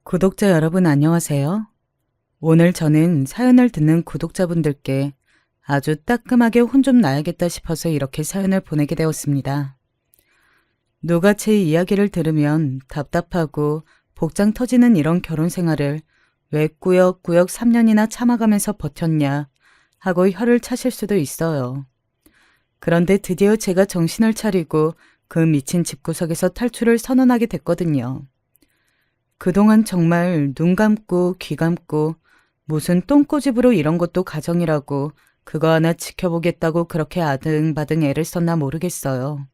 구독자 여러분 안녕하세요. 오늘 저는 사연을 듣는 구독자분들께 아주 따끔하게 혼 좀 나야겠다 싶어서 이렇게 사연을 보내게 되었습니다. 누가 제 이야기를 들으면 답답하고 복장 터지는 이런 결혼 생활을 왜 꾸역꾸역 3년이나 참아가면서 버텼냐 하고 혀를 차실 수도 있어요. 그런데 드디어 제가 정신을 차리고 그 미친 집구석에서 탈출을 선언하게 됐거든요. 그동안 정말 눈 감고 귀 감고 무슨 똥꼬집으로 이런 것도 가정이라고 그거 하나 지켜보겠다고 그렇게 아등바등 애를 썼나 모르겠어요.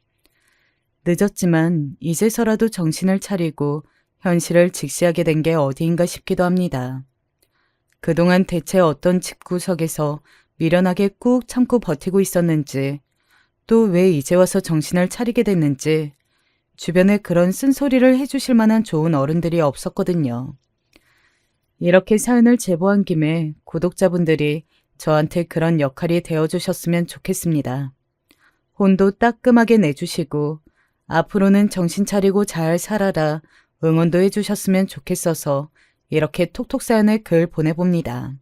늦었지만 이제서라도 정신을 차리고 현실을 직시하게 된 게 어디인가 싶기도 합니다. 그동안 대체 어떤 집구석에서 미련하게 꾹 참고 버티고 있었는지, 또 왜 이제 와서 정신을 차리게 됐는지 주변에 그런 쓴소리를 해주실 만한 좋은 어른들이 없었거든요. 이렇게 사연을 제보한 김에 구독자분들이 저한테 그런 역할이 되어주셨으면 좋겠습니다. 혼도 따끔하게 내주시고 앞으로는 정신 차리고 잘 살아라 응원도 해주셨으면 좋겠어서 이렇게 톡톡 사연을 글 보내봅니다.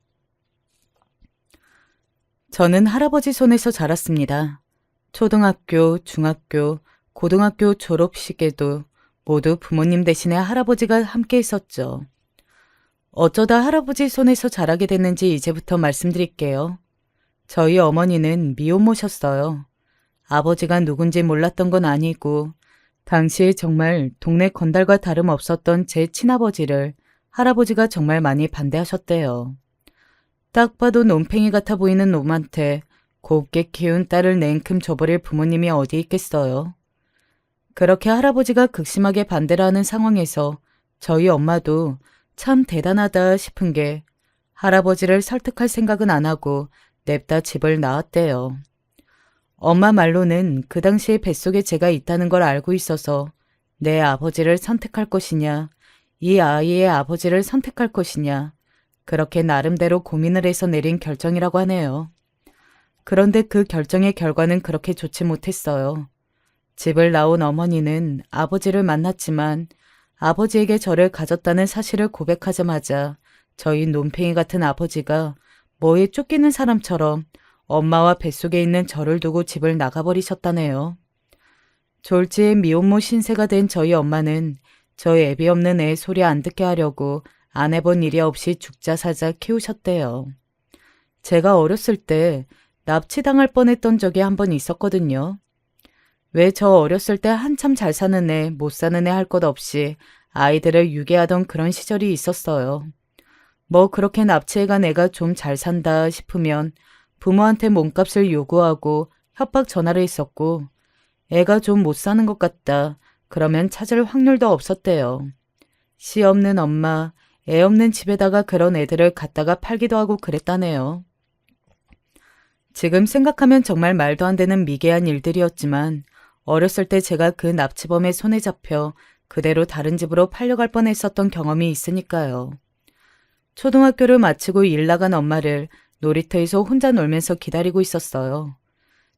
저는 할아버지 손에서 자랐습니다. 초등학교, 중학교, 고등학교 졸업식에도 모두 부모님 대신에 할아버지가 함께 있었죠. 어쩌다 할아버지 손에서 자라게 됐는지 이제부터 말씀드릴게요. 저희 어머니는 미혼모셨어요. 아버지가 누군지 몰랐던 건 아니고 당시에 정말 동네 건달과 다름없었던 제 친아버지를 할아버지가 정말 많이 반대하셨대요. 딱 봐도 논팽이 같아 보이는 놈한테 곱게 키운 딸을 냉큼 줘버릴 부모님이 어디 있겠어요. 그렇게 할아버지가 극심하게 반대를 하는 상황에서 저희 엄마도 참 대단하다 싶은 게 할아버지를 설득할 생각은 안 하고 냅다 집을 나왔대요. 엄마 말로는 그 당시에 뱃속에 제가 있다는 걸 알고 있어서 내 아버지를 선택할 것이냐, 이 아이의 아버지를 선택할 것이냐, 그렇게 나름대로 고민을 해서 내린 결정이라고 하네요. 그런데 그 결정의 결과는 그렇게 좋지 못했어요. 집을 나온 어머니는 아버지를 만났지만 아버지에게 저를 가졌다는 사실을 고백하자마자 저희 논팽이 같은 아버지가 뭐에 쫓기는 사람처럼 엄마와 뱃속에 있는 저를 두고 집을 나가버리셨다네요. 졸지에 미혼모 신세가 된 저희 엄마는 저희 애비 없는 애 소리 안 듣게 하려고 안 해본 일이 없이 죽자 사자 키우셨대요. 제가 어렸을 때 납치당할 뻔했던 적이 한 번 있었거든요. 왜 저 어렸을 때 한참 잘 사는 애, 못 사는 애 할 것 없이 아이들을 유괴하던 그런 시절이 있었어요. 뭐 그렇게 납치해간 애가 좀 잘 산다 싶으면 부모한테 몸값을 요구하고 협박 전화를 했었고 애가 좀 못 사는 것 같다 그러면 찾을 확률도 없었대요. 씨 없는 엄마, 애 없는 집에다가 그런 애들을 갖다가 팔기도 하고 그랬다네요. 지금 생각하면 정말 말도 안 되는 미개한 일들이었지만 어렸을 때 제가 그 납치범의 손에 잡혀 그대로 다른 집으로 팔려갈 뻔했었던 경험이 있으니까요. 초등학교를 마치고 일 나간 엄마를 놀이터에서 혼자 놀면서 기다리고 있었어요.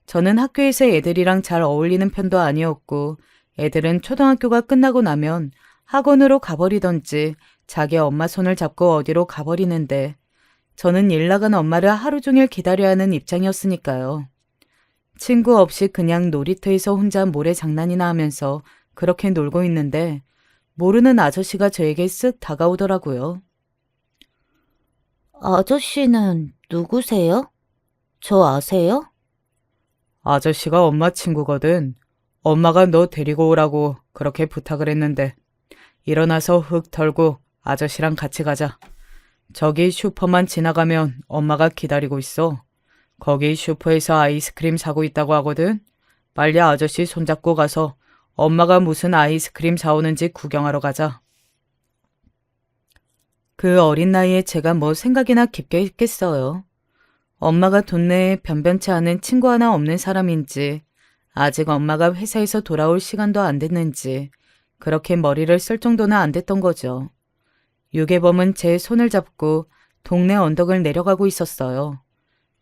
저는 학교에서 애들이랑 잘 어울리는 편도 아니었고 애들은 초등학교가 끝나고 나면 학원으로 가버리던지 자기 엄마 손을 잡고 어디로 가버리는데 저는 일 나간 엄마를 하루 종일 기다려야 하는 입장이었으니까요. 친구 없이 그냥 놀이터에서 혼자 모래장난이나 하면서 그렇게 놀고 있는데 모르는 아저씨가 저에게 쓱 다가오더라고요. 아저씨는 누구세요? 저 아세요? 아저씨가 엄마 친구거든. 엄마가 너 데리고 오라고 그렇게 부탁을 했는데 일어나서 흙 털고 아저씨랑 같이 가자. 저기 슈퍼만 지나가면 엄마가 기다리고 있어. 거기 슈퍼에서 아이스크림 사고 있다고 하거든. 빨리 아저씨 손잡고 가서 엄마가 무슨 아이스크림 사오는지 구경하러 가자. 그 어린 나이에 제가 뭐 생각이나 깊게 했겠어요. 엄마가 동네에 변변치 않은 친구 하나 없는 사람인지 아직 엄마가 회사에서 돌아올 시간도 안 됐는지 그렇게 머리를 쓸 정도는 안 됐던 거죠. 유괴범은 제 손을 잡고 동네 언덕을 내려가고 있었어요.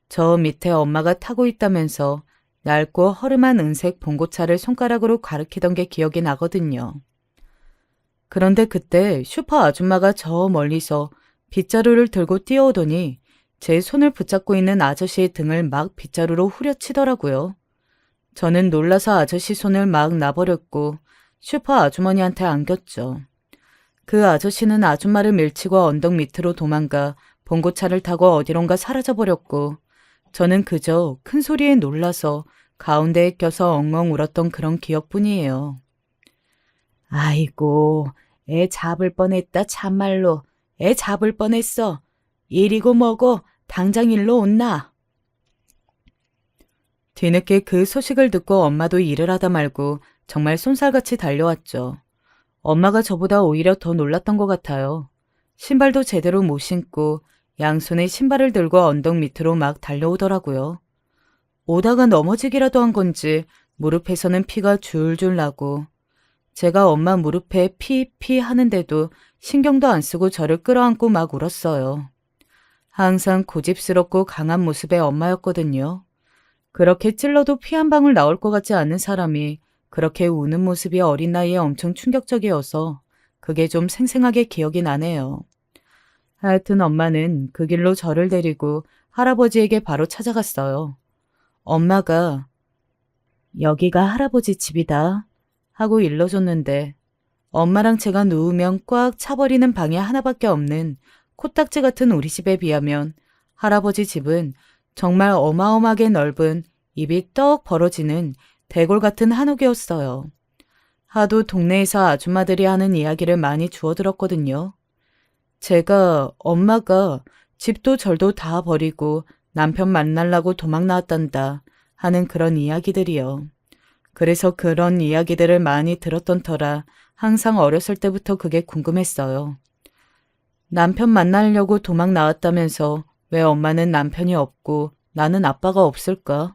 저 밑에 엄마가 타고 있다면서 얇고 허름한 은색 봉고차를 손가락으로 가리키던 게 기억이 나거든요. 그런데 그때 슈퍼 아줌마가 저 멀리서 빗자루를 들고 뛰어오더니 제 손을 붙잡고 있는 아저씨의 등을 막 빗자루로 후려치더라고요. 저는 놀라서 아저씨 손을 막 놔버렸고 슈퍼 아주머니한테 안겼죠. 그 아저씨는 아줌마를 밀치고 언덕 밑으로 도망가 봉고차를 타고 어디론가 사라져버렸고 저는 그저 큰 소리에 놀라서 가운데에 껴서 엉엉 울었던 그런 기억뿐이에요. 아이고, 애 잡을 뻔했다 참말로. 애 잡을 뻔했어. 일이고 뭐고 당장 일로 온나. 뒤늦게 그 소식을 듣고 엄마도 일을 하다 말고 정말 쏜살같이 달려왔죠. 엄마가 저보다 오히려 더 놀랐던 것 같아요. 신발도 제대로 못 신고 양손에 신발을 들고 언덕 밑으로 막 달려오더라고요. 오다가 넘어지기라도 한 건지 무릎에서는 피가 줄줄 나고 제가 엄마 무릎에 피피 하는데도 신경도 안 쓰고 저를 끌어안고 막 울었어요. 항상 고집스럽고 강한 모습의 엄마였거든요. 그렇게 찔러도 피 한 방울 나올 것 같지 않은 사람이 그렇게 우는 모습이 어린 나이에 엄청 충격적이어서 그게 좀 생생하게 기억이 나네요. 하여튼 엄마는 그 길로 저를 데리고 할아버지에게 바로 찾아갔어요. 엄마가 여기가 할아버지 집이다 하고 일러줬는데 엄마랑 제가 누우면 꽉 차버리는 방이 하나밖에 없는 코딱지 같은 우리 집에 비하면 할아버지 집은 정말 어마어마하게 넓은 입이 떡 벌어지는 대골 같은 한옥이었어요. 하도 동네에서 아줌마들이 하는 이야기를 많이 주워들었거든요. 제가 엄마가 집도 절도 다 버리고 남편 만나려고 도망 나왔단다 하는 그런 이야기들이요. 그래서 그런 이야기들을 많이 들었던 터라 항상 어렸을 때부터 그게 궁금했어요. 남편 만나려고 도망 나왔다면서 왜 엄마는 남편이 없고 나는 아빠가 없을까?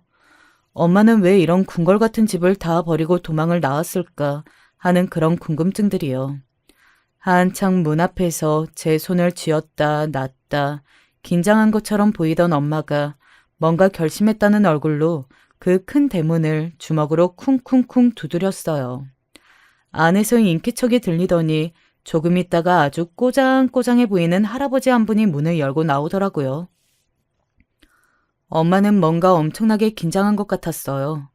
엄마는 왜 이런 궁궐 같은 집을 다 버리고 도망을 나왔을까 하는 그런 궁금증들이요. 한창 문 앞에서 제 손을 쥐었다 놨다 긴장한 것처럼 보이던 엄마가 뭔가 결심했다는 얼굴로 그 큰 대문을 주먹으로 쿵쿵쿵 두드렸어요. 안에서 인기척이 들리더니 조금 있다가 아주 꼬장꼬장해 보이는 할아버지 한 분이 문을 열고 나오더라고요. 엄마는 뭔가 엄청나게 긴장한 것 같았어요.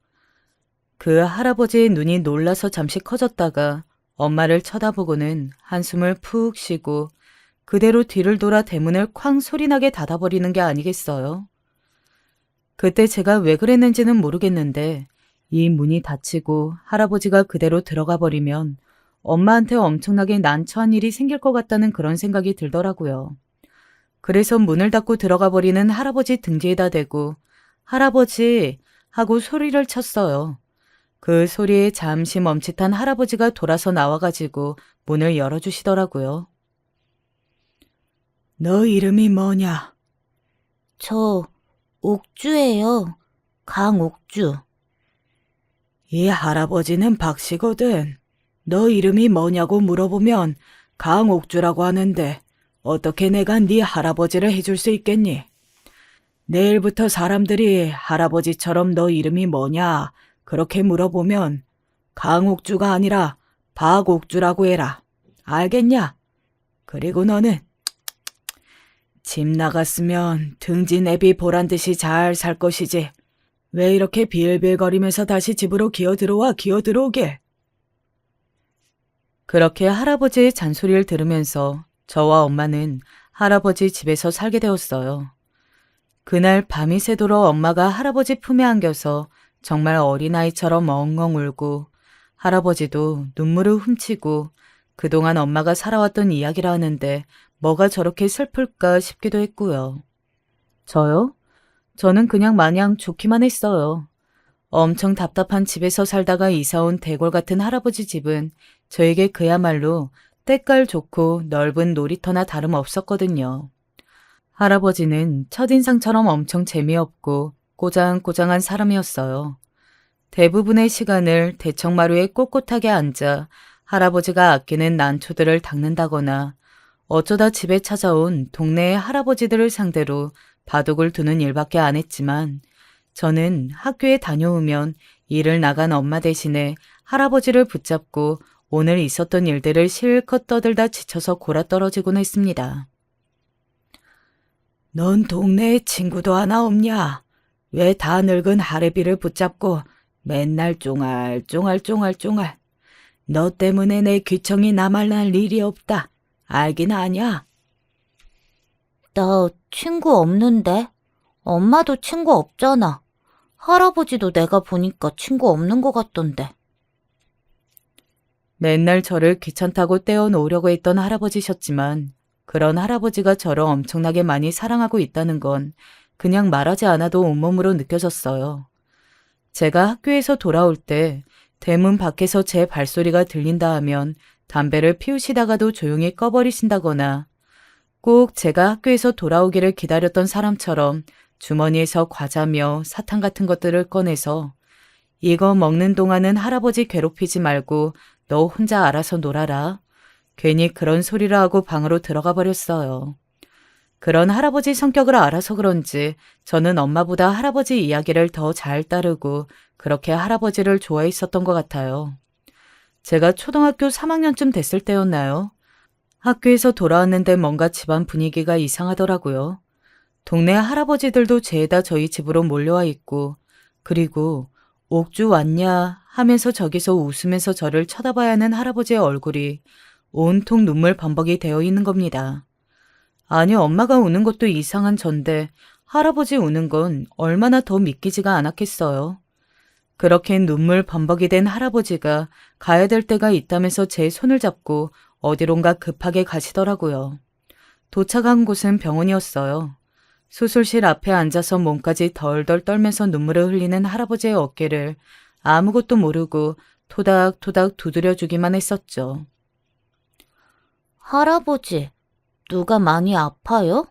그 할아버지의 눈이 놀라서 잠시 커졌다가 엄마를 쳐다보고는 한숨을 푹 쉬고 그대로 뒤를 돌아 대문을 쾅 소리나게 닫아버리는 게 아니겠어요? 그때 제가 왜 그랬는지는 모르겠는데 이 문이 닫히고 할아버지가 그대로 들어가 버리면 엄마한테 엄청나게 난처한 일이 생길 것 같다는 그런 생각이 들더라고요. 그래서 문을 닫고 들어가 버리는 할아버지 등 뒤에다 대고 할아버지 하고 소리를 쳤어요. 그 소리에 잠시 멈칫한 할아버지가 돌아서 나와가지고 문을 열어주시더라고요. 너 이름이 뭐냐? 저 옥주예요. 강옥주. 이 할아버지는 박씨거든. 너 이름이 뭐냐고 물어보면 강옥주라고 하는데 어떻게 내가 네 할아버지를 해줄 수 있겠니? 내일부터 사람들이 할아버지처럼 너 이름이 뭐냐 그렇게 물어보면 강옥주가 아니라 박옥주라고 해라. 알겠냐? 그리고 너는 집 나갔으면 등지 내비 보란 듯이 잘 살 것이지. 왜 이렇게 빌빌거리면서 다시 집으로 기어 들어오게. 그렇게 할아버지의 잔소리를 들으면서 저와 엄마는 할아버지 집에서 살게 되었어요. 그날 밤이 새도록 엄마가 할아버지 품에 안겨서 정말 어린아이처럼 엉엉 울고 할아버지도 눈물을 훔치고 그동안 엄마가 살아왔던 이야기라 하는데 뭐가 저렇게 슬플까 싶기도 했고요. 저요? 저는 그냥 마냥 좋기만 했어요. 엄청 답답한 집에서 살다가 이사온 대골 같은 할아버지 집은 저에게 그야말로 때깔 좋고 넓은 놀이터나 다름없었거든요. 할아버지는 첫인상처럼 엄청 재미없고 꼬장꼬장한 사람이었어요. 대부분의 시간을 대청마루에 꼿꼿하게 앉아 할아버지가 아끼는 난초들을 닦는다거나 어쩌다 집에 찾아온 동네의 할아버지들을 상대로 바둑을 두는 일밖에 안 했지만 저는 학교에 다녀오면 일을 나간 엄마 대신에 할아버지를 붙잡고 오늘 있었던 일들을 실컷 떠들다 지쳐서 골아떨어지곤 했습니다. 넌 동네에 친구도 하나 없냐? 왜 다 늙은 하레비를 붙잡고 맨날 쫑알쫑알. 너 때문에 내 귀청이 나말날 일이 없다. 알긴 아냐? 나 친구 없는데? 엄마도 친구 없잖아. 할아버지도 내가 보니까 친구 없는 것 같던데. 맨날 저를 귀찮다고 떼어놓으려고 했던 할아버지셨지만 그런 할아버지가 저를 엄청나게 많이 사랑하고 있다는 건 그냥 말하지 않아도 온몸으로 느껴졌어요. 제가 학교에서 돌아올 때 대문 밖에서 제 발소리가 들린다 하면 담배를 피우시다가도 조용히 꺼버리신다거나 꼭 제가 학교에서 돌아오기를 기다렸던 사람처럼 주머니에서 과자며 사탕 같은 것들을 꺼내서 이거 먹는 동안은 할아버지 괴롭히지 말고 너 혼자 알아서 놀아라. 괜히 그런 소리를 하고 방으로 들어가 버렸어요. 그런 할아버지 성격을 알아서 그런지 저는 엄마보다 할아버지 이야기를 더 잘 따르고 그렇게 할아버지를 좋아했었던 것 같아요. 제가 초등학교 3학년쯤 됐을 때였나요? 학교에서 돌아왔는데 뭔가 집안 분위기가 이상하더라고요. 동네 할아버지들도 죄다 저희 집으로 몰려와 있고 그리고 옥주 왔냐 하면서 저기서 웃으면서 저를 쳐다봐야 하는 할아버지의 얼굴이 온통 눈물 범벅이 되어 있는 겁니다. 아니 엄마가 우는 것도 이상한 전데 할아버지 우는 건 얼마나 더 믿기지가 않았겠어요. 그렇게 눈물 범벅이 된 할아버지가 가야 될 때가 있다면서 제 손을 잡고 어디론가 급하게 가시더라고요. 도착한 곳은 병원이었어요. 수술실 앞에 앉아서 몸까지 덜덜 떨면서 눈물을 흘리는 할아버지의 어깨를 아무것도 모르고 토닥토닥 두드려주기만 했었죠. 할아버지, 누가 많이 아파요?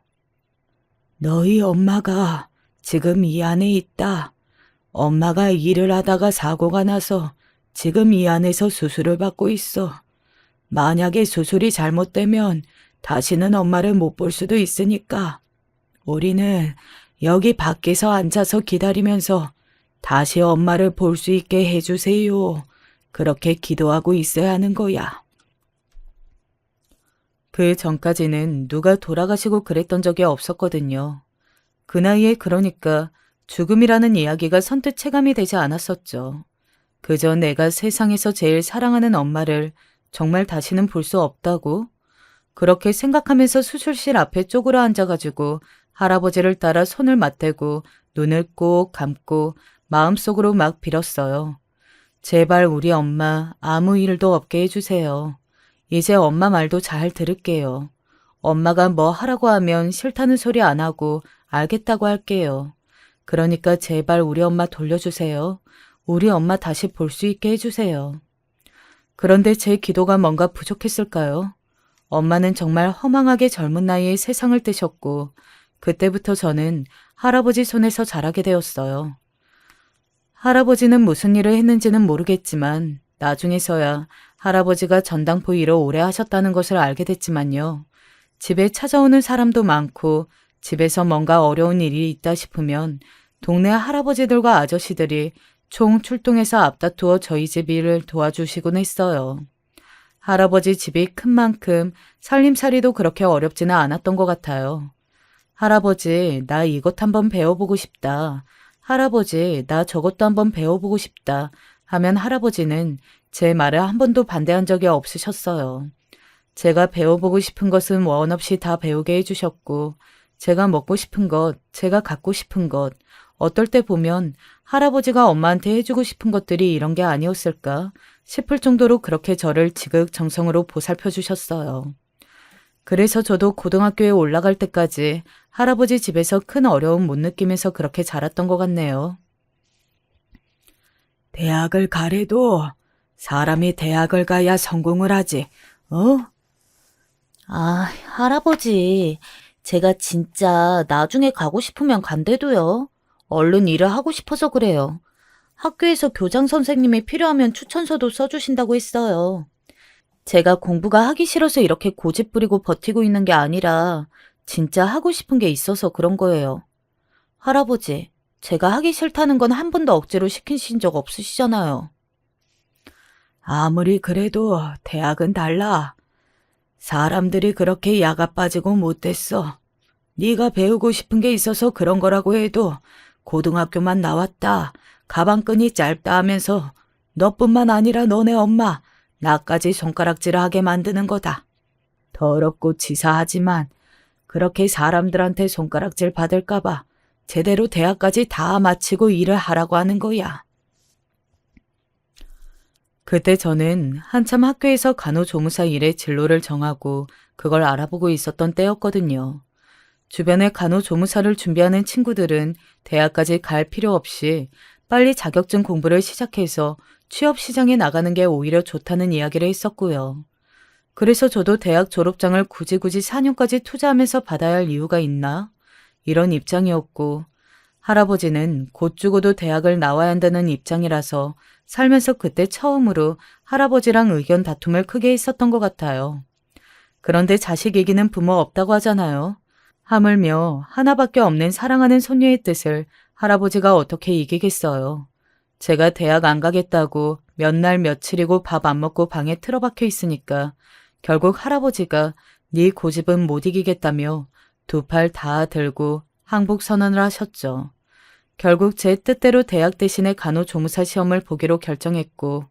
너희 엄마가 지금 이 안에 있다. 엄마가 일을 하다가 사고가 나서 지금 이 안에서 수술을 받고 있어. 만약에 수술이 잘못되면 다시는 엄마를 못 볼 수도 있으니까 우리는 여기 밖에서 앉아서 기다리면서 다시 엄마를 볼 수 있게 해주세요. 그렇게 기도하고 있어야 하는 거야. 그 전까지는 누가 돌아가시고 그랬던 적이 없었거든요. 그 나이에 그러니까 죽음이라는 이야기가 선뜻 체감이 되지 않았었죠. 그저 내가 세상에서 제일 사랑하는 엄마를 정말 다시는 볼 수 없다고? 그렇게 생각하면서 수술실 앞에 쪼그려 앉아가지고 할아버지를 따라 손을 맞대고 눈을 꼭 감고 마음속으로 막 빌었어요. 제발 우리 엄마 아무 일도 없게 해주세요. 이제 엄마 말도 잘 들을게요. 엄마가 뭐 하라고 하면 싫다는 소리 안 하고 알겠다고 할게요. 그러니까 제발 우리 엄마 돌려주세요. 우리 엄마 다시 볼 수 있게 해주세요. 그런데 제 기도가 뭔가 부족했을까요? 엄마는 정말 허망하게 젊은 나이에 세상을 뜨셨고 그때부터 저는 할아버지 손에서 자라게 되었어요. 할아버지는 무슨 일을 했는지는 모르겠지만 나중에서야 할아버지가 전당포 일을 오래 하셨다는 것을 알게 됐지만요. 집에 찾아오는 사람도 많고 집에서 뭔가 어려운 일이 있다 싶으면 동네 할아버지들과 아저씨들이 총 출동해서 앞다투어 저희 집 일을 도와주시곤 했어요. 할아버지 집이 큰 만큼 살림살이도 그렇게 어렵지는 않았던 것 같아요. 할아버지, 나 이것 한번 배워보고 싶다. 할아버지, 나 저것도 한번 배워보고 싶다. 하면 할아버지는 제 말을 한 번도 반대한 적이 없으셨어요. 제가 배워보고 싶은 것은 원 없이 다 배우게 해주셨고, 제가 먹고 싶은 것, 제가 갖고 싶은 것, 어떨 때 보면 할아버지가 엄마한테 해주고 싶은 것들이 이런 게 아니었을까 싶을 정도로 그렇게 저를 지극정성으로 보살펴 주셨어요. 그래서 저도 고등학교에 올라갈 때까지 할아버지 집에서 큰 어려움 못 느끼면서 그렇게 자랐던 것 같네요. 대학을 가래도 사람이 대학을 가야 성공을 하지, 어? 아, 할아버지, 제가 진짜 나중에 가고 싶으면 간대도요. 얼른 일을 하고 싶어서 그래요. 학교에서 교장 선생님이 필요하면 추천서도 써주신다고 했어요. 제가 공부가 하기 싫어서 이렇게 고집 부리고 버티고 있는 게 아니라 진짜 하고 싶은 게 있어서 그런 거예요. 할아버지, 제가 하기 싫다는 건 한 번도 억지로 시키신 적 없으시잖아요. 아무리 그래도 대학은 달라. 사람들이 그렇게 야가 빠지고 못됐어. 네가 배우고 싶은 게 있어서 그런 거라고 해도 고등학교만 나왔다, 가방끈이 짧다 하면서 너뿐만 아니라 너네 엄마, 나까지 손가락질하게 만드는 거다. 더럽고 치사하지만 그렇게 사람들한테 손가락질 받을까봐 제대로 대학까지 다 마치고 일을 하라고 하는 거야. 그때 저는 한참 학교에서 간호조무사 일의 진로를 정하고 그걸 알아보고 있었던 때였거든요. 주변에 간호조무사를 준비하는 친구들은 대학까지 갈 필요 없이 빨리 자격증 공부를 시작해서 취업 시장에 나가는 게 오히려 좋다는 이야기를 했었고요. 그래서 저도 대학 졸업장을 굳이 4년까지 투자하면서 받아야 할 이유가 있나? 이런 입장이었고, 할아버지는 곧 죽어도 대학을 나와야 한다는 입장이라서 살면서 그때 처음으로 할아버지랑 의견 다툼을 크게 했었던 것 같아요. 그런데 자식 이기는 부모 없다고 하잖아요. 하물며 하나밖에 없는 사랑하는 손녀의 뜻을 할아버지가 어떻게 이기겠어요. 제가 대학 안 가겠다고 몇 날 며칠이고 밥 안 먹고 방에 틀어박혀 있으니까 결국 할아버지가 네 고집은 못 이기겠다며 두 팔 다 들고 항복 선언을 하셨죠. 결국 제 뜻대로 대학 대신에 간호조무사 시험을 보기로 결정했고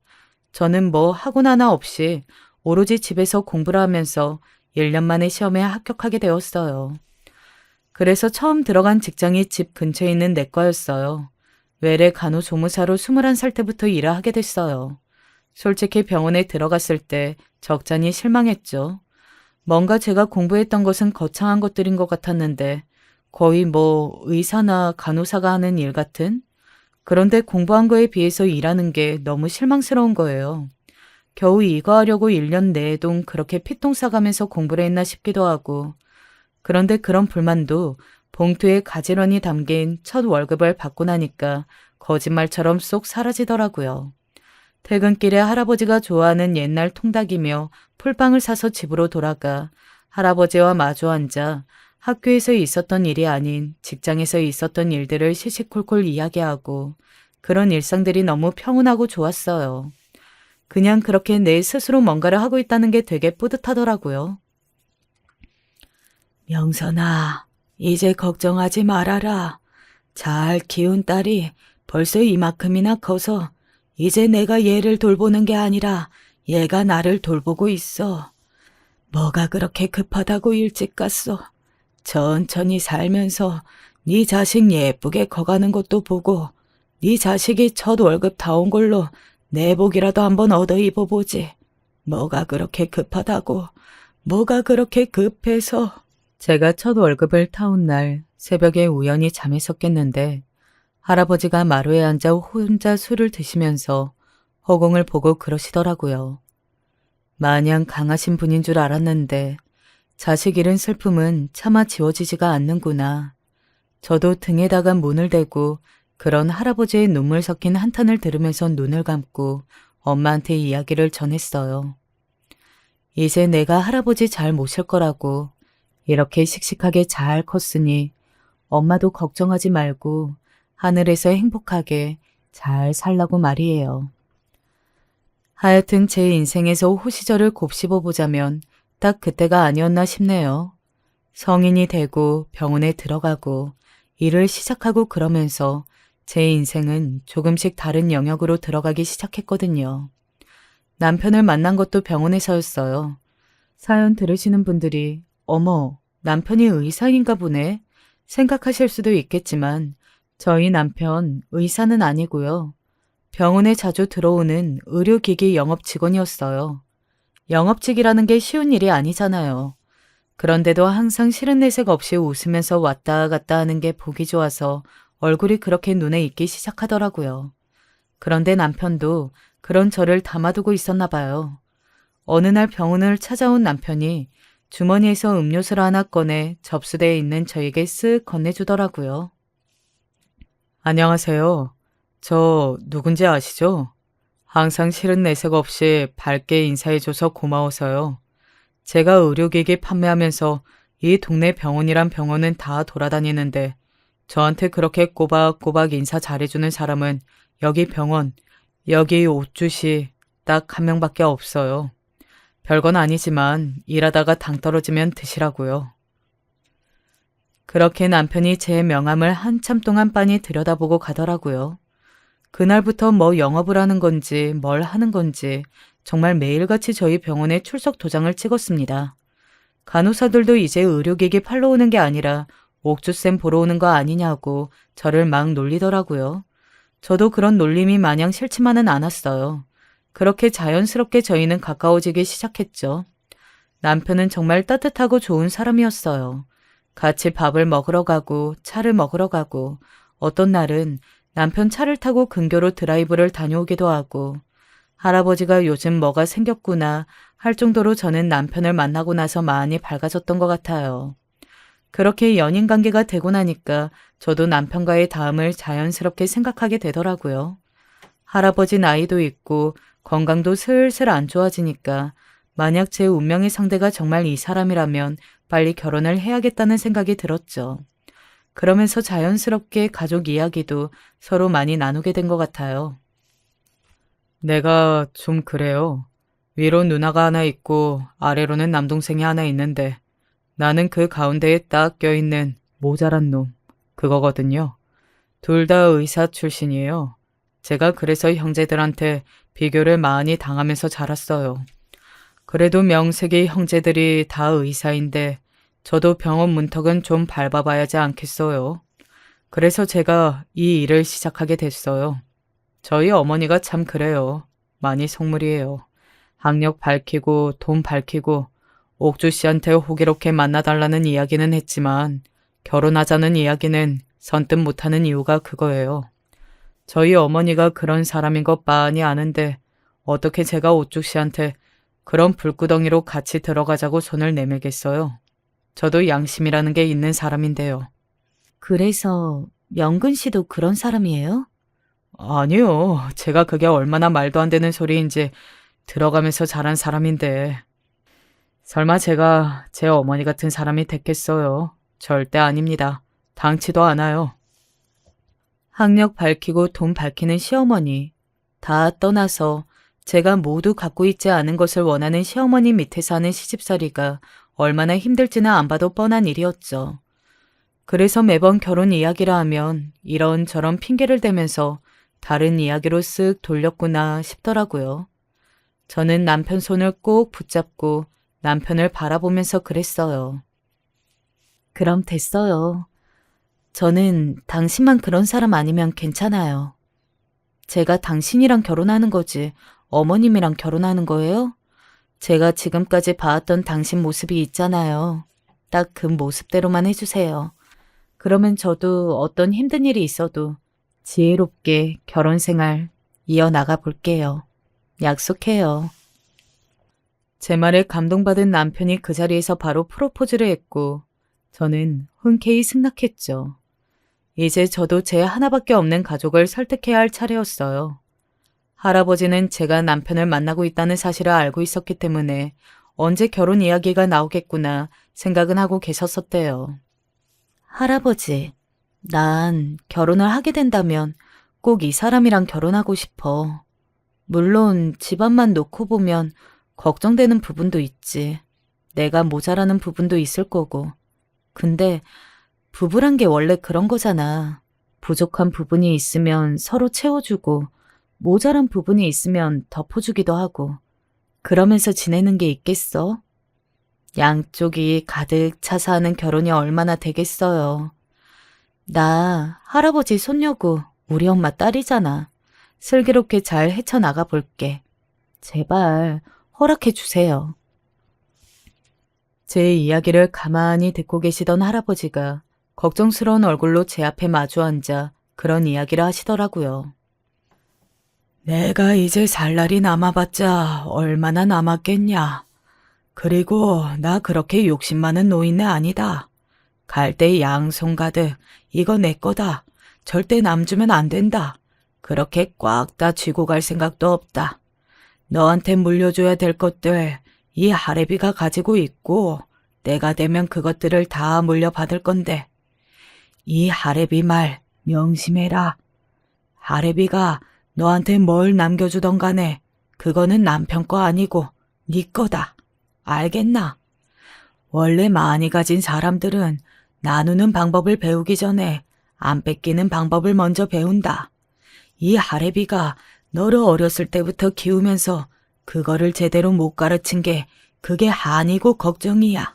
저는 뭐 학원 하나 없이 오로지 집에서 공부를 하면서 1년 만에 시험에 합격하게 되었어요. 그래서 처음 들어간 직장이 집 근처에 있는 내과였어요. 외래 간호조무사로 21살 때부터 일을 하게 됐어요. 솔직히 병원에 들어갔을 때 적잖이 실망했죠. 뭔가 제가 공부했던 것은 거창한 것들인 것 같았는데 거의 뭐 의사나 간호사가 하는 일 같은? 그런데 공부한 거에 비해서 일하는 게 너무 실망스러운 거예요. 겨우 이거 하려고 1년 내동 그렇게 피똥 싸가면서 공부를 했나 싶기도 하고 그런데 그런 불만도 봉투에 가지런히 담긴 첫 월급을 받고 나니까 거짓말처럼 쏙 사라지더라고요. 퇴근길에 할아버지가 좋아하는 옛날 통닭이며 풀빵을 사서 집으로 돌아가 할아버지와 마주 앉아 학교에서 있었던 일이 아닌 직장에서 있었던 일들을 시시콜콜 이야기하고 그런 일상들이 너무 평온하고 좋았어요. 그냥 그렇게 내 스스로 뭔가를 하고 있다는 게 되게 뿌듯하더라고요. 명선아, 이제 걱정하지 말아라. 잘 키운 딸이 벌써 이만큼이나 커서 이제 내가 얘를 돌보는 게 아니라 얘가 나를 돌보고 있어. 뭐가 그렇게 급하다고 일찍 갔어. 천천히 살면서 네 자식 예쁘게 커가는 것도 보고 네 자식이 첫 월급 타온 걸로 내복이라도 한번 얻어 입어보지. 뭐가 그렇게 급하다고. 뭐가 그렇게 급해서. 제가 첫 월급을 타온 날 새벽에 우연히 잠에서 깼는데 할아버지가 마루에 앉아 혼자 술을 드시면서 허공을 보고 그러시더라고요. 마냥 강하신 분인 줄 알았는데 자식 잃은 슬픔은 차마 지워지지가 않는구나. 저도 등에다가 문을 대고 그런 할아버지의 눈물 섞인 한탄을 들으면서 눈을 감고 엄마한테 이야기를 전했어요. 이제 내가 할아버지 잘 모실 거라고 이렇게 씩씩하게 잘 컸으니 엄마도 걱정하지 말고 하늘에서 행복하게 잘 살라고 말이에요. 하여튼 제 인생에서 호시절을 곱씹어보자면 딱 그때가 아니었나 싶네요. 성인이 되고 병원에 들어가고 일을 시작하고 그러면서 제 인생은 조금씩 다른 영역으로 들어가기 시작했거든요. 남편을 만난 것도 병원에서였어요. 사연 들으시는 분들이 어머, 남편이 의사인가 보네 생각하실 수도 있겠지만 저희 남편 의사는 아니고요. 병원에 자주 들어오는 의료기기 영업 직원이었어요. 영업직이라는 게 쉬운 일이 아니잖아요. 그런데도 항상 싫은 내색 없이 웃으면서 왔다 갔다 하는 게 보기 좋아서 얼굴이 그렇게 눈에 익기 시작하더라고요. 그런데 남편도 그런 저를 담아두고 있었나 봐요. 어느 날 병원을 찾아온 남편이 주머니에서 음료수를 하나 꺼내 접수대에 있는 저에게 쓱 건네주더라고요. 안녕하세요. 저 누군지 아시죠? 항상 싫은 내색 없이 밝게 인사해줘서 고마워서요. 제가 의료기기 판매하면서 이 동네 병원이란 병원은 다 돌아다니는데 저한테 그렇게 꼬박꼬박 인사 잘해주는 사람은 여기 병원, 여기 옷주시, 딱 한 명밖에 없어요. 별건 아니지만 일하다가 당 떨어지면 드시라고요. 그렇게 남편이 제 명함을 한참 동안 빤히 들여다보고 가더라고요. 그날부터 뭐 영업을 하는 건지 뭘 하는 건지 정말 매일같이 저희 병원에 출석 도장을 찍었습니다. 간호사들도 이제 의료기기 팔러 오는 게 아니라 옥주쌤 보러 오는 거 아니냐고 저를 막 놀리더라고요. 저도 그런 놀림이 마냥 싫지만은 않았어요. 그렇게 자연스럽게 저희는 가까워지기 시작했죠. 남편은 정말 따뜻하고 좋은 사람이었어요. 같이 밥을 먹으러 가고 차를 먹으러 가고 어떤 날은 남편 차를 타고 근교로 드라이브를 다녀오기도 하고 할아버지가 요즘 뭐가 생겼구나 할 정도로 저는 남편을 만나고 나서 많이 밝아졌던 것 같아요. 그렇게 연인 관계가 되고 나니까 저도 남편과의 다음을 자연스럽게 생각하게 되더라고요. 할아버지 나이도 있고 건강도 슬슬 안 좋아지니까 만약 제 운명의 상대가 정말 이 사람이라면 빨리 결혼을 해야겠다는 생각이 들었죠. 그러면서 자연스럽게 가족 이야기도 서로 많이 나누게 된 것 같아요. 내가 좀 그래요. 위로 누나가 하나 있고 아래로는 남동생이 하나 있는데 나는 그 가운데에 딱 껴있는 모자란 놈, 그거거든요. 둘 다 의사 출신이에요. 제가 그래서 형제들한테 비교를 많이 당하면서 자랐어요. 그래도 명색이 형제들이 다 의사인데 저도 병원 문턱은 좀 밟아봐야지 않겠어요. 그래서 제가 이 일을 시작하게 됐어요. 저희 어머니가 참 그래요. 많이 속물이에요. 학력 밝히고 돈 밝히고 옥주 씨한테 호기롭게 만나달라는 이야기는 했지만 결혼하자는 이야기는 선뜻 못하는 이유가 그거예요. 저희 어머니가 그런 사람인 것 빤히 아는데 어떻게 제가 옥주 씨한테 그런 불구덩이로 같이 들어가자고 손을 내밀겠어요. 저도 양심이라는 게 있는 사람인데요. 그래서 명근 씨도 그런 사람이에요? 아니요. 제가 그게 얼마나 말도 안 되는 소리인지 들어가면서 자란 사람인데. 설마 제가 제 어머니 같은 사람이 됐겠어요? 절대 아닙니다. 당치도 않아요. 학력 밝히고 돈 밝히는 시어머니. 다 떠나서 제가 모두 갖고 있지 않은 것을 원하는 시어머니 밑에 사는 시집살이가 얼마나 힘들지는 안 봐도 뻔한 일이었죠. 그래서 매번 결혼 이야기라 하면 이런저런 핑계를 대면서 다른 이야기로 쓱 돌렸구나 싶더라고요. 저는 남편 손을 꼭 붙잡고 남편을 바라보면서 그랬어요. 그럼 됐어요. 저는 당신만 그런 사람 아니면 괜찮아요. 제가 당신이랑 결혼하는 거지 어머님이랑 결혼하는 거예요? 제가 지금까지 봐왔던 당신 모습이 있잖아요. 딱 그 모습대로만 해주세요. 그러면 저도 어떤 힘든 일이 있어도 지혜롭게 결혼 생활 이어나가 볼게요. 약속해요. 제 말에 감동받은 남편이 그 자리에서 바로 프로포즈를 했고 저는 흔쾌히 승낙했죠. 이제 저도 제 하나밖에 없는 가족을 설득해야 할 차례였어요. 할아버지는 제가 남편을 만나고 있다는 사실을 알고 있었기 때문에 언제 결혼 이야기가 나오겠구나 생각은 하고 계셨었대요. 할아버지, 난 결혼을 하게 된다면 꼭 이 사람이랑 결혼하고 싶어. 물론 집안만 놓고 보면 걱정되는 부분도 있지. 내가 모자라는 부분도 있을 거고. 근데 부부란 게 원래 그런 거잖아. 부족한 부분이 있으면 서로 채워주고 모자란 부분이 있으면 덮어주기도 하고 그러면서 지내는 게 있겠어? 양쪽이 가득 차서 하는 결혼이 얼마나 되겠어요. 나 할아버지 손녀고 우리 엄마 딸이잖아. 슬기롭게 잘 헤쳐나가 볼게. 제발 허락해 주세요. 제 이야기를 가만히 듣고 계시던 할아버지가 걱정스러운 얼굴로 제 앞에 마주 앉아 그런 이야기를 하시더라고요. 내가 이제 살 날이 남아봤자 얼마나 남았겠냐. 그리고 나 그렇게 욕심 많은 노인네 아니다. 갈 때 양손 가득 이거 내 거다. 절대 남 주면 안 된다. 그렇게 꽉 다 쥐고 갈 생각도 없다. 너한테 물려줘야 될 것들 이 할애비가 가지고 있고 내가 되면 그것들을 다 물려받을 건데 이 할애비 말 명심해라. 할애비가 너한테 뭘 남겨주던 간에 그거는 남편 거 아니고 네 거다. 알겠나? 원래 많이 가진 사람들은 나누는 방법을 배우기 전에 안 뺏기는 방법을 먼저 배운다. 이 하래비가 너를 어렸을 때부터 키우면서 그거를 제대로 못 가르친 게 그게 한이고 걱정이야.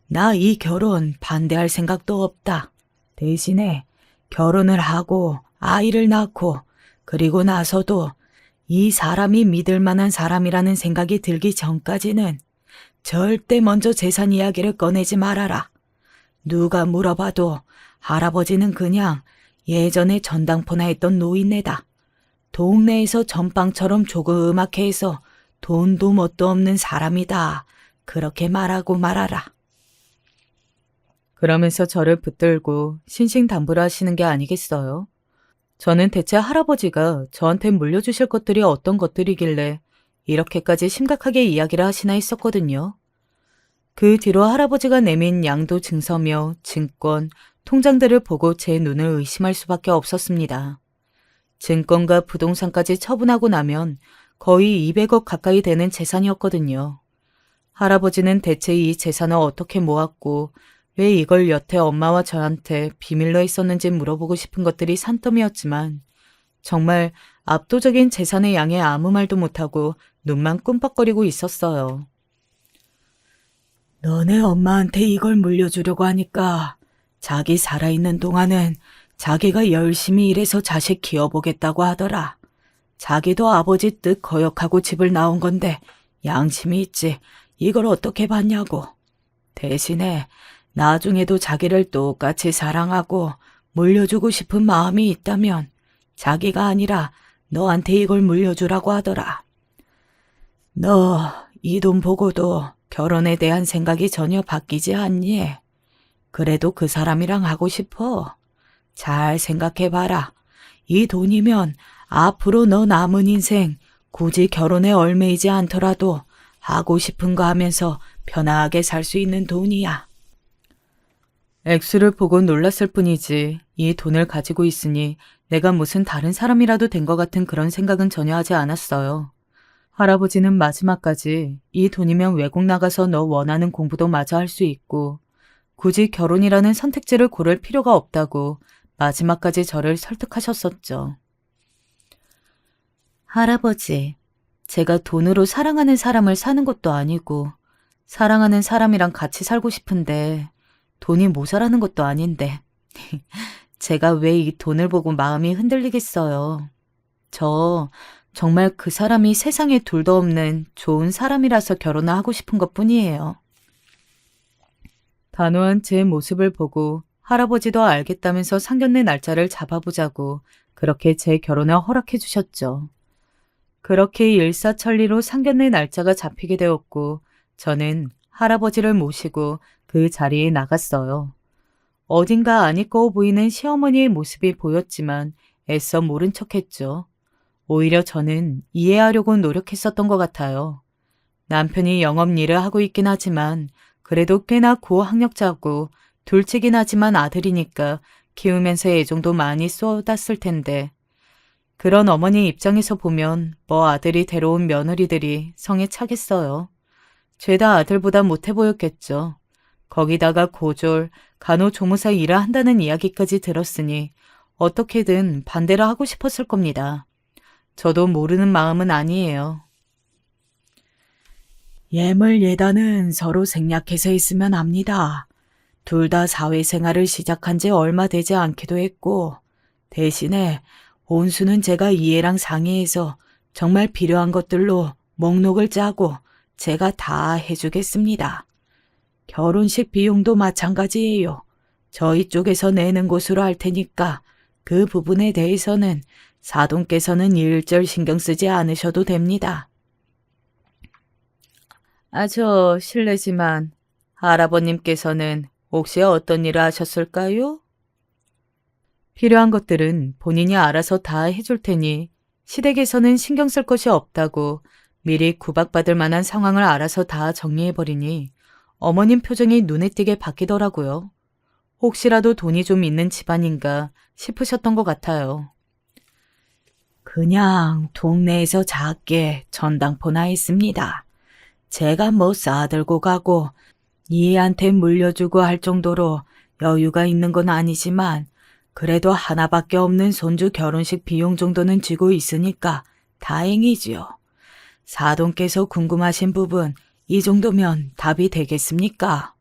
나 이 결혼 반대할 생각도 없다. 대신에 결혼을 하고 아이를 낳고 그리고 나서도 이 사람이 믿을 만한 사람이라는 생각이 들기 전까지는 절대 먼저 재산 이야기를 꺼내지 말아라. 누가 물어봐도 할아버지는 그냥 예전에 전당포나 했던 노인네다. 동네에서 전방처럼 조그맣게 해서 돈도 뭣도 없는 사람이다. 그렇게 말하고 말아라. 그러면서 저를 붙들고 신신당부를 하시는 게 아니겠어요? 저는 대체 할아버지가 저한테 물려주실 것들이 어떤 것들이길래 이렇게까지 심각하게 이야기를 하시나 했었거든요. 그 뒤로 할아버지가 내민 양도 증서며 증권, 통장들을 보고 제 눈을 의심할 수밖에 없었습니다. 증권과 부동산까지 처분하고 나면 거의 200억 가까이 되는 재산이었거든요. 할아버지는 대체 이 재산을 어떻게 모았고 왜 이걸 여태 엄마와 저한테 비밀로 했었는지 물어보고 싶은 것들이 산더미였지만 정말 압도적인 재산의 양에 아무 말도 못하고 눈만 끔뻑거리고 있었어요. 너네 엄마한테 이걸 물려주려고 하니까 자기 살아있는 동안은 자기가 열심히 일해서 자식 키워보겠다고 하더라. 자기도 아버지 뜻 거역하고 집을 나온 건데 양심이 있지 이걸 어떻게 봤냐고. 대신에 나중에도 자기를 똑같이 사랑하고 물려주고 싶은 마음이 있다면 자기가 아니라 너한테 이걸 물려주라고 하더라. 너 이 돈 보고도 결혼에 대한 생각이 전혀 바뀌지 않니? 그래도 그 사람이랑 하고 싶어? 잘 생각해봐라. 이 돈이면 앞으로 너 남은 인생 굳이 결혼에 얽매이지 않더라도 하고 싶은 거 하면서 편하게 살 수 있는 돈이야. 액수를 보고 놀랐을 뿐이지 이 돈을 가지고 있으니 내가 무슨 다른 사람이라도 된 것 같은 그런 생각은 전혀 하지 않았어요. 할아버지는 마지막까지 이 돈이면 외국 나가서 너 원하는 공부도 마저 할 수 있고 굳이 결혼이라는 선택지를 고를 필요가 없다고 마지막까지 저를 설득하셨었죠. 할아버지, 제가 돈으로 사랑하는 사람을 사는 것도 아니고 사랑하는 사람이랑 같이 살고 싶은데 돈이 모자라는 것도 아닌데 제가 왜 이 돈을 보고 마음이 흔들리겠어요. 저 정말 그 사람이 세상에 둘도 없는 좋은 사람이라서 결혼을 하고 싶은 것뿐이에요. 단호한 제 모습을 보고 할아버지도 알겠다면서 상견례 날짜를 잡아보자고 그렇게 제 결혼을 허락해 주셨죠. 그렇게 일사천리로 상견례 날짜가 잡히게 되었고 저는 할아버지를 모시고 그 자리에 나갔어요. 어딘가 안 이꺼워 보이는 시어머니의 모습이 보였지만 애써 모른 척했죠. 오히려 저는 이해하려고 노력했었던 것 같아요. 남편이 영업 일을 하고 있긴 하지만 그래도 꽤나 고학력자고 둘째긴 하지만 아들이니까 키우면서 애정도 많이 쏟았을 텐데 그런 어머니 입장에서 보면 뭐 아들이 데려온 며느리들이 성에 차겠어요. 죄다 아들보다 못해 보였겠죠. 거기다가 고졸, 간호조무사 일을 한다는 이야기까지 들었으니 어떻게든 반대를 하고 싶었을 겁니다. 저도 모르는 마음은 아니에요. 예물 예단은 서로 생략해서 있으면 합니다. 둘 다 사회생활을 시작한 지 얼마 되지 않기도 했고 대신에 혼수는 제가 이해랑 상의해서 정말 필요한 것들로 목록을 짜고 제가 다 해주겠습니다. 결혼식 비용도 마찬가지예요. 저희 쪽에서 내는 곳으로 할 테니까 그 부분에 대해서는 사돈께서는 일절 신경 쓰지 않으셔도 됩니다. 저 실례지만 할아버님께서는 혹시 어떤 일을 하셨을까요? 필요한 것들은 본인이 알아서 다 해줄 테니 시댁에서는 신경 쓸 것이 없다고 미리 구박받을 만한 상황을 알아서 다 정리해버리니 어머님 표정이 눈에 띄게 바뀌더라고요. 혹시라도 돈이 좀 있는 집안인가 싶으셨던 것 같아요. 그냥 동네에서 작게 전당포나 있습니다. 제가 뭐 싸들고 가고 이해한테 물려주고 할 정도로 여유가 있는 건 아니지만 그래도 하나밖에 없는 손주 결혼식 비용 정도는 쥐고 있으니까 다행이지요. 사돈께서 궁금하신 부분 이 정도면 답이 되겠습니까?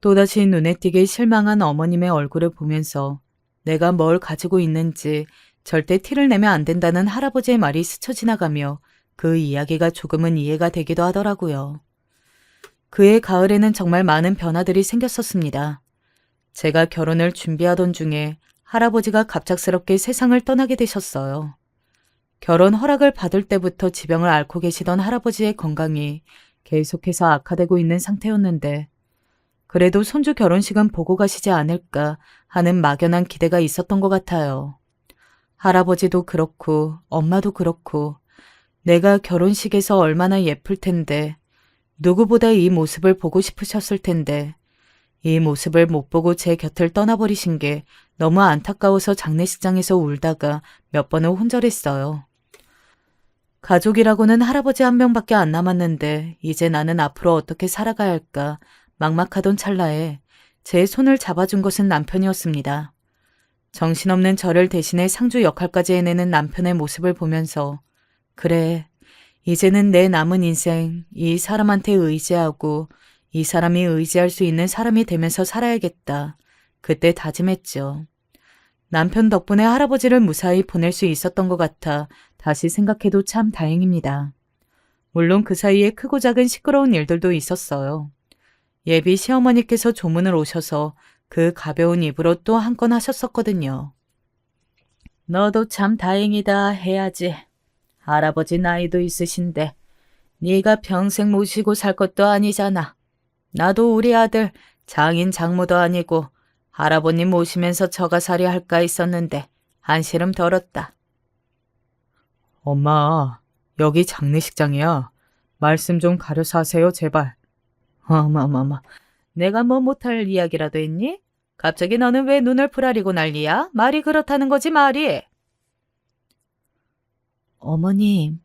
또다시 눈에 띄게 실망한 어머님의 얼굴을 보면서 내가 뭘 가지고 있는지 절대 티를 내면 안 된다는 할아버지의 말이 스쳐 지나가며 그 이야기가 조금은 이해가 되기도 하더라고요. 그해 가을에는 정말 많은 변화들이 생겼었습니다. 제가 결혼을 준비하던 중에 할아버지가 갑작스럽게 세상을 떠나게 되셨어요. 결혼 허락을 받을 때부터 지병을 앓고 계시던 할아버지의 건강이 계속해서 악화되고 있는 상태였는데 그래도 손주 결혼식은 보고 가시지 않을까 하는 막연한 기대가 있었던 것 같아요. 할아버지도 그렇고 엄마도 그렇고 내가 결혼식에서 얼마나 예쁠 텐데 누구보다 이 모습을 보고 싶으셨을 텐데 이 모습을 못 보고 제 곁을 떠나버리신 게 너무 안타까워서 장례식장에서 울다가 몇 번을 혼절했어요. 가족이라고는 할아버지 한 명밖에 안 남았는데 이제 나는 앞으로 어떻게 살아가야 할까 막막하던 찰나에 제 손을 잡아준 것은 남편이었습니다. 정신없는 저를 대신해 상주 역할까지 해내는 남편의 모습을 보면서 그래, 이제는 내 남은 인생 이 사람한테 의지하고 이 사람이 의지할 수 있는 사람이 되면서 살아야겠다. 그때 다짐했죠. 남편 덕분에 할아버지를 무사히 보낼 수 있었던 것 같아 다시 생각해도 참 다행입니다. 물론 그 사이에 크고 작은 시끄러운 일들도 있었어요. 예비 시어머니께서 조문을 오셔서 그 가벼운 입으로 또 한 건 하셨었거든요. 너도 참 다행이다 해야지. 할아버지 나이도 있으신데 네가 평생 모시고 살 것도 아니잖아. 나도 우리 아들 장인 장모도 아니고 할아버님 모시면서 처가살이 할까 했었는데 한시름 덜었다. 엄마, 여기 장례식장이야. 말씀 좀 가려서 하세요, 제발. 어머머머, 내가 뭐 못할 이야기라도 했니? 갑자기 너는 왜 눈을 부라리고 난리야? 말이 그렇다는 거지 말이. 어머님,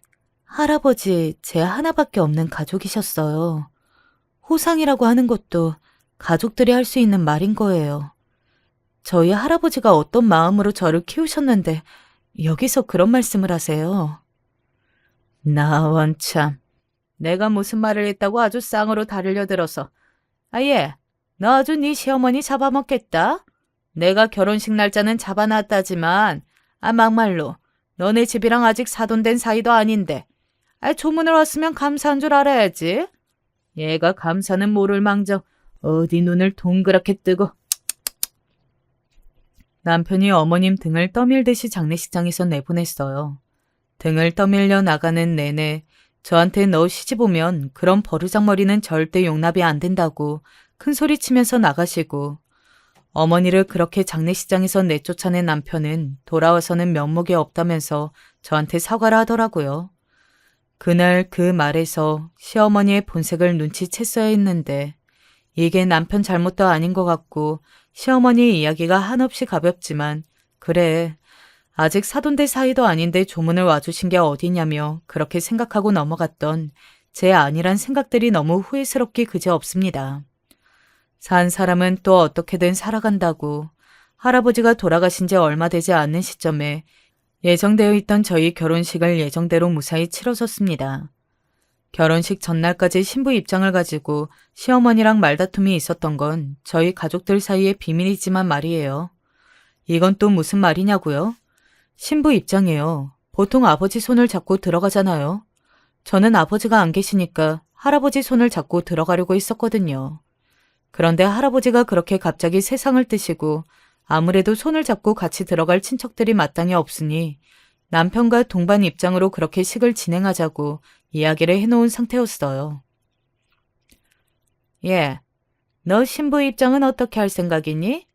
할아버지 제 하나밖에 없는 가족이셨어요. 호상이라고 하는 것도 가족들이 할 수 있는 말인 거예요. 저희 할아버지가 어떤 마음으로 저를 키우셨는데 여기서 그런 말씀을 하세요. 나 원참, 내가 무슨 말을 했다고 아주 쌍으로 다르려 들어서. 아예, 너 아주 네 시어머니 잡아먹겠다. 내가 결혼식 날짜는 잡아놨다지만 막말로 너네 집이랑 아직 사돈된 사이도 아닌데 조문을 왔으면 감사한 줄 알아야지. 얘가 감사는 모를 망정 어디 눈을 동그랗게 뜨고. 남편이 어머님 등을 떠밀듯이 장례식장에서 내보냈어요. 등을 떠밀려 나가는 내내 저한테 너 시집 오면 그런 버르장머리는 절대 용납이 안 된다고 큰소리치면서 나가시고 어머니를 그렇게 장례식장에서 내쫓아낸 남편은 돌아와서는 면목이 없다면서 저한테 사과를 하더라고요. 그날 그 말에서 시어머니의 본색을 눈치챘어야 했는데 이게 남편 잘못도 아닌 것 같고 시어머니의 이야기가 한없이 가볍지만 그래, 아직 사돈될 사이도 아닌데 조문을 와주신 게 어디냐며 그렇게 생각하고 넘어갔던 제 아니란 생각들이 너무 후회스럽기 그지없습니다. 산 사람은 또 어떻게든 살아간다고 할아버지가 돌아가신 지 얼마 되지 않는 시점에 예정되어 있던 저희 결혼식을 예정대로 무사히 치러졌습니다. 결혼식 전날까지 신부 입장을 가지고 시어머니랑 말다툼이 있었던 건 저희 가족들 사이의 비밀이지만 말이에요. 이건 또 무슨 말이냐고요? 신부 입장이에요. 보통 아버지 손을 잡고 들어가잖아요. 저는 아버지가 안 계시니까 할아버지 손을 잡고 들어가려고 했었거든요. 그런데 할아버지가 그렇게 갑자기 세상을 뜨시고 아무래도 손을 잡고 같이 들어갈 친척들이 마땅히 없으니 남편과 동반 입장으로 그렇게 식을 진행하자고 이야기를 해놓은 상태였어요. 예, 너 신부 입장은 어떻게 할 생각이니?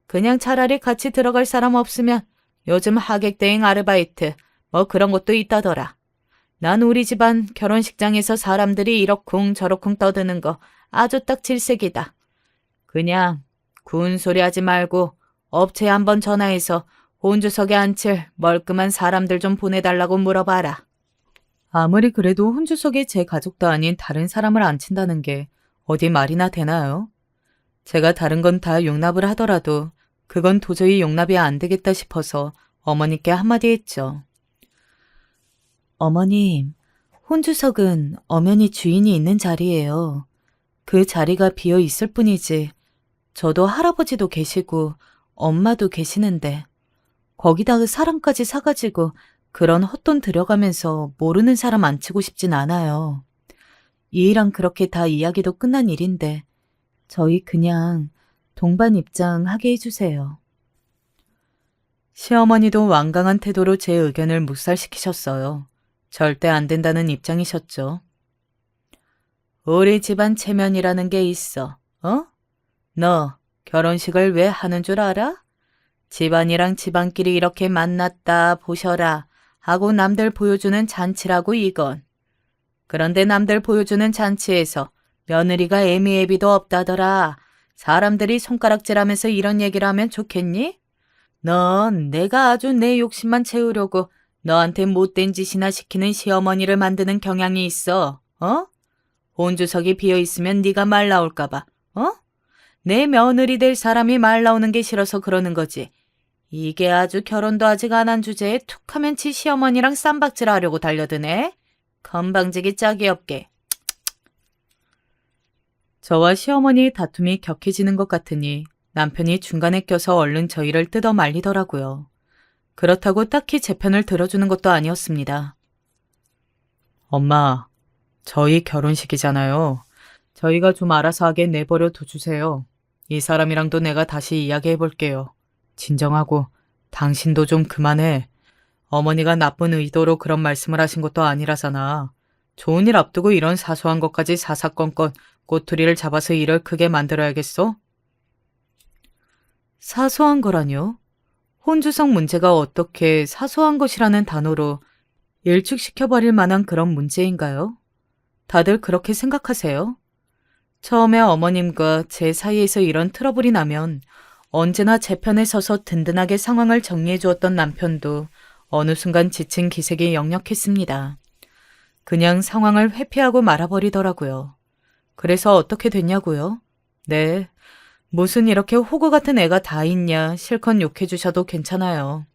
그냥 차라리 같이 들어갈 사람 없으면 요즘 하객대행 아르바이트 뭐 그런 것도 있다더라. 난 우리 집안 결혼식장에서 사람들이 이러쿵 저러쿵 떠드는 거 아주 딱 질색이다. 그냥 군소리 하지 말고 업체에 한번 전화해서 혼주석에 앉힐 멀끔한 사람들 좀 보내달라고 물어봐라. 아무리 그래도 혼주석에 제 가족도 아닌 다른 사람을 앉힌다는 게 어디 말이나 되나요? 제가 다른 건 다 용납을 하더라도 그건 도저히 용납이 안 되겠다 싶어서 어머니께 한마디 했죠. 어머님, 혼주석은 엄연히 주인이 있는 자리예요. 그 자리가 비어 있을 뿐이지. 저도 할아버지도 계시고 엄마도 계시는데 거기다가 사람까지 사가지고 그런 헛돈 들여가면서 모르는 사람 앉히고 싶진 않아요. 이 일은 그렇게 다 이야기도 끝난 일인데 저희 그냥 동반 입장하게 해주세요. 시어머니도 완강한 태도로 제 의견을 묵살시키셨어요. 절대 안 된다는 입장이셨죠. 우리 집안 체면이라는 게 있어. 어? 너 결혼식을 왜 하는 줄 알아? 집안이랑 집안끼리 이렇게 만났다 보셔라 하고 남들 보여주는 잔치라고 이건. 그런데 남들 보여주는 잔치에서 며느리가 애미애비도 없다더라. 사람들이 손가락질하면서 이런 얘기를 하면 좋겠니? 넌 내가 아주 내 욕심만 채우려고 너한테 못된 짓이나 시키는 시어머니를 만드는 경향이 있어. 어? 혼주석이 비어있으면 네가 말 나올까 봐. 어? 내 며느리 될 사람이 말 나오는 게 싫어서 그러는 거지. 이게 아주 결혼도 아직 안 한 주제에 툭하면 지 시어머니랑 쌈박질 하려고 달려드네. 건방지기 짝이 없게. 저와 시어머니의 다툼이 격해지는 것 같으니 남편이 중간에 껴서 얼른 저희를 뜯어 말리더라고요. 그렇다고 딱히 제 편을 들어주는 것도 아니었습니다. 엄마, 저희 결혼식이잖아요. 저희가 좀 알아서 하게 내버려 둬주세요. 이 사람이랑도 내가 다시 이야기해볼게요. 진정하고 당신도 좀 그만해. 어머니가 나쁜 의도로 그런 말씀을 하신 것도 아니라잖아. 좋은 일 앞두고 이런 사소한 것까지 사사건건 꼬투리를 잡아서 일을 크게 만들어야겠어? 사소한 거라뇨? 혼주석 문제가 어떻게 사소한 것이라는 단어로 일축시켜버릴 만한 그런 문제인가요? 다들 그렇게 생각하세요? 처음에 어머님과 제 사이에서 이런 트러블이 나면 언제나 제 편에 서서 든든하게 상황을 정리해 주었던 남편도 어느 순간 지친 기색이 역력했습니다. 그냥 상황을 회피하고 말아버리더라고요. 그래서 어떻게 됐냐고요? 네, 무슨 이렇게 호구 같은 애가 다 있냐 실컷 욕해 주셔도 괜찮아요.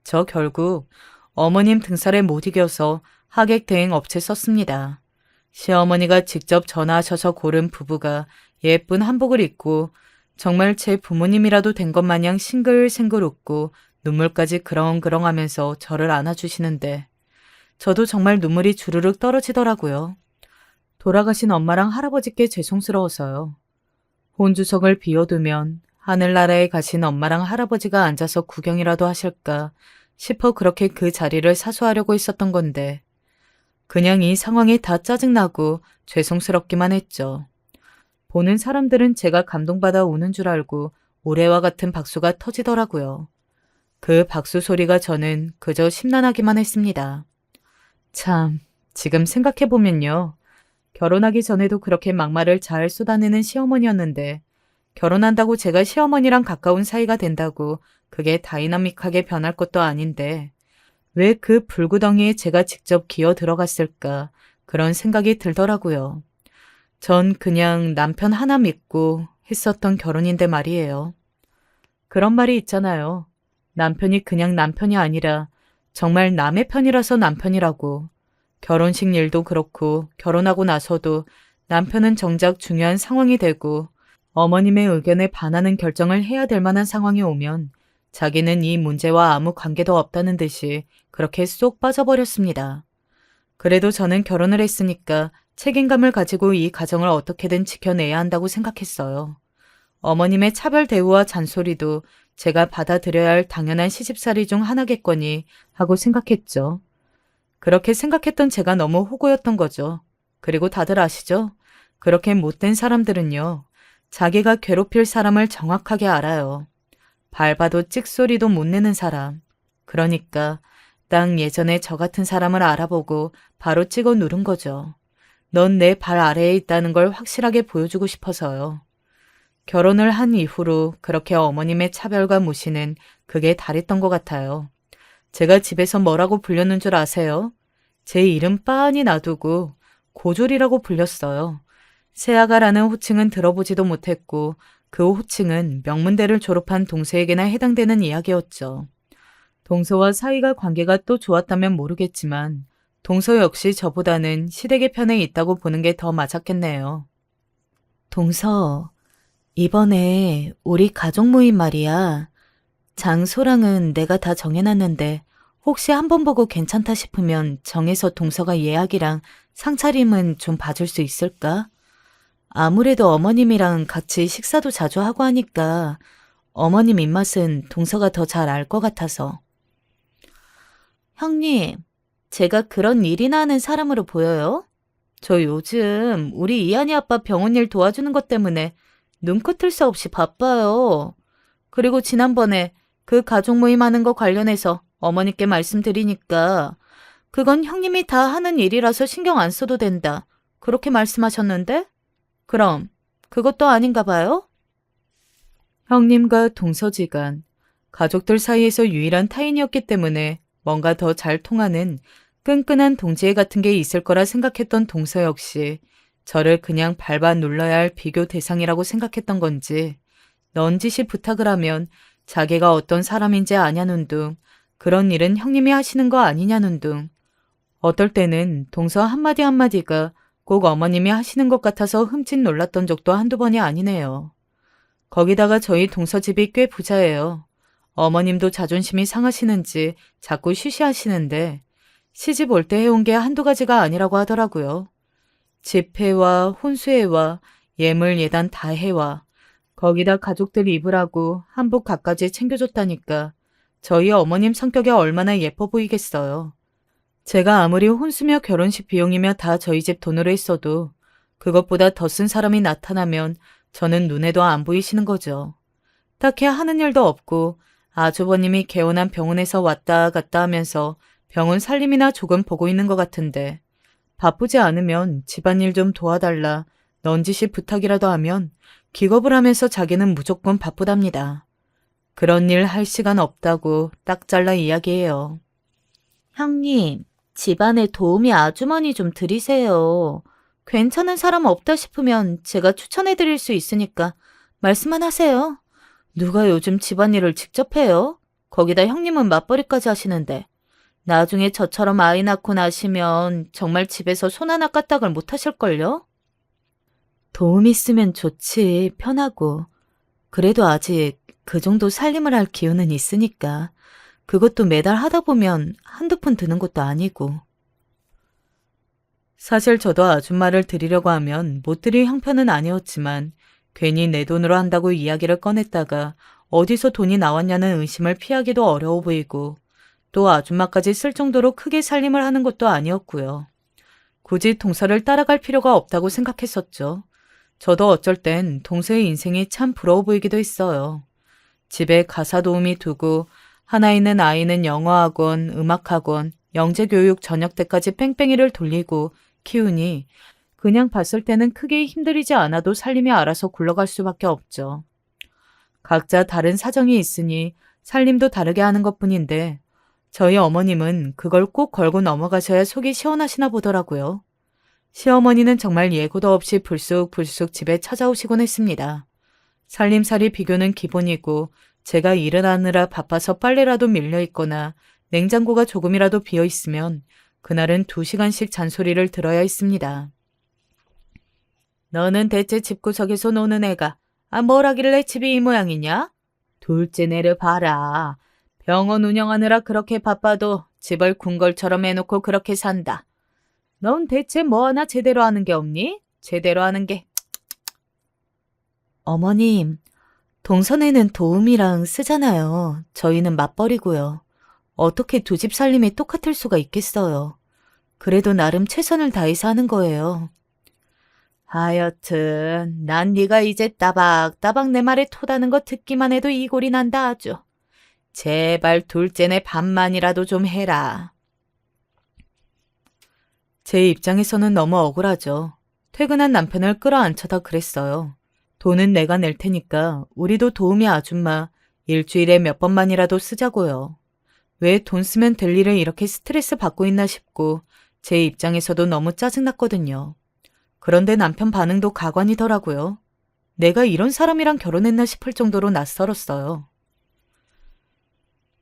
저 결국 어머님 등살에 못 이겨서 하객 대행 업체 썼습니다. 시어머니가 직접 전화하셔서 고른 부부가 예쁜 한복을 입고 정말 제 부모님이라도 된 것 마냥 싱글싱글 웃고 눈물까지 그렁그렁하면서 저를 안아주시는데 저도 정말 눈물이 주르륵 떨어지더라고요. 돌아가신 엄마랑 할아버지께 죄송스러워서요. 혼주석을 비워두면 하늘나라에 가신 엄마랑 할아버지가 앉아서 구경이라도 하실까 싶어 그렇게 그 자리를 사수하려고 했었던 건데 그냥 이 상황이 다 짜증나고 죄송스럽기만 했죠. 보는 사람들은 제가 감동받아 우는 줄 알고 올해와 같은 박수가 터지더라고요. 그 박수 소리가 저는 그저 심란하기만 했습니다. 참, 지금 생각해보면요. 결혼하기 전에도 그렇게 막말을 잘 쏟아내는 시어머니였는데 결혼한다고 제가 시어머니랑 가까운 사이가 된다고 그게 다이나믹하게 변할 것도 아닌데 왜 그 불구덩이에 제가 직접 기어 들어갔을까 그런 생각이 들더라고요. 전 그냥 남편 하나 믿고 했었던 결혼인데 말이에요. 그런 말이 있잖아요. 남편이 그냥 남편이 아니라 정말 남의 편이라서 남편이라고. 결혼식 일도 그렇고 결혼하고 나서도 남편은 정작 중요한 상황이 되고 어머님의 의견에 반하는 결정을 해야 될 만한 상황이 오면 자기는 이 문제와 아무 관계도 없다는 듯이 그렇게 쏙 빠져버렸습니다. 그래도 저는 결혼을 했으니까 책임감을 가지고 이 가정을 어떻게든 지켜내야 한다고 생각했어요. 어머님의 차별 대우와 잔소리도 제가 받아들여야 할 당연한 시집살이 중 하나겠거니 하고 생각했죠. 그렇게 생각했던 제가 너무 호구였던 거죠. 그리고 다들 아시죠? 그렇게 못된 사람들은요. 자기가 괴롭힐 사람을 정확하게 알아요. 밟아도 찍소리도 못 내는 사람. 그러니까 딱 예전에 저 같은 사람을 알아보고 바로 찍어 누른 거죠. 넌 내 발 아래에 있다는 걸 확실하게 보여주고 싶어서요. 결혼을 한 이후로 그렇게 어머님의 차별과 무시는 그게 다랬던 것 같아요. 제가 집에서 뭐라고 불렸는 줄 아세요? 제 이름 빤히 놔두고 고졸이라고 불렸어요. 세아가라는 호칭은 들어보지도 못했고 그 호칭은 명문대를 졸업한 동서에게나 해당되는 이야기였죠. 동서와 사이가 관계가 또 좋았다면 모르겠지만 동서 역시 저보다는 시댁의 편에 있다고 보는 게 더 맞았겠네요. 동서, 이번에 우리 가족 모임 말이야. 장소랑은 내가 다 정해놨는데 혹시 한 번 보고 괜찮다 싶으면 정해서 동서가 예약이랑 상차림은 좀 봐줄 수 있을까? 아무래도 어머님이랑 같이 식사도 자주 하고 하니까 어머님 입맛은 동서가 더 잘 알 것 같아서. 형님, 제가 그런 일이나 하는 사람으로 보여요? 저 요즘 우리 이한이 아빠 병원 일 도와주는 것 때문에 눈코 뜰 새 없이 바빠요. 그리고 지난번에 그 가족 모임 하는 거 관련해서 어머니께 말씀드리니까 그건 형님이 다 하는 일이라서 신경 안 써도 된다. 그렇게 말씀하셨는데? 그럼 그것도 아닌가 봐요? 형님과 동서지간, 가족들 사이에서 유일한 타인이었기 때문에 뭔가 더 잘 통하는 끈끈한 동지애 같은 게 있을 거라 생각했던 동서 역시 저를 그냥 밟아 눌러야 할 비교 대상이라고 생각했던 건지 넌지시 부탁을 하면 자기가 어떤 사람인지 아냐는 둥, 그런 일은 형님이 하시는 거 아니냐는 둥, 어떨 때는 동서 한마디 한마디가 꼭 어머님이 하시는 것 같아서 흠칫 놀랐던 적도 한두 번이 아니네요. 거기다가 저희 동서집이 꽤 부자예요. 어머님도 자존심이 상하시는지 자꾸 쉬쉬하시는데 시집 올 때 해온 게 한두 가지가 아니라고 하더라고요. 집회와 혼수회와 예물 예단 다 해와 거기다 가족들 입으라고 한복 갖가지 챙겨줬다니까 저희 어머님 성격이 얼마나 예뻐 보이겠어요. 제가 아무리 혼수며 결혼식 비용이며 다 저희 집 돈으로 했어도 그것보다 더 쓴 사람이 나타나면 저는 눈에도 안 보이시는 거죠. 딱히 하는 일도 없고 아주버님이 개원한 병원에서 왔다 갔다 하면서 병원 살림이나 조금 보고 있는 것 같은데 바쁘지 않으면 집안일 좀 도와달라 넌지시 부탁이라도 하면 기겁을 하면서 자기는 무조건 바쁘답니다. 그런 일 할 시간 없다고 딱 잘라 이야기해요. 형님, 집안에 도우미 아주머니 좀 드리세요. 괜찮은 사람 없다 싶으면 제가 추천해 드릴 수 있으니까 말씀만 하세요. 누가 요즘 집안일을 직접 해요? 거기다 형님은 맞벌이까지 하시는데 나중에 저처럼 아이 낳고 나시면 정말 집에서 손 하나 까딱을 못 하실걸요? 도움 있으면 좋지, 편하고. 그래도 아직 그 정도 살림을 할 기운은 있으니까. 그것도 매달 하다 보면 한두 푼 드는 것도 아니고. 사실 저도 아줌마를 드리려고 하면 못 드릴 형편은 아니었지만 괜히 내 돈으로 한다고 이야기를 꺼냈다가 어디서 돈이 나왔냐는 의심을 피하기도 어려워 보이고 또 아줌마까지 쓸 정도로 크게 살림을 하는 것도 아니었고요. 굳이 동서를 따라갈 필요가 없다고 생각했었죠. 저도 어쩔 땐 동서의 인생이 참 부러워 보이기도 했어요. 집에 가사 도우미 두고 하나 있는 아이는 영어학원, 음악학원, 영재교육 저녁 때까지 뺑뺑이를 돌리고 키우니 그냥 봤을 때는 크게 힘들이지 않아도 살림이 알아서 굴러갈 수밖에 없죠. 각자 다른 사정이 있으니 살림도 다르게 하는 것뿐인데 저희 어머님은 그걸 꼭 걸고 넘어가셔야 속이 시원하시나 보더라고요. 시어머니는 정말 예고도 없이 불쑥불쑥 집에 찾아오시곤 했습니다. 살림살이 비교는 기본이고 제가 일을 하느라 바빠서 빨래라도 밀려있거나 냉장고가 조금이라도 비어있으면 그날은 2시간씩 잔소리를 들어야 했습니다. 너는 대체 집구석에서 노는 애가 뭘 하길래 집이 이 모양이냐? 둘째네를 봐라. 병원 운영하느라 그렇게 바빠도 집을 궁궐처럼 해놓고 그렇게 산다. 넌 대체 뭐 하나 제대로 하는 게 없니? 제대로 하는 게. 어머님, 동선에는 도우미랑 쓰잖아요. 저희는 맞벌이고요. 어떻게 두 집 살림이 똑같을 수가 있겠어요. 그래도 나름 최선을 다해서 하는 거예요. 하여튼 난 네가 이제 따박따박 내 말에 토다는 거 듣기만 해도 이골이 난다 아주. 제발 둘째네 반만이라도 좀 해라. 제 입장에서는 너무 억울하죠. 퇴근한 남편을 끌어안쳐다 그랬어요. 돈은 내가 낼 테니까 우리도 도우미 아줌마 일주일에 몇 번만이라도 쓰자고요. 왜 돈 쓰면 될 일을 이렇게 스트레스 받고 있나 싶고 제 입장에서도 너무 짜증났거든요. 그런데 남편 반응도 가관이더라고요. 내가 이런 사람이랑 결혼했나 싶을 정도로 낯설었어요.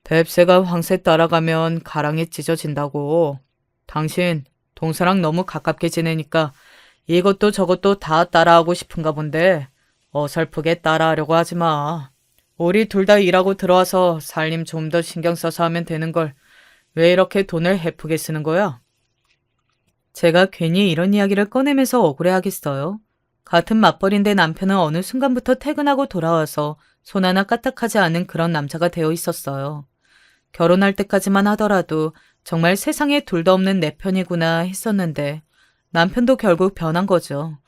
뱁새가 황새 따라가면 가랑이 찢어진다고. 당신 동서랑 너무 가깝게 지내니까 이것도 저것도 다 따라하고 싶은가 본데 어설프게 따라하려고 하지 마. 우리 둘 다 일하고 들어와서 살림 좀 더 신경 써서 하면 되는 걸 왜 이렇게 돈을 헤프게 쓰는 거야? 제가 괜히 이런 이야기를 꺼내면서 억울해하겠어요. 같은 맞벌이인데 남편은 어느 순간부터 퇴근하고 돌아와서 손 하나 까딱하지 않은 그런 남자가 되어 있었어요. 결혼할 때까지만 하더라도 정말 세상에 둘도 없는 내 편이구나 했었는데 남편도 결국 변한 거죠.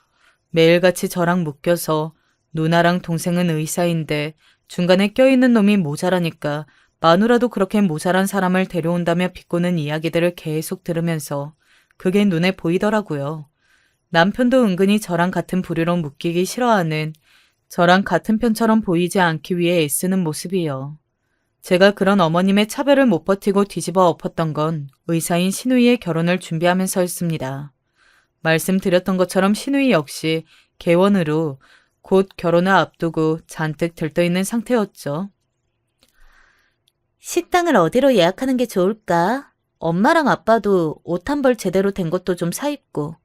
매일같이 저랑 묶여서 누나랑 동생은 의사인데 중간에 껴있는 놈이 모자라니까 마누라도 그렇게 모자란 사람을 데려온다며 비꼬는 이야기들을 계속 들으면서 그게 눈에 보이더라고요. 남편도 은근히 저랑 같은 부류로 묶이기 싫어하는, 저랑 같은 편처럼 보이지 않기 위해 애쓰는 모습이요. 제가 그런 어머님의 차별을 못 버티고 뒤집어 엎었던 건 의사인 신우이의 결혼을 준비하면서였습니다. 말씀드렸던 것처럼 신우이 역시 개원으로 곧 결혼을 앞두고 잔뜩 들떠있는 상태였죠. 식당을 어디로 예약하는 게 좋을까? 엄마랑 아빠도 옷 한 벌 제대로 된 것도 좀 사입고.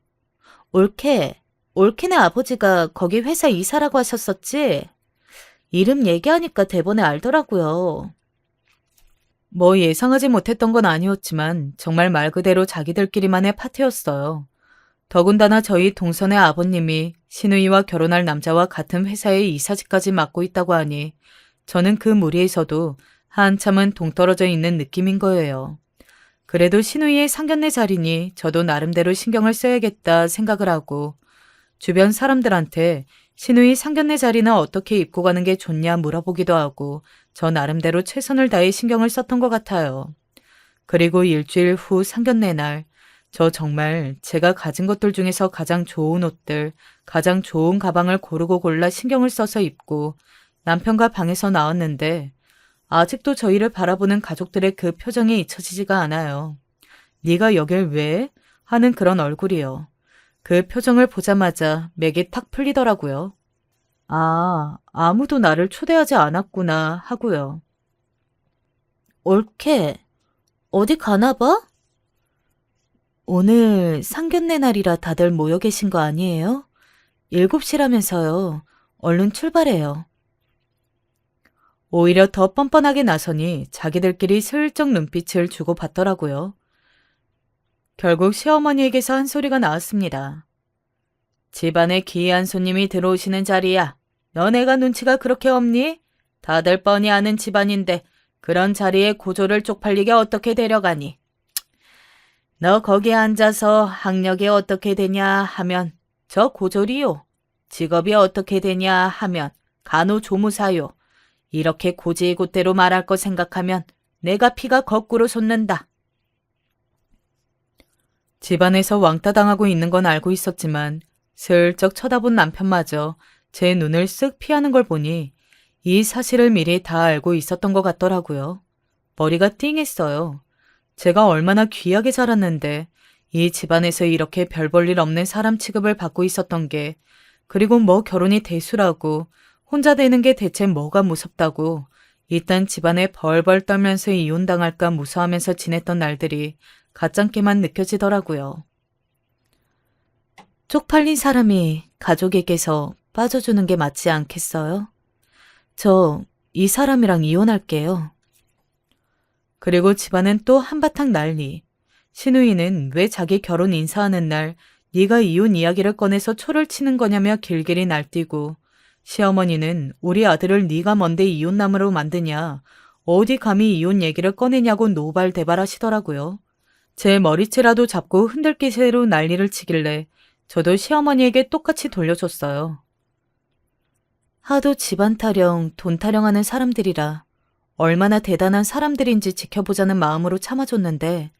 올케네 아버지가 거기 회사 이사라고 하셨었지? 이름 얘기하니까 대본에 알더라고요. 뭐 예상하지 못했던 건 아니었지만 정말 말 그대로 자기들끼리만의 파티였어요. 더군다나 저희 동선의 아버님이 신우이와 결혼할 남자와 같은 회사의 이사직까지 맡고 있다고 하니 저는 그 무리에서도 한참은 동떨어져 있는 느낌인 거예요. 그래도 신우이의 상견례 자리니 저도 나름대로 신경을 써야겠다 생각을 하고 주변 사람들한테 신우이 상견례 자리는 어떻게 입고 가는 게 좋냐 물어보기도 하고 저 나름대로 최선을 다해 신경을 썼던 것 같아요. 그리고 일주일 후 상견례 날, 저 정말 제가 가진 것들 중에서 가장 좋은 옷들, 가장 좋은 가방을 고르고 골라 신경을 써서 입고 남편과 방에서 나왔는데 아직도 저희를 바라보는 가족들의 그 표정이 잊혀지지가 않아요. 네가 여길 왜? 하는 그런 얼굴이요. 그 표정을 보자마자 맥이 탁 풀리더라고요. 아, 아무도 나를 초대하지 않았구나 하고요. 올케, 어디 가나 봐? 오늘 상견례 날이라 다들 모여 계신 거 아니에요? 7시라면서요. 얼른 출발해요. 오히려 더 뻔뻔하게 나서니 자기들끼리 슬쩍 눈빛을 주고받더라고요. 결국 시어머니에게서 한 소리가 나왔습니다. 집안에 기이한 손님이 들어오시는 자리야. 너네가 눈치가 그렇게 없니? 다들 뻔히 아는 집안인데 그런 자리에 고조를 쪽팔리게 어떻게 데려가니? 너 거기 앉아서 학력이 어떻게 되냐 하면 저 고졸이요. 직업이 어떻게 되냐 하면 간호조무사요. 이렇게 고지곳대로 말할 거 생각하면 내가 피가 거꾸로 솟는다. 집안에서 왕따 당하고 있는 건 알고 있었지만 슬쩍 쳐다본 남편마저 제 눈을 쓱 피하는 걸 보니 이 사실을 미리 다 알고 있었던 것 같더라고요. 머리가 띵했어요. 제가 얼마나 귀하게 자랐는데 이 집안에서 이렇게 별 볼 일 없는 사람 취급을 받고 있었던 게, 그리고 뭐 결혼이 대수라고 혼자 되는 게 대체 뭐가 무섭다고 이딴 집안에 벌벌 떨면서 이혼당할까 무서워하면서 지냈던 날들이 가짱게만 느껴지더라고요. 쪽팔린 사람이 가족에게서 빠져주는 게 맞지 않겠어요? 저 이 사람이랑 이혼할게요. 그리고 집안은 또 한바탕 난리. 신우이는 왜 자기 결혼 인사하는 날 네가 이혼 이야기를 꺼내서 초를 치는 거냐며 길길이 날뛰고, 시어머니는 우리 아들을 네가 뭔데 이혼남으로 만드냐, 어디 감히 이혼 얘기를 꺼내냐고 노발대발하시더라고요. 제 머리채라도 잡고 흔들기세로 난리를 치길래 저도 시어머니에게 똑같이 돌려줬어요. 하도 집안 타령, 돈 타령하는 사람들이라 얼마나 대단한 사람들인지 지켜보자는 마음으로 참아줬는데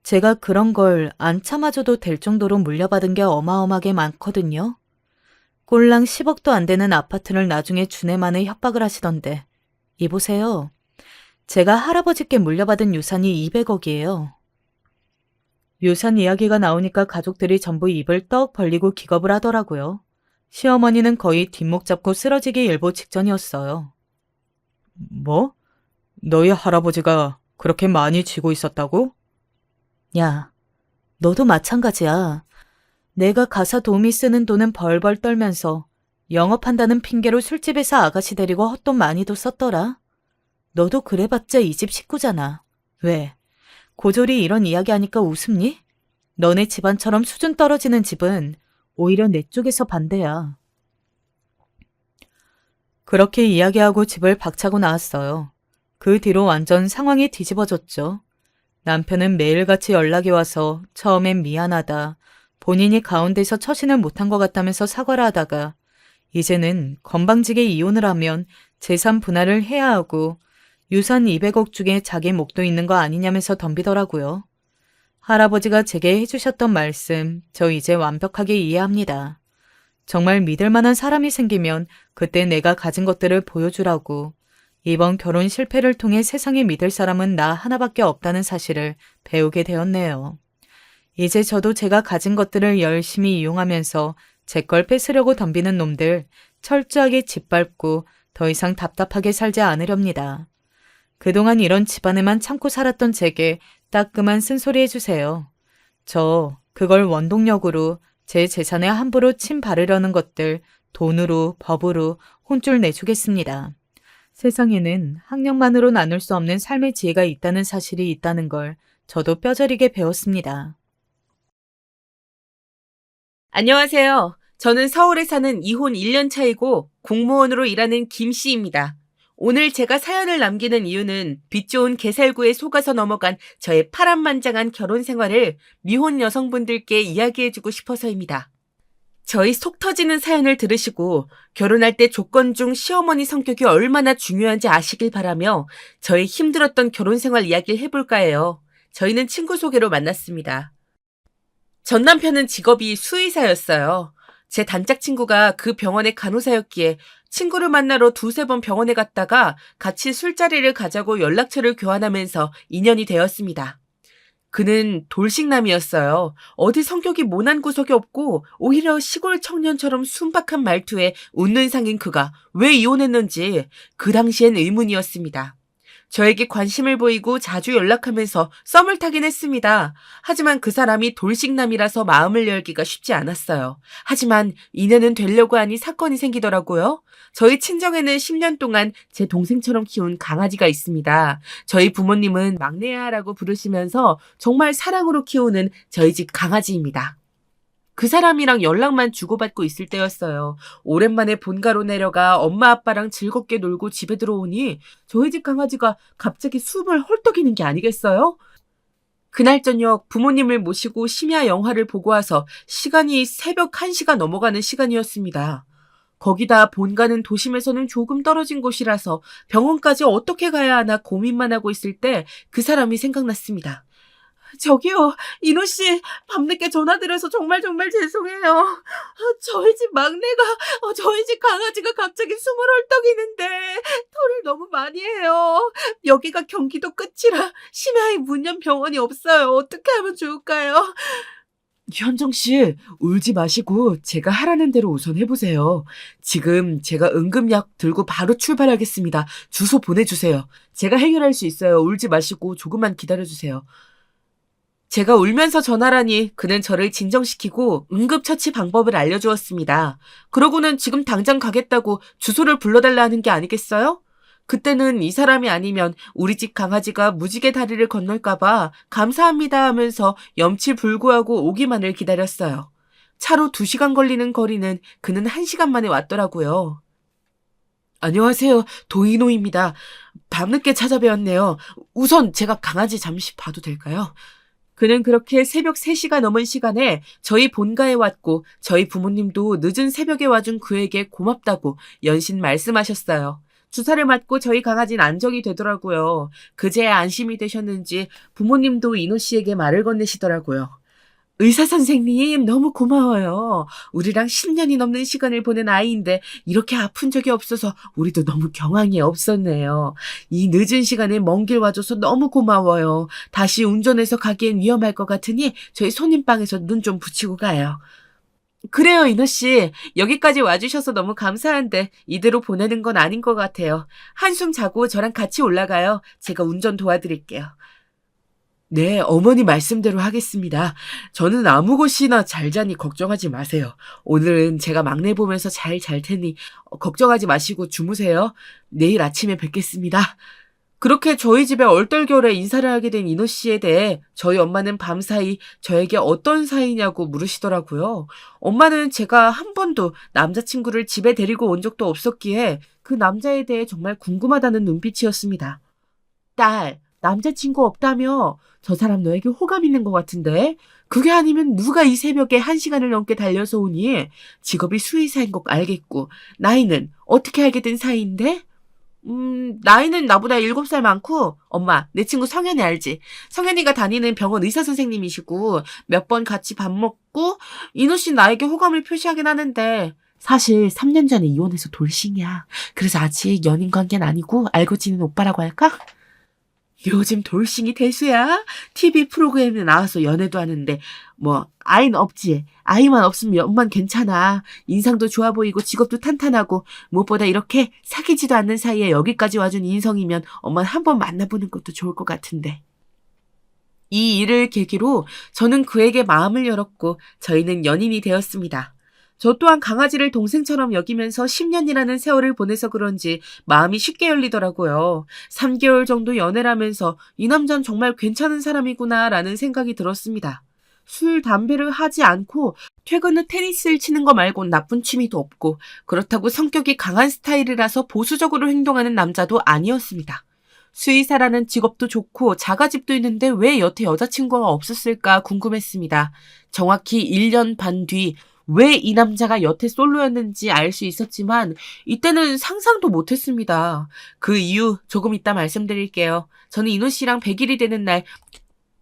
제가 그런 걸 안 참아줘도 될 정도로 물려받은 게 어마어마하게 많거든요. 꼴랑 10억도 안 되는 아파트를 나중에 주네만에 협박을 하시던데 이보세요. 제가 할아버지께 물려받은 유산이 200억이에요. 유산 이야기가 나오니까 가족들이 전부 입을 떡 벌리고 기겁을 하더라고요. 시어머니는 거의 뒷목 잡고 쓰러지기 일보 직전이었어요. 뭐? 너희 할아버지가 그렇게 많이 쥐고 있었다고? 야, 너도 마찬가지야. 내가 가사 도우미 쓰는 돈은 벌벌 떨면서 영업한다는 핑계로 술집에서 아가씨 데리고 헛돈 많이도 썼더라. 너도 그래봤자 이 집 식구잖아. 왜? 고졸이 이런 이야기 하니까 웃음니? 너네 집안처럼 수준 떨어지는 집은 오히려 내 쪽에서 반대야. 그렇게 이야기하고 집을 박차고 나왔어요. 그 뒤로 완전 상황이 뒤집어졌죠. 남편은 매일같이 연락이 와서 처음엔 미안하다, 본인이 가운데서 처신을 못한 것 같다면서 사과를 하다가 이제는 건방지게 이혼을 하면 재산 분할을 해야 하고 유산 200억 중에 자기 목도 있는 거 아니냐면서 덤비더라고요. 할아버지가 제게 해주셨던 말씀, 저 이제 완벽하게 이해합니다. 정말 믿을 만한 사람이 생기면 그때 내가 가진 것들을 보여주라고. 이번 결혼 실패를 통해 세상에 믿을 사람은 나 하나밖에 없다는 사실을 배우게 되었네요. 이제 저도 제가 가진 것들을 열심히 이용하면서 제 걸 뺏으려고 덤비는 놈들 철저하게 짓밟고 더 이상 답답하게 살지 않으렵니다. 그동안 이런 집안에만 참고 살았던 제게 따끔한 쓴소리 해주세요. 저 그걸 원동력으로 제 재산에 함부로 침 바르려는 것들 돈으로 법으로 혼쭐 내주겠습니다. 세상에는 학력만으로 나눌 수 없는 삶의 지혜가 있다는 사실이 있다는 걸 저도 뼈저리게 배웠습니다. 안녕하세요. 저는 서울에 사는 이혼 1년 차이고 공무원으로 일하는 김 씨입니다. 오늘 제가 사연을 남기는 이유는 빛 좋은 개살구에 속아서 넘어간 저의 파란만장한 결혼 생활을 미혼 여성분들께 이야기해주고 싶어서입니다. 저희 속 터지는 사연을 들으시고 결혼할 때 조건 중 시어머니 성격이 얼마나 중요한지 아시길 바라며 저희 힘들었던 결혼 생활 이야기를 해볼까 해요. 저희는 친구 소개로 만났습니다. 전 남편은 직업이 수의사였어요. 제 단짝 친구가 그 병원의 간호사였기에 친구를 만나러 두세 번 병원에 갔다가 같이 술자리를 가자고 연락처를 교환하면서 인연이 되었습니다. 그는 돌싱남이었어요. 어디 성격이 모난 구석이 없고 오히려 시골 청년처럼 순박한 말투에 웃는 상인 그가 왜 이혼했는지 그 당시엔 의문이었습니다. 저에게 관심을 보이고 자주 연락하면서 썸을 타긴 했습니다. 하지만 그 사람이 돌싱남이라서 마음을 열기가 쉽지 않았어요. 하지만 인연은 되려고 하니 사건이 생기더라고요. 저희 친정에는 10년 동안 제 동생처럼 키운 강아지가 있습니다. 저희 부모님은 막내아라고 부르시면서 정말 사랑으로 키우는 저희 집 강아지입니다. 그 사람이랑 연락만 주고받고 있을 때였어요. 오랜만에 본가로 내려가 엄마 아빠랑 즐겁게 놀고 집에 들어오니 저희 집 강아지가 갑자기 숨을 헐떡이는 게 아니겠어요? 그날 저녁 부모님을 모시고 심야 영화를 보고 와서 시간이 새벽 1시가 넘어가는 시간이었습니다. 거기다 본가는 도심에서는 조금 떨어진 곳이라서 병원까지 어떻게 가야 하나 고민만 하고 있을 때 그 사람이 생각났습니다. 저기요, 인호 씨, 밤늦게 전화드려서 정말 죄송해요. 저희 집 막내가, 저희 집 강아지가 갑자기 숨을 헐떡이는데 토를 너무 많이 해요. 여기가 경기도 끝이라 심야에 문 연 병원이 없어요. 어떻게 하면 좋을까요? 현정 씨, 울지 마시고 제가 하라는 대로 우선 해보세요. 지금 제가 응급약 들고 바로 출발하겠습니다. 주소 보내주세요. 제가 해결할 수 있어요. 울지 마시고 조금만 기다려주세요. 제가 울면서 전화라니 그는 저를 진정시키고 응급처치 방법을 알려주었습니다. 그러고는 지금 당장 가겠다고 주소를 불러달라 하는 게 아니겠어요? 그때는 이 사람이 아니면 우리 집 강아지가 무지개 다리를 건널까봐 감사합니다 하면서 염치불구하고 오기만을 기다렸어요. 차로 2시간 걸리는 거리는 그는 1시간 만에 왔더라고요. 안녕하세요. 도인호입니다. 밤늦게 찾아뵈었네요. 우선 제가 강아지 잠시 봐도 될까요? 그는 그렇게 새벽 3시가 넘은 시간에 저희 본가에 왔고 저희 부모님도 늦은 새벽에 와준 그에게 고맙다고 연신 말씀하셨어요. 주사를 맞고 저희 강아지는 안정이 되더라고요. 그제야 안심이 되셨는지 부모님도 인호 씨에게 말을 건네시더라고요. 의사 선생님, 너무 고마워요. 우리랑 10년이 넘는 시간을 보낸 아이인데 이렇게 아픈 적이 없어서 우리도 너무 경황이 없었네요. 이 늦은 시간에 먼 길 와줘서 너무 고마워요. 다시 운전해서 가기엔 위험할 것 같으니 저희 손님방에서 눈 좀 붙이고 가요. 그래요, 이노 씨. 여기까지 와주셔서 너무 감사한데 이대로 보내는 건 아닌 것 같아요. 한숨 자고 저랑 같이 올라가요. 제가 운전 도와드릴게요. 네, 어머니 말씀대로 하겠습니다. 저는 아무 곳이나 잘 자니 걱정하지 마세요. 오늘은 제가 막내 보면서 잘 잘 테니 걱정하지 마시고 주무세요. 내일 아침에 뵙겠습니다. 그렇게 저희 집에 얼떨결에 인사를 하게 된 이노 씨에 대해 저희 엄마는 밤사이 저에게 어떤 사이냐고 물으시더라고요. 엄마는 제가 한 번도 남자친구를 집에 데리고 온 적도 없었기에 그 남자에 대해 정말 궁금하다는 눈빛이었습니다. 딸, 남자친구 없다며? 저 사람 너에게 호감 있는 것 같은데? 그게 아니면 누가 이 새벽에 1시간을 넘게 달려서 오니? 직업이 수의사인 것 알겠고, 나이는 어떻게 알게 된 사이인데? 나이는 나보다 7살 많고, 엄마, 내 친구 성현이 알지? 성현이가 다니는 병원 의사 선생님이시고, 몇 번 같이 밥 먹고, 이노 씨 나에게 호감을 표시하긴 하는데, 사실 3년 전에 이혼해서 돌싱이야. 그래서 아직 연인 관계는 아니고, 알고 지낸 오빠라고 할까? 요즘 돌싱이 대수야. TV 프로그램에 나와서 연애도 하는데 뭐 아이는 없지. 아이만 없으면 엄만 괜찮아. 인상도 좋아 보이고 직업도 탄탄하고 무엇보다 이렇게 사귀지도 않는 사이에 여기까지 와준 인성이면 엄만 한번 만나보는 것도 좋을 것 같은데. 이 일을 계기로 저는 그에게 마음을 열었고 저희는 연인이 되었습니다. 저 또한 강아지를 동생처럼 여기면서 10년이라는 세월을 보내서 그런지 마음이 쉽게 열리더라고요. 3개월 정도 연애를 하면서 이 남자는 정말 괜찮은 사람이구나라는 생각이 들었습니다. 술, 담배를 하지 않고 퇴근 후 테니스를 치는 거 말곤 나쁜 취미도 없고 그렇다고 성격이 강한 스타일이라서 보수적으로 행동하는 남자도 아니었습니다. 수의사라는 직업도 좋고 자가집도 있는데 왜 여태 여자친구가 없었을까 궁금했습니다. 정확히 1년 반 뒤 왜 이 남자가 여태 솔로였는지 알 수 있었지만 이때는 상상도 못했습니다. 그 이유 조금 이따 말씀드릴게요. 저는 이노 씨랑 100일이 되는 날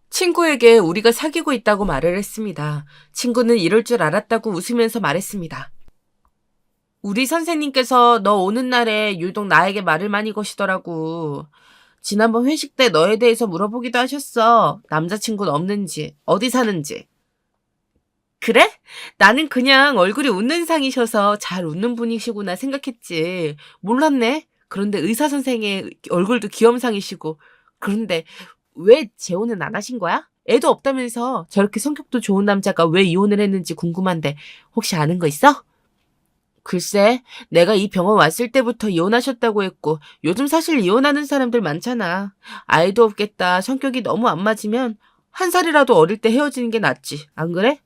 친구에게 우리가 사귀고 있다고 말을 했습니다. 친구는 이럴 줄 알았다고 웃으면서 말했습니다. 우리 선생님께서 너 오는 날에 유독 나에게 말을 많이 거시더라고. 지난번 회식 때 너에 대해서 물어보기도 하셨어. 남자친구는 없는지, 어디 사는지. 그래? 나는 그냥 얼굴이 웃는 상이셔서 잘 웃는 분이시구나 생각했지. 몰랐네. 그런데 의사 선생의 얼굴도 귀염상이시고. 그런데 왜 재혼은 안 하신 거야? 애도 없다면서 저렇게 성격도 좋은 남자가 왜 이혼을 했는지 궁금한데 혹시 아는 거 있어? 글쎄, 내가 이 병원 왔을 때부터 이혼하셨다고 했고 요즘 사실 이혼하는 사람들 많잖아. 아이도 없겠다. 성격이 너무 안 맞으면 한 살이라도 어릴 때 헤어지는 게 낫지. 안 그래?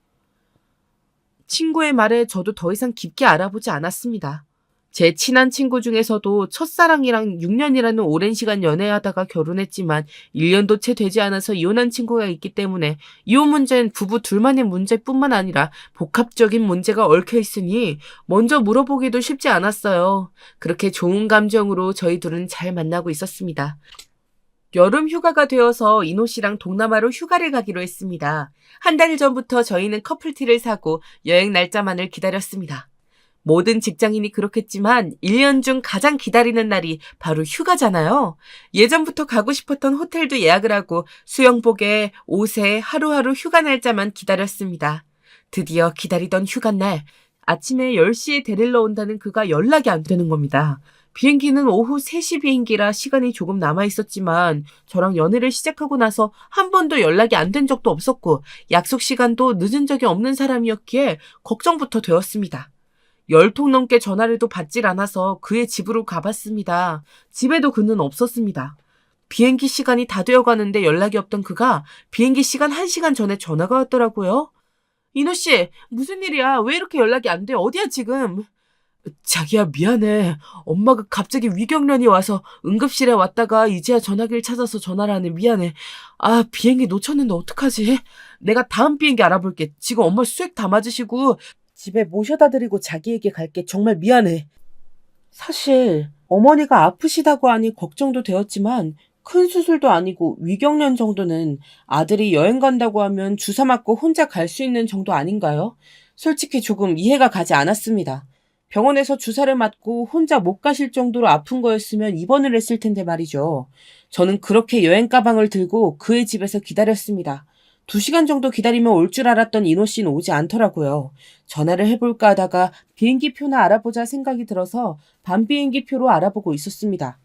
친구의 말에 저도 더 이상 깊게 알아보지 않았습니다. 제 친한 친구 중에서도 첫사랑이랑 6년이라는 오랜 시간 연애하다가 결혼했지만 1년도 채 되지 않아서 이혼한 친구가 있기 때문에 이혼 문제는 부부 둘만의 문제뿐만 아니라 복합적인 문제가 얽혀 있으니 먼저 물어보기도 쉽지 않았어요. 그렇게 좋은 감정으로 저희 둘은 잘 만나고 있었습니다. 여름 휴가가 되어서 이노 씨랑 동남아로 휴가를 가기로 했습니다. 한 달 전부터 저희는 커플티를 사고 여행 날짜만을 기다렸습니다. 모든 직장인이 그렇겠지만 1년 중 가장 기다리는 날이 바로 휴가잖아요. 예전부터 가고 싶었던 호텔도 예약을 하고 수영복에 옷에 하루하루 휴가 날짜만 기다렸습니다. 드디어 기다리던 휴가날, 아침에 10시에 데리러 온다는 그가 연락이 안 되는 겁니다. 비행기는 오후 3시 비행기라 시간이 조금 남아있었지만 저랑 연애를 시작하고 나서 한 번도 연락이 안 된 적도 없었고 약속 시간도 늦은 적이 없는 사람이었기에 걱정부터 되었습니다. 10통 넘게 전화를 해도 받질 않아서 그의 집으로 가봤습니다. 집에도 그는 없었습니다. 비행기 시간이 다 되어가는데 연락이 없던 그가 비행기 시간 1시간 전에 전화가 왔더라고요. 이노 씨, 무슨 일이야? 왜 이렇게 연락이 안 돼? 어디야 지금? 자기야, 미안해. 엄마가 갑자기 위경련이 와서 응급실에 왔다가 이제야 전화기를 찾아서 전화를 하네. 미안해. 아, 비행기 놓쳤는데 어떡하지? 내가 다음 비행기 알아볼게. 지금 엄마 수액 다 맞으시고 집에 모셔다 드리고 자기에게 갈게. 정말 미안해. 사실 어머니가 아프시다고 하니 걱정도 되었지만 큰 수술도 아니고 위경련 정도는 아들이 여행 간다고 하면 주사 맞고 혼자 갈 수 있는 정도 아닌가요? 솔직히 조금 이해가 가지 않았습니다. 병원에서 주사를 맞고 혼자 못 가실 정도로 아픈 거였으면 입원을 했을 텐데 말이죠. 저는 그렇게 여행 가방을 들고 그의 집에서 기다렸습니다. 2시간 정도 기다리면 올 줄 알았던 이노 씨는 오지 않더라고요. 전화를 해볼까 하다가 비행기표나 알아보자 생각이 들어서 밤 비행기표로 알아보고 있었습니다.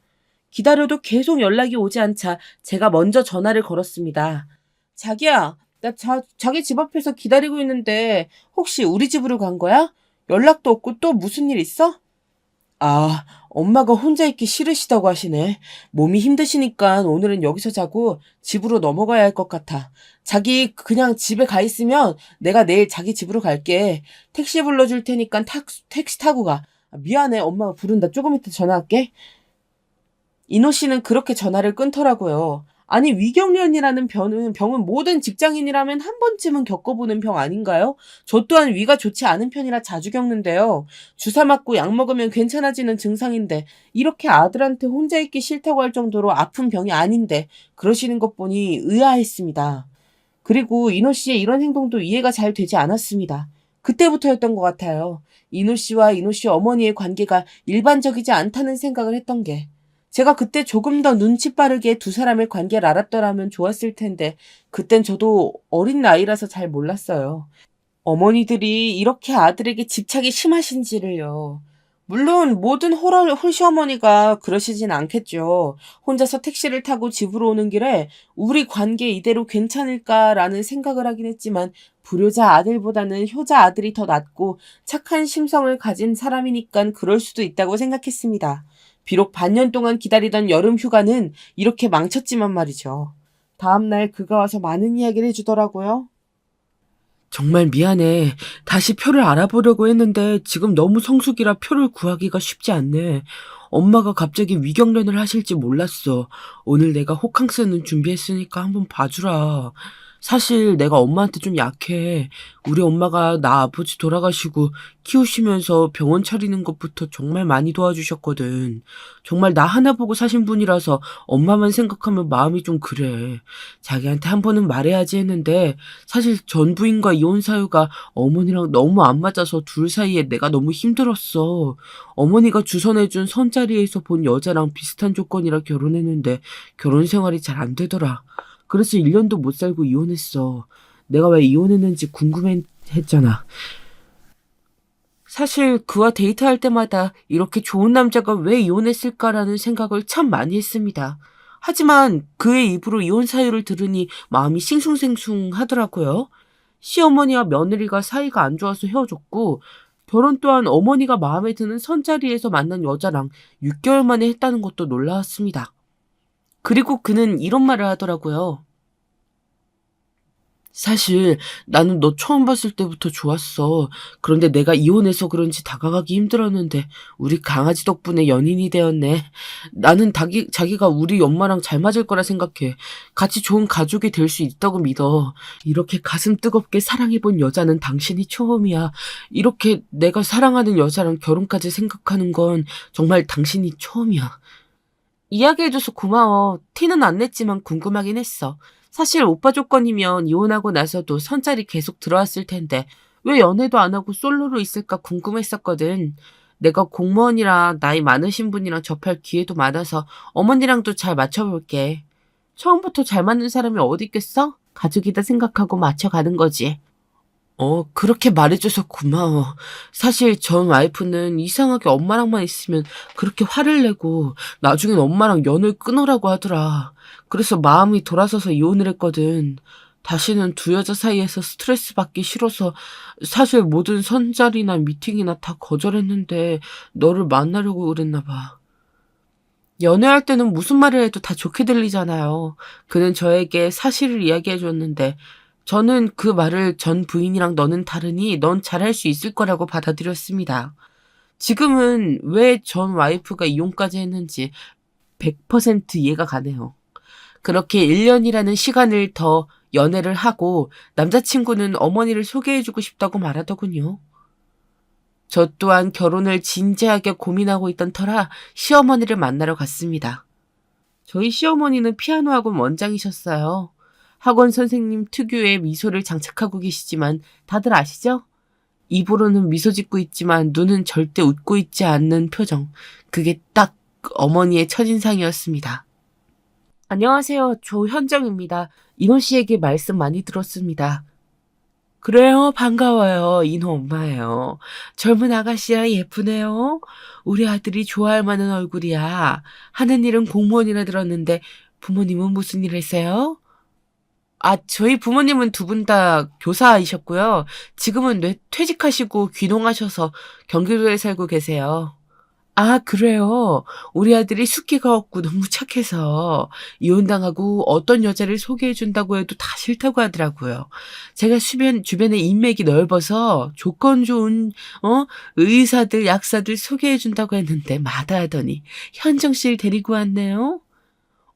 기다려도 계속 연락이 오지 않자 제가 먼저 전화를 걸었습니다. 자기야, 나 자기 집 앞에서 기다리고 있는데 혹시 우리 집으로 간 거야? 연락도 없고 또 무슨 일 있어? 아, 엄마가 혼자 있기 싫으시다고 하시네. 몸이 힘드시니까 오늘은 여기서 자고 집으로 넘어가야 할 것 같아. 자기 그냥 집에 가 있으면 내가 내일 자기 집으로 갈게. 택시 불러줄 테니까 택시 타고 가. 미안해, 엄마가 부른다. 조금 이따 전화할게. 이노 씨는 그렇게 전화를 끊더라고요. 아니, 위경련이라는 병은 모든 직장인이라면 한 번쯤은 겪어보는 병 아닌가요? 저 또한 위가 좋지 않은 편이라 자주 겪는데요. 주사 맞고 약 먹으면 괜찮아지는 증상인데 이렇게 아들한테 혼자 있기 싫다고 할 정도로 아픈 병이 아닌데 그러시는 것 보니 의아했습니다. 그리고 이노 씨의 이런 행동도 이해가 잘 되지 않았습니다. 그때부터였던 것 같아요. 이노 씨와 이노 씨 어머니의 관계가 일반적이지 않다는 생각을 했던 게. 제가 그때 조금 더 눈치 빠르게 두 사람의 관계를 알았더라면 좋았을 텐데 그땐 저도 어린 나이라서 잘 몰랐어요. 어머니들이 이렇게 아들에게 집착이 심하신지를요. 물론 모든 홀시어머니가 그러시진 않겠죠. 혼자서 택시를 타고 집으로 오는 길에 우리 관계 이대로 괜찮을까라는 생각을 하긴 했지만 불효자 아들보다는 효자 아들이 더 낫고 착한 심성을 가진 사람이니까 그럴 수도 있다고 생각했습니다. 비록 반년 동안 기다리던 여름 휴가는 이렇게 망쳤지만 말이죠. 다음날 그가 와서 많은 이야기를 해주더라고요. 정말 미안해. 다시 표를 알아보려고 했는데 지금 너무 성수기라 표를 구하기가 쉽지 않네. 엄마가 갑자기 위경련을 하실지 몰랐어. 오늘 내가 호캉스는 준비했으니까 한번 봐주라. 사실 내가 엄마한테 좀 약해. 우리 엄마가 나 아버지 돌아가시고 키우시면서 병원 차리는 것부터 정말 많이 도와주셨거든. 정말 나 하나 보고 사신 분이라서 엄마만 생각하면 마음이 좀 그래. 자기한테 한 번은 말해야지 했는데 사실 전 부인과 이혼 사유가 어머니랑 너무 안 맞아서 둘 사이에 내가 너무 힘들었어. 어머니가 주선해준 선자리에서 본 여자랑 비슷한 조건이라 결혼했는데 결혼 생활이 잘 안 되더라. 그래서 1년도 못 살고 이혼했어. 내가 왜 이혼했는지 궁금했잖아. 사실 그와 데이트할 때마다 이렇게 좋은 남자가 왜 이혼했을까라는 생각을 참 많이 했습니다. 하지만 그의 입으로 이혼 사유를 들으니 마음이 싱숭생숭하더라고요. 시어머니와 며느리가 사이가 안 좋아서 헤어졌고 결혼 또한 어머니가 마음에 드는 선자리에서 만난 여자랑 6개월 만에 했다는 것도 놀라웠습니다. 그리고 그는 이런 말을 하더라고요. 사실 나는 너 처음 봤을 때부터 좋았어. 그런데 내가 이혼해서 그런지 다가가기 힘들었는데 우리 강아지 덕분에 연인이 되었네. 나는 자기가 우리 엄마랑 잘 맞을 거라 생각해. 같이 좋은 가족이 될 수 있다고 믿어. 이렇게 가슴 뜨겁게 사랑해본 여자는 당신이 처음이야. 이렇게 내가 사랑하는 여자랑 결혼까지 생각하는 건 정말 당신이 처음이야. 이야기해줘서 고마워. 티는 안 냈지만 궁금하긴 했어. 사실 오빠 조건이면 이혼하고 나서도 선자리 계속 들어왔을 텐데 왜 연애도 안 하고 솔로로 있을까 궁금했었거든. 내가 공무원이라 나이 많으신 분이랑 접할 기회도 많아서 어머니랑도 잘 맞춰볼게. 처음부터 잘 맞는 사람이 어디 있겠어? 가족이다 생각하고 맞춰가는 거지. 그렇게 말해줘서 고마워. 사실 전 와이프는 이상하게 엄마랑만 있으면 그렇게 화를 내고 나중엔 엄마랑 연을 끊으라고 하더라. 그래서 마음이 돌아서서 이혼을 했거든. 다시는 두 여자 사이에서 스트레스 받기 싫어서 사실 모든 선자리나 미팅이나 다 거절했는데 너를 만나려고 그랬나 봐. 연애할 때는 무슨 말을 해도 다 좋게 들리잖아요. 그는 저에게 사실을 이야기해 줬는데 저는 그 말을 전 부인이랑 너는 다르니 넌 잘할 수 있을 거라고 받아들였습니다. 지금은 왜 전 와이프가 이혼까지 했는지 100% 이해가 가네요. 그렇게 1년이라는 시간을 더 연애를 하고 남자친구는 어머니를 소개해주고 싶다고 말하더군요. 저 또한 결혼을 진지하게 고민하고 있던 터라 시어머니를 만나러 갔습니다. 저희 시어머니는 피아노 학원 원장이셨어요. 학원 선생님 특유의 미소를 장착하고 계시지만 다들 아시죠? 입으로는 미소 짓고 있지만 눈은 절대 웃고 있지 않는 표정. 그게 딱 어머니의 첫인상이었습니다. 안녕하세요. 조현정입니다. 인호 씨에게 말씀 많이 들었습니다. 그래요, 반가워요. 인호 엄마예요. 젊은 아가씨야 예쁘네요. 우리 아들이 좋아할 만한 얼굴이야. 하는 일은 공무원이라 들었는데 부모님은 무슨 일 하세요? 저희 부모님은 두 분 다 교사이셨고요. 지금은 퇴직하시고 귀농하셔서 경기도에 살고 계세요. 그래요. 우리 아들이 숫기가 없고 너무 착해서 이혼당하고 어떤 여자를 소개해준다고 해도 다 싫다고 하더라고요. 제가 주변에 인맥이 넓어서 조건 좋은, 의사들, 약사들 소개해준다고 했는데 마다하더니 현정 씨를 데리고 왔네요.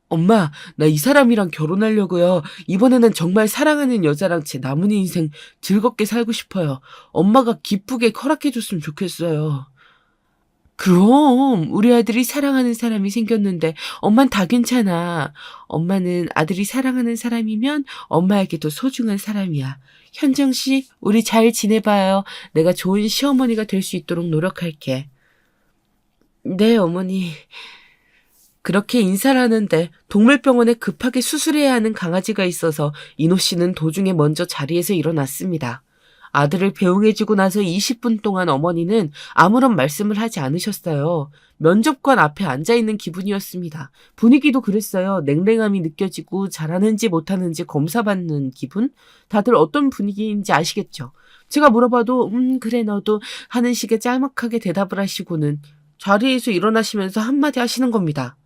엄마, 나 이 사람이랑 결혼하려고요. 이번에는 정말 사랑하는 여자랑 제 남은 인생 즐겁게 살고 싶어요. 엄마가 기쁘게 허락해줬으면 좋겠어요. 그럼 우리 아들이 사랑하는 사람이 생겼는데 엄만 다 괜찮아. 엄마는 아들이 사랑하는 사람이면 엄마에게도 소중한 사람이야. 현정 씨, 우리 잘 지내봐요. 내가 좋은 시어머니가 될 수 있도록 노력할게. 네, 어머니. 그렇게 인사를 하는데 동물병원에 급하게 수술해야 하는 강아지가 있어서 인호 씨는 도중에 먼저 자리에서 일어났습니다. 아들을 배웅해주고 나서 20분 동안 어머니는 아무런 말씀을 하지 않으셨어요. 면접관 앞에 앉아있는 기분이었습니다. 분위기도 그랬어요. 냉랭함이 느껴지고 잘하는지 못하는지 검사받는 기분? 다들 어떤 분위기인지 아시겠죠? 제가 물어봐도 그래 너도 하는 식의 짤막하게 대답을 하시고는 자리에서 일어나시면서 한마디 하시는 겁니다.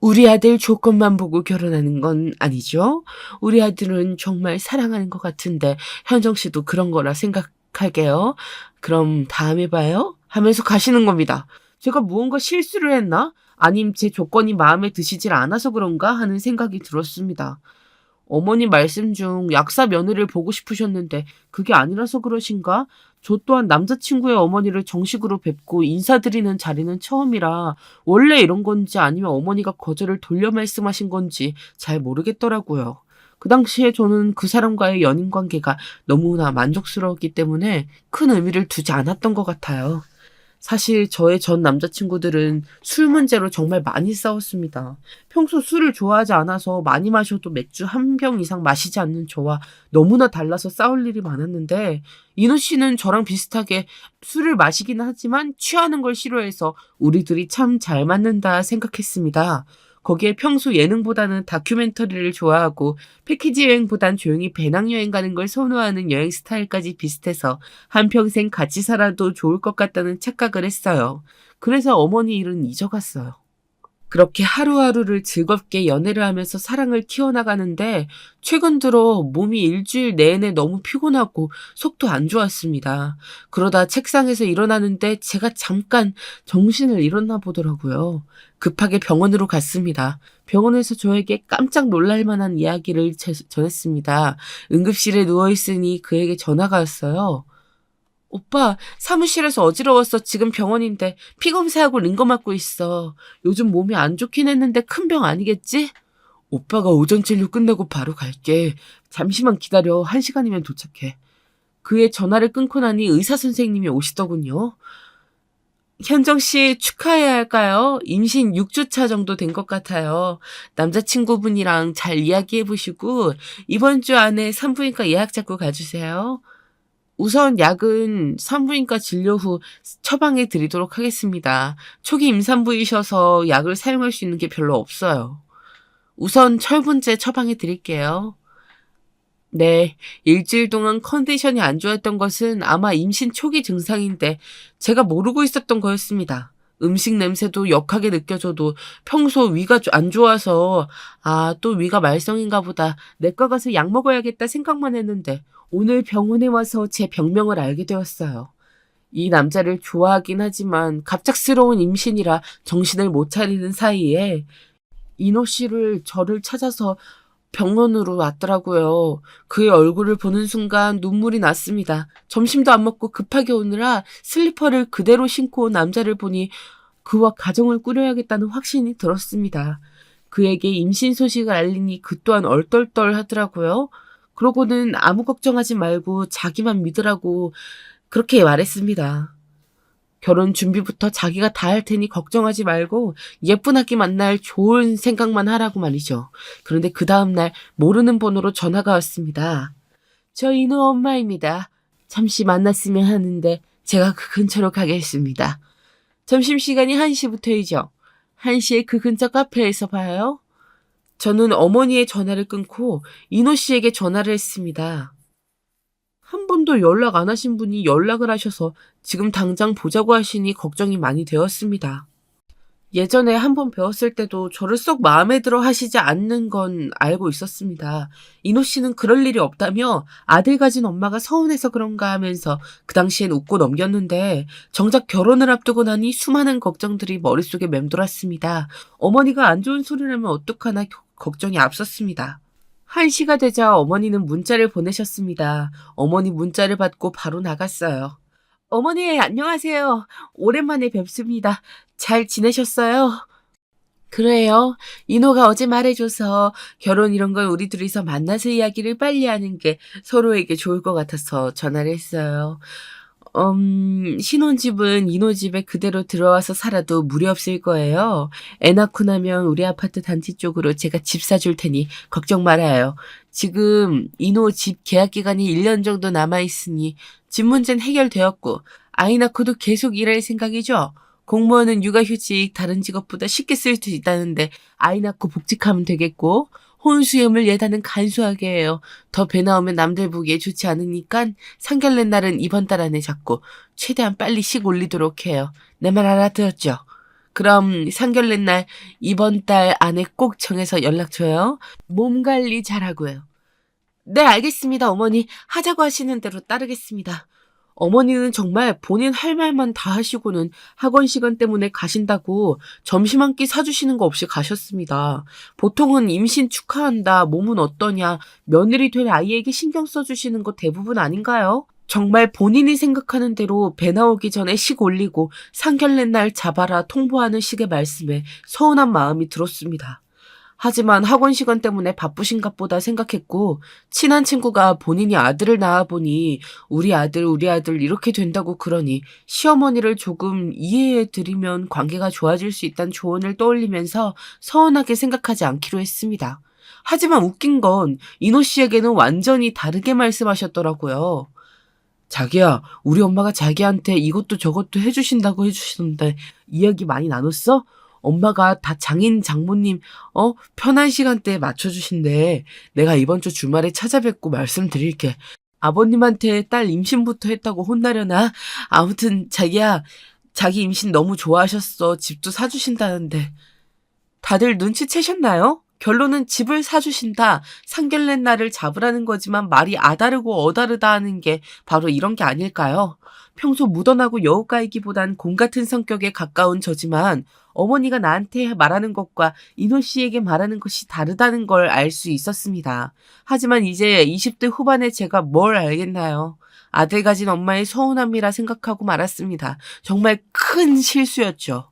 우리 아들 조건만 보고 결혼하는 건 아니죠? 우리 아들은 정말 사랑하는 것 같은데 현정 씨도 그런 거라 생각할게요. 그럼 다음에 봐요. 하면서 가시는 겁니다. 제가 무언가 실수를 했나? 아님 제 조건이 마음에 드시질 않아서 그런가 하는 생각이 들었습니다. 어머니 말씀 중 약사 며느리를 보고 싶으셨는데 그게 아니라서 그러신가? 저 또한 남자친구의 어머니를 정식으로 뵙고 인사드리는 자리는 처음이라 원래 이런 건지 아니면 어머니가 거절을 돌려 말씀하신 건지 잘 모르겠더라고요. 그 당시에 저는 그 사람과의 연인 관계가 너무나 만족스러웠기 때문에 큰 의미를 두지 않았던 것 같아요. 사실 저의 전 남자친구들은 술 문제로 정말 많이 싸웠습니다. 평소 술을 좋아하지 않아서 많이 마셔도 맥주 한 병 이상 마시지 않는 저와 너무나 달라서 싸울 일이 많았는데 인호 씨는 저랑 비슷하게 술을 마시긴 하지만 취하는 걸 싫어해서 우리 둘이 참 잘 맞는다 생각했습니다. 거기에 평소 예능보다는 다큐멘터리를 좋아하고 패키지 여행보단 조용히 배낭여행 가는 걸 선호하는 여행 스타일까지 비슷해서 한평생 같이 살아도 좋을 것 같다는 착각을 했어요. 그래서 어머니 일은 잊어갔어요. 그렇게 하루하루를 즐겁게 연애를 하면서 사랑을 키워나가는데 최근 들어 몸이 일주일 내내 너무 피곤하고 속도 안 좋았습니다. 그러다 책상에서 일어나는데 제가 잠깐 정신을 잃었나 보더라고요. 급하게 병원으로 갔습니다. 병원에서 저에게 깜짝 놀랄 만한 이야기를 전했습니다. 응급실에 누워있으니 그에게 전화가 왔어요. 오빠, 사무실에서 어지러웠어. 지금 병원인데 피 검사하고 링거 맞고 있어. 요즘 몸이 안 좋긴 했는데 큰 병 아니겠지? 오빠가 오전 진료 끝내고 바로 갈게. 잠시만 기다려. 1시간이면 도착해. 그의 전화를 끊고 나니 의사 선생님이 오시더군요. 현정 씨 축하해야 할까요? 임신 6주차 정도 된 것 같아요. 남자친구분이랑 잘 이야기해 보시고 이번 주 안에 산부인과 예약 잡고 가주세요. 우선 약은 산부인과 진료 후 처방해 드리도록 하겠습니다. 초기 임산부이셔서 약을 사용할 수 있는 게 별로 없어요. 우선 철분제 처방해 드릴게요. 네, 일주일 동안 컨디션이 안 좋았던 것은 아마 임신 초기 증상인데 제가 모르고 있었던 거였습니다. 음식 냄새도 역하게 느껴져도 평소 위가 안 좋아서 또 위가 말썽인가 보다. 내과 가서 약 먹어야겠다 생각만 했는데 오늘 병원에 와서 제 병명을 알게 되었어요. 이 남자를 좋아하긴 하지만 갑작스러운 임신이라 정신을 못 차리는 사이에 인호 씨를 저를 찾아서 병원으로 왔더라고요. 그의 얼굴을 보는 순간 눈물이 났습니다. 점심도 안 먹고 급하게 오느라 슬리퍼를 그대로 신고 온 남자를 보니 그와 가정을 꾸려야겠다는 확신이 들었습니다. 그에게 임신 소식을 알리니 그 또한 얼떨떨 하더라고요. 그러고는 아무 걱정하지 말고 자기만 믿으라고 그렇게 말했습니다. 결혼 준비부터 자기가 다 할 테니 걱정하지 말고 예쁜 아기 만날 좋은 생각만 하라고 말이죠. 그런데 그 다음날 모르는 번호로 전화가 왔습니다. 저 인호 엄마입니다. 잠시 만났으면 하는데 제가 그 근처로 가겠습니다. 점심시간이 1시부터이죠. 1시에 그 근처 카페에서 봐요. 저는 어머니의 전화를 끊고 인호 씨에게 전화를 했습니다. 한 번도 연락 안 하신 분이 연락을 하셔서 지금 당장 보자고 하시니 걱정이 많이 되었습니다. 예전에 한 번 배웠을 때도 저를 쏙 마음에 들어 하시지 않는 건 알고 있었습니다. 인호 씨는 그럴 일이 없다며 아들 가진 엄마가 서운해서 그런가 하면서 그 당시엔 웃고 넘겼는데 정작 결혼을 앞두고 나니 수많은 걱정들이 머릿속에 맴돌았습니다. 어머니가 안 좋은 소리를 하면 어떡하나 걱정이 앞섰습니다. 1시가 되자 어머니는 문자를 보내셨습니다. 어머니 문자를 받고 바로 나갔어요. 어머니, 안녕하세요. 오랜만에 뵙습니다. 잘 지내셨어요? 그래요. 인호가 어제 말해줘서 결혼 이런 걸 우리 둘이서 만나서 이야기를 빨리 하는 게 서로에게 좋을 것 같아서 전화를 했어요. 신혼집은 인호 집에 그대로 들어와서 살아도 무리 없을 거예요. 애 낳고 나면 우리 아파트 단지 쪽으로 제가 집 사줄 테니 걱정 말아요. 지금 인호 집 계약 기간이 1년 정도 남아있으니 집 문제는 해결되었고 아이 낳고도 계속 일할 생각이죠. 공무원은 육아휴직 다른 직업보다 쉽게 쓸 수 있다는데 아이 낳고 복직하면 되겠고 혼수염을 예단은 간소하게 해요. 더 배 나오면 남들 보기에 좋지 않으니까 상견례 날은 이번 달 안에 잡고 최대한 빨리 식 올리도록 해요. 내 말 알아들었죠? 그럼 상견례 날 이번 달 안에 꼭 정해서 연락 줘요. 몸 관리 잘하고요. 네, 알겠습니다, 어머니. 하자고 하시는 대로 따르겠습니다. 어머니는 정말 본인 할 말만 다 하시고는 학원 시간 때문에 가신다고 점심 한 끼 사주시는 거 없이 가셨습니다. 보통은 임신 축하한다, 몸은 어떠냐, 며느리 될 아이에게 신경 써주시는 거 대부분 아닌가요? 정말 본인이 생각하는 대로 배 나오기 전에 식 올리고 상견례 날 잡아라 통보하는 식의 말씀에 서운한 마음이 들었습니다. 하지만 학원 시간 때문에 바쁘신가 보다 생각했고 친한 친구가 본인이 아들을 낳아보니 우리 아들 이렇게 된다고 그러니 시어머니를 조금 이해해드리면 관계가 좋아질 수 있다는 조언을 떠올리면서 서운하게 생각하지 않기로 했습니다. 하지만 웃긴 건 인호 씨에게는 완전히 다르게 말씀하셨더라고요. 자기야, 우리 엄마가 자기한테 이것도 저것도 해주신다고 해주시던데 이야기 많이 나눴어? 엄마가 다 장인 장모님 편한 시간대에 맞춰주신대. 내가 이번 주 주말에 찾아뵙고 말씀드릴게. 아버님한테 딸 임신부터 했다고 혼나려나? 아무튼 자기야, 자기 임신 너무 좋아하셨어. 집도 사주신다는데. 다들 눈치채셨나요? 결론은 집을 사주신다, 상견례 날을 잡으라는 거지만 말이 아다르고 어다르다 하는 게 바로 이런 게 아닐까요? 평소 묻어나고 여우까이기보단 곰 같은 성격에 가까운 저지만 어머니가 나한테 말하는 것과 인호 씨에게 말하는 것이 다르다는 걸 알 수 있었습니다. 하지만 이제 20대 후반의 제가 뭘 알겠나요? 아들 가진 엄마의 서운함이라 생각하고 말았습니다. 정말 큰 실수였죠.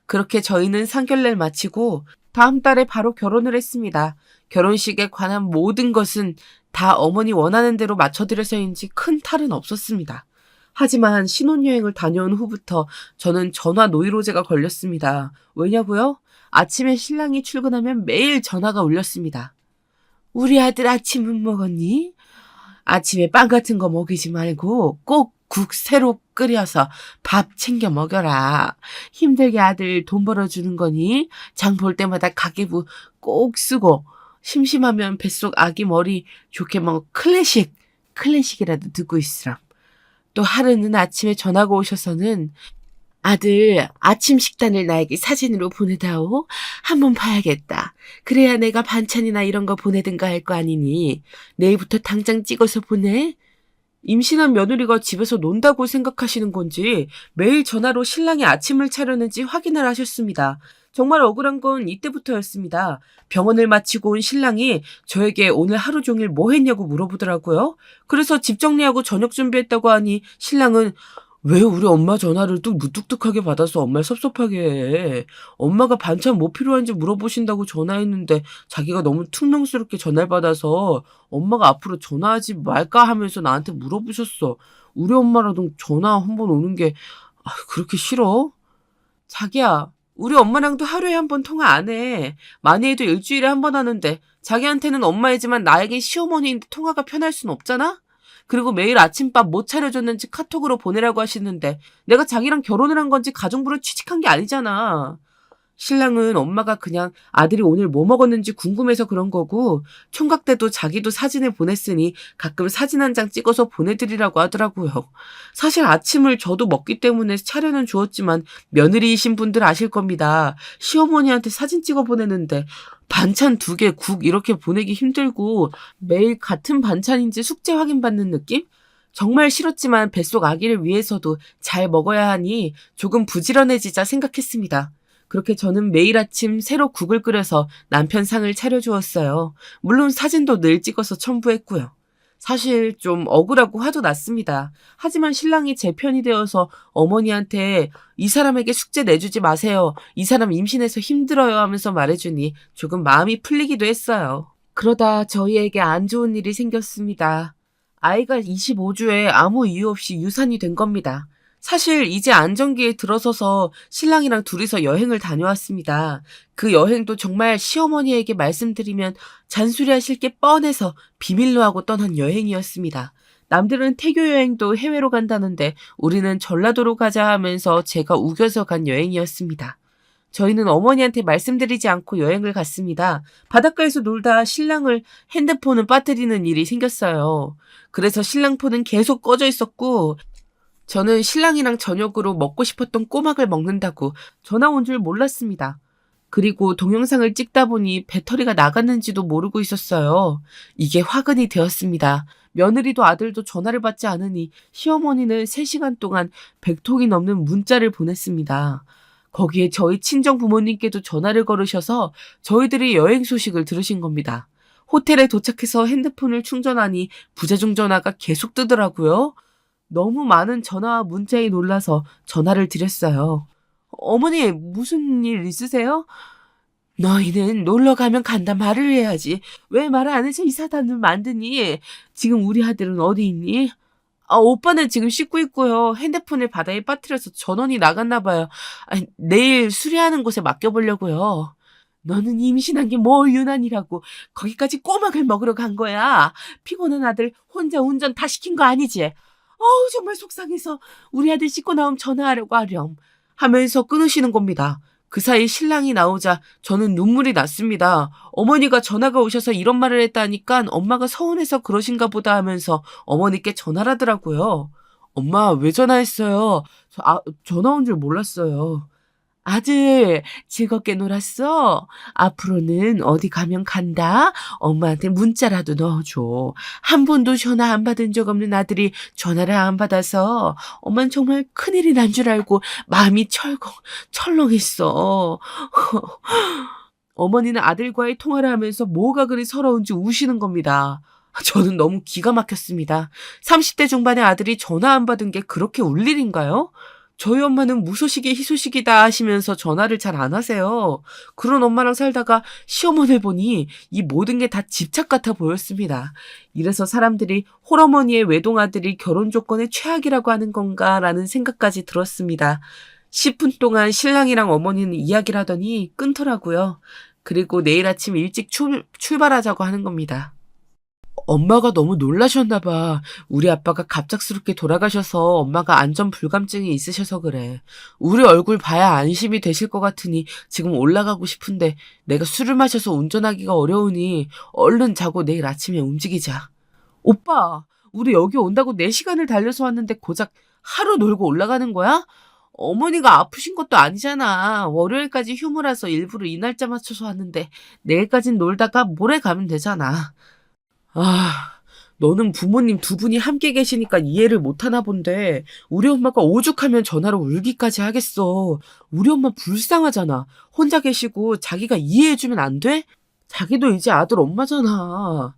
그렇게 저희는 상견례를 마치고 다음 달에 바로 결혼을 했습니다. 결혼식에 관한 모든 것은 다 어머니 원하는 대로 맞춰드려서인지 큰 탈은 없었습니다. 하지만 신혼여행을 다녀온 후부터 저는 전화 노이로제가 걸렸습니다. 왜냐고요? 아침에 신랑이 출근하면 매일 전화가 울렸습니다. 우리 아들 아침은 먹었니? 아침에 빵 같은 거 먹이지 말고 꼭 국 새로 끓여서 밥 챙겨 먹여라. 힘들게 아들 돈 벌어주는 거니? 장 볼 때마다 가계부 꼭 쓰고 심심하면 뱃속 아기 머리 좋게 클래식이라도 듣고 있으람. 또 하루는 아침에 전화가 오셔서는 아들 아침 식단을 나에게 사진으로 보내다오. 한번 봐야겠다. 그래야 내가 반찬이나 이런 거 보내든가 할 거 아니니. 내일부터 당장 찍어서 보내. 임신한 며느리가 집에서 논다고 생각하시는 건지 매일 전화로 신랑이 아침을 차렸는지 확인을 하셨습니다. 정말 억울한 건 이때부터였습니다. 병원을 마치고 온 신랑이 저에게 오늘 하루 종일 뭐 했냐고 물어보더라고요. 그래서 집 정리하고 저녁 준비했다고 하니 신랑은 왜 우리 엄마 전화를 뚝 무뚝뚝하게 받아서 엄마를 섭섭하게 해? 엄마가 반찬 뭐 필요한지 물어보신다고 전화했는데 자기가 너무 퉁명스럽게 전화를 받아서 엄마가 앞으로 전화하지 말까 하면서 나한테 물어보셨어. 우리 엄마라도 전화 한 번 오는 게 그렇게 싫어? 자기야, 우리 엄마랑도 하루에 한 번 통화 안 해. 많이 해도 일주일에 한 번 하는데 자기한테는 엄마이지만 나에겐 시어머니인데 통화가 편할 순 없잖아? 그리고 매일 아침밥 못 차려줬는지 카톡으로 보내라고 하시는데 내가 자기랑 결혼을 한 건지 가정부로 취직한 게 아니잖아. 신랑은 엄마가 그냥 아들이 오늘 뭐 먹었는지 궁금해서 그런 거고 총각 때도 자기도 사진을 보냈으니 가끔 사진 한 장 찍어서 보내드리라고 하더라고요. 사실 아침을 저도 먹기 때문에 차려는 주었지만 며느리이신 분들 아실 겁니다. 시어머니한테 사진 찍어 보내는데 반찬 2개, 국 이렇게 보내기 힘들고 매일 같은 반찬인지 숙제 확인받는 느낌? 정말 싫었지만 뱃속 아기를 위해서도 잘 먹어야 하니 조금 부지런해지자 생각했습니다. 그렇게 저는 매일 아침 새로 국을 끓여서 남편 상을 차려주었어요. 물론 사진도 늘 찍어서 첨부했고요. 사실 좀 억울하고 화도 났습니다. 하지만 신랑이 제 편이 되어서 어머니한테 이 사람에게 숙제 내주지 마세요. 이 사람 임신해서 힘들어요 하면서 말해주니 조금 마음이 풀리기도 했어요. 그러다 저희에게 안 좋은 일이 생겼습니다. 아이가 25주에 아무 이유 없이 유산이 된 겁니다. 사실 이제 안정기에 들어서서 신랑이랑 둘이서 여행을 다녀왔습니다. 그 여행도 정말 시어머니에게 말씀드리면 잔소리하실 게 뻔해서 비밀로 하고 떠난 여행이었습니다. 남들은 태교 여행도 해외로 간다는데 우리는 전라도로 가자 하면서 제가 우겨서 간 여행이었습니다. 저희는 어머니한테 말씀드리지 않고 여행을 갔습니다. 바닷가에서 놀다 신랑을 핸드폰을 빠뜨리는 일이 생겼어요. 그래서 신랑 폰은 계속 꺼져 있었고 저는 신랑이랑 저녁으로 먹고 싶었던 꼬막을 먹는다고 전화 온 줄 몰랐습니다. 그리고 동영상을 찍다 보니 배터리가 나갔는지도 모르고 있었어요. 이게 화근이 되었습니다. 며느리도 아들도 전화를 받지 않으니 시어머니는 3시간 동안 100통이 넘는 문자를 보냈습니다. 거기에 저희 친정 부모님께도 전화를 걸으셔서 저희들이 여행 소식을 들으신 겁니다. 호텔에 도착해서 핸드폰을 충전하니 부재중 전화가 계속 뜨더라고요. 너무 많은 전화와 문자에 놀라서 전화를 드렸어요. 어머니, 무슨 일 있으세요? 너희는 놀러 가면 간다 말을 해야지. 왜 말을 안 해서 이 사단을 만드니? 지금 우리 아들은 어디 있니? 오빠는 지금 씻고 있고요. 핸드폰을 바다에 빠뜨려서 전원이 나갔나 봐요. 내일 수리하는 곳에 맡겨보려고요. 너는 임신한 게 뭐 유난이라고 거기까지 꼬막을 먹으러 간 거야. 피곤한 아들 혼자 운전 다 시킨 거 아니지? 정말 속상해서 우리 아들 씻고 나오면 전화하려고 하렴 하면서 끊으시는 겁니다. 그 사이 신랑이 나오자 저는 눈물이 났습니다. 어머니가 전화가 오셔서 이런 말을 했다니까 엄마가 서운해서 그러신가 보다 하면서 어머니께 전화를 하더라고요. 엄마 왜 전화했어요? 전화 온 줄 몰랐어요. 아들, 즐겁게 놀았어? 앞으로는 어디 가면 간다? 엄마한테 문자라도 넣어줘. 한 번도 전화 안 받은 적 없는 아들이 전화를 안 받아서 엄마는 정말 큰일이 난 줄 알고 마음이 철렁했어. 어머니는 아들과의 통화를 하면서 뭐가 그리 서러운지 우시는 겁니다. 저는 너무 기가 막혔습니다. 30대 중반의 아들이 전화 안 받은 게 그렇게 울 일인가요? 저희 엄마는 무소식이 희소식이다 하시면서 전화를 잘 안 하세요. 그런 엄마랑 살다가 시어머니를 보니 이 모든 게 다 집착 같아 보였습니다. 이래서 사람들이 홀어머니의 외동아들이 결혼 조건의 최악이라고 하는 건가라는 생각까지 들었습니다. 10분 동안 신랑이랑 어머니는 이야기를 하더니 끊더라고요. 그리고 내일 아침 일찍 출발하자고 하는 겁니다. 엄마가 너무 놀라셨나 봐. 우리 아빠가 갑작스럽게 돌아가셔서 엄마가 안전 불감증이 있으셔서 그래. 우리 얼굴 봐야 안심이 되실 것 같으니 지금 올라가고 싶은데 내가 술을 마셔서 운전하기가 어려우니 얼른 자고 내일 아침에 움직이자. 오빠, 우리 여기 온다고 4시간을 달려서 왔는데 고작 하루 놀고 올라가는 거야? 어머니가 아프신 것도 아니잖아. 월요일까지 휴무라서 일부러 이 날짜 맞춰서 왔는데 내일까진 놀다가 모레 가면 되잖아. 너는 부모님 2분이 함께 계시니까 이해를 못하나 본데 우리 엄마가 오죽하면 전화로 울기까지 하겠어. 우리 엄마 불쌍하잖아. 혼자 계시고 자기가 이해해주면 안 돼? 자기도 이제 아들 엄마잖아.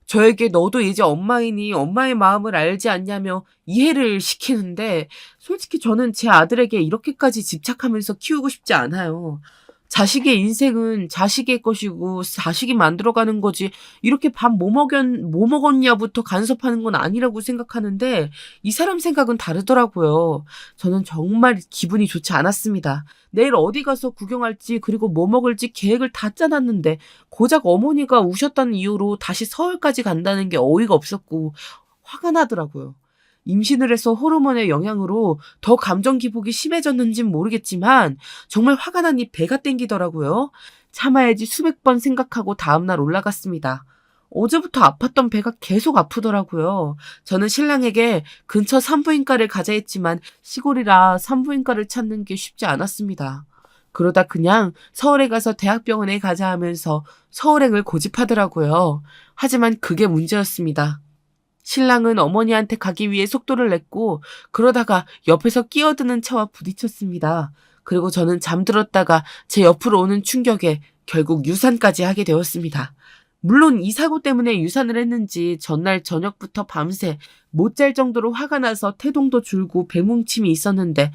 저에게 너도 이제 엄마이니 엄마의 마음을 알지 않냐며 이해를 시키는데 솔직히 저는 제 아들에게 이렇게까지 집착하면서 키우고 싶지 않아요. 자식의 인생은 자식의 것이고 자식이 만들어가는 거지 이렇게 밥 뭐 먹었냐부터 간섭하는 건 아니라고 생각하는데 이 사람 생각은 다르더라고요. 저는 정말 기분이 좋지 않았습니다. 내일 어디 가서 구경할지 그리고 뭐 먹을지 계획을 다 짜놨는데 고작 어머니가 우셨다는 이유로 다시 서울까지 간다는 게 어이가 없었고 화가 나더라고요. 임신을 해서 호르몬의 영향으로 더 감정 기복이 심해졌는진 모르겠지만 정말 화가 나니 배가 땡기더라고요. 참아야지 수백 번 생각하고 다음날 올라갔습니다. 어제부터 아팠던 배가 계속 아프더라고요. 저는 신랑에게 근처 산부인과를 가자 했지만 시골이라 산부인과를 찾는 게 쉽지 않았습니다. 그러다 그냥 서울에 가서 대학병원에 가자 하면서 서울행을 고집하더라고요. 하지만 그게 문제였습니다. 신랑은 어머니한테 가기 위해 속도를 냈고 그러다가 옆에서 끼어드는 차와 부딪혔습니다. 그리고 저는 잠들었다가 제 옆으로 오는 충격에 결국 유산까지 하게 되었습니다. 물론 이 사고 때문에 유산을 했는지 전날 저녁부터 밤새 못 잘 정도로 화가 나서 태동도 줄고 배뭉침이 있었는데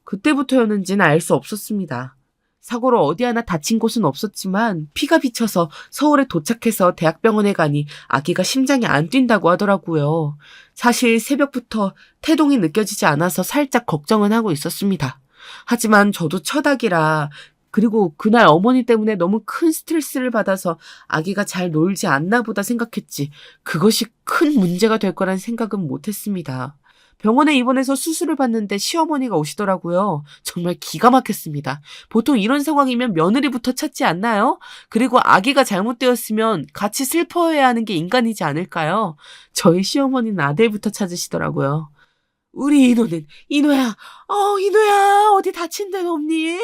그때부터였는지는 알 수 없었습니다. 사고로 어디 하나 다친 곳은 없었지만 피가 비쳐서 서울에 도착해서 대학병원에 가니 아기가 심장이 안 뛴다고 하더라고요. 사실 새벽부터 태동이 느껴지지 않아서 살짝 걱정은 하고 있었습니다. 하지만 저도 첫 아기라 그리고 그날 어머니 때문에 너무 큰 스트레스를 받아서 아기가 잘 놀지 않나 보다 생각했지 그것이 큰 문제가 될 거란 생각은 못했습니다. 병원에 입원해서 수술을 받는데 시어머니가 오시더라고요. 정말 기가 막혔습니다. 보통 이런 상황이면 며느리부터 찾지 않나요? 그리고 아기가 잘못되었으면 같이 슬퍼해야 하는 게 인간이지 않을까요? 저희 시어머니는 아들부터 찾으시더라고요. 우리 인호야, 인호야, 어디 다친 데는 없니?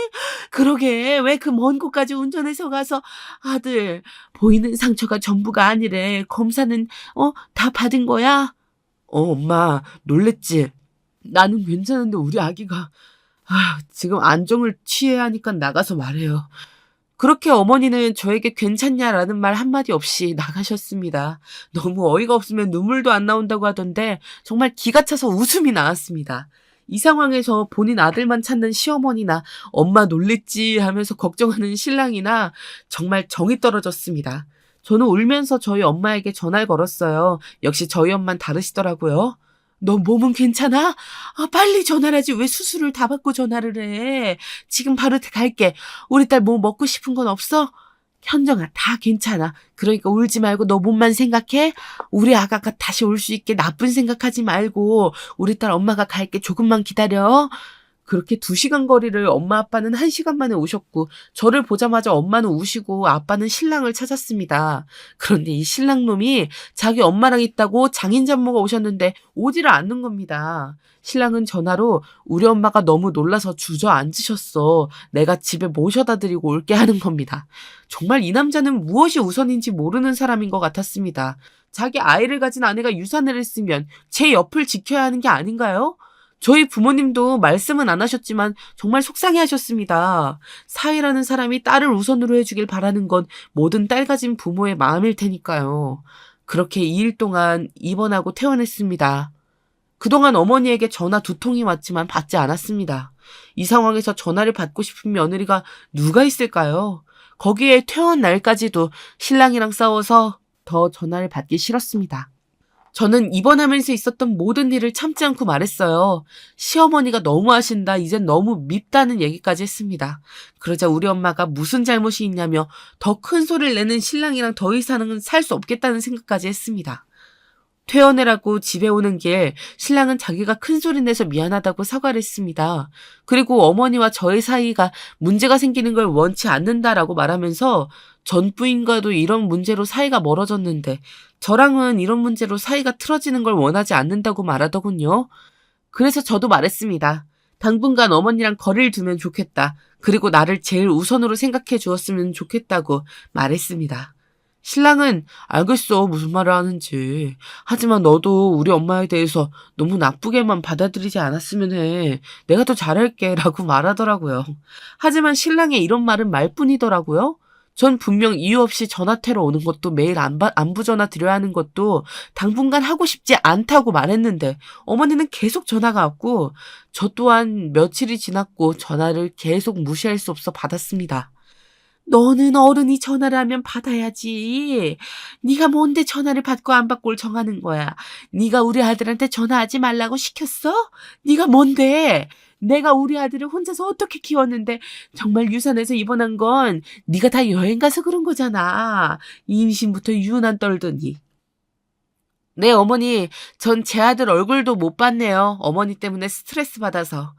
그러게, 왜 그 먼 곳까지 운전해서 가서, 아들, 보이는 상처가 전부가 아니래. 검사는, 다 받은 거야? 엄마, 놀랬지? 나는 괜찮은데 우리 아기가, 지금 안정을 취해야 하니까 나가서 말해요. 그렇게 어머니는 저에게 괜찮냐라는 말 한마디 없이 나가셨습니다. 너무 어이가 없으면 눈물도 안 나온다고 하던데 정말 기가 차서 웃음이 나왔습니다. 이 상황에서 본인 아들만 찾는 시어머니나 엄마 놀랬지 하면서 걱정하는 신랑이나 정말 정이 떨어졌습니다. 저는 울면서 저희 엄마에게 전화를 걸었어요. 역시 저희 엄마는 다르시더라고요. 너 몸은 괜찮아? 빨리 전화를 하지. 왜 수술을 다 받고 전화를 해? 지금 바로 갈게. 우리 딸 뭐 먹고 싶은 건 없어? 현정아, 다 괜찮아. 그러니까 울지 말고 너 몸만 생각해. 우리 아가가 다시 올 수 있게 나쁜 생각하지 말고 우리 딸 엄마가 갈게. 조금만 기다려. 그렇게 2시간 거리를 엄마 아빠는 1시간 만에 오셨고 저를 보자마자 엄마는 우시고 아빠는 신랑을 찾았습니다. 그런데 이 신랑놈이 자기 엄마랑 있다고 장인 장모가 오셨는데 오지를 않는 겁니다. 신랑은 전화로 우리 엄마가 너무 놀라서 주저앉으셨어. 내가 집에 모셔다 드리고 올게 하는 겁니다. 정말 이 남자는 무엇이 우선인지 모르는 사람인 것 같았습니다. 자기 아이를 가진 아내가 유산을 했으면 제 옆을 지켜야 하는 게 아닌가요? 저희 부모님도 말씀은 안 하셨지만 정말 속상해하셨습니다. 사위라는 사람이 딸을 우선으로 해주길 바라는 건 모든 딸 가진 부모의 마음일 테니까요. 그렇게 2일 동안 입원하고 퇴원했습니다. 그동안 어머니에게 전화 2통이 왔지만 받지 않았습니다. 이 상황에서 전화를 받고 싶은 며느리가 누가 있을까요? 거기에 퇴원 날까지도 신랑이랑 싸워서 더 전화를 받기 싫었습니다. 저는 입원하면서 있었던 모든 일을 참지 않고 말했어요. 시어머니가 너무하신다. 이젠 너무 밉다는 얘기까지 했습니다. 그러자 우리 엄마가 무슨 잘못이 있냐며 더 큰 소리를 내는 신랑이랑 더 이상은 살 수 없겠다는 생각까지 했습니다. 퇴원해라고 집에 오는 길 신랑은 자기가 큰 소리 내서 미안하다고 사과를 했습니다. 그리고 어머니와 저의 사이가 문제가 생기는 걸 원치 않는다라고 말하면서 전 부인과도 이런 문제로 사이가 멀어졌는데 저랑은 이런 문제로 사이가 틀어지는 걸 원하지 않는다고 말하더군요. 그래서 저도 말했습니다. 당분간 어머니랑 거리를 두면 좋겠다. 그리고 나를 제일 우선으로 생각해 주었으면 좋겠다고 말했습니다. 신랑은 알겠어 무슨 말을 하는지. 하지만 너도 우리 엄마에 대해서 너무 나쁘게만 받아들이지 않았으면 해. 내가 더 잘할게 라고 말하더라고요. 하지만 신랑의 이런 말은 말뿐이더라고요. 전 분명 이유 없이 전화태로 오는 것도 매일 안부 전화 드려야 하는 것도 당분간 하고 싶지 않다고 말했는데 어머니는 계속 전화가 왔고 저 또한 며칠이 지났고 전화를 계속 무시할 수 없어 받았습니다. 너는 어른이 전화를 하면 받아야지. 네가 뭔데 전화를 받고 안 받고를 정하는 거야. 네가 우리 아들한테 전화하지 말라고 시켰어? 네가 뭔데? 내가 우리 아들을 혼자서 어떻게 키웠는데 정말 유산해서 입원한 건 네가 다 여행 가서 그런 거잖아. 임신부터 유난 떨더니. 네, 어머니. 전 제 아들 얼굴도 못 봤네요. 어머니 때문에 스트레스 받아서.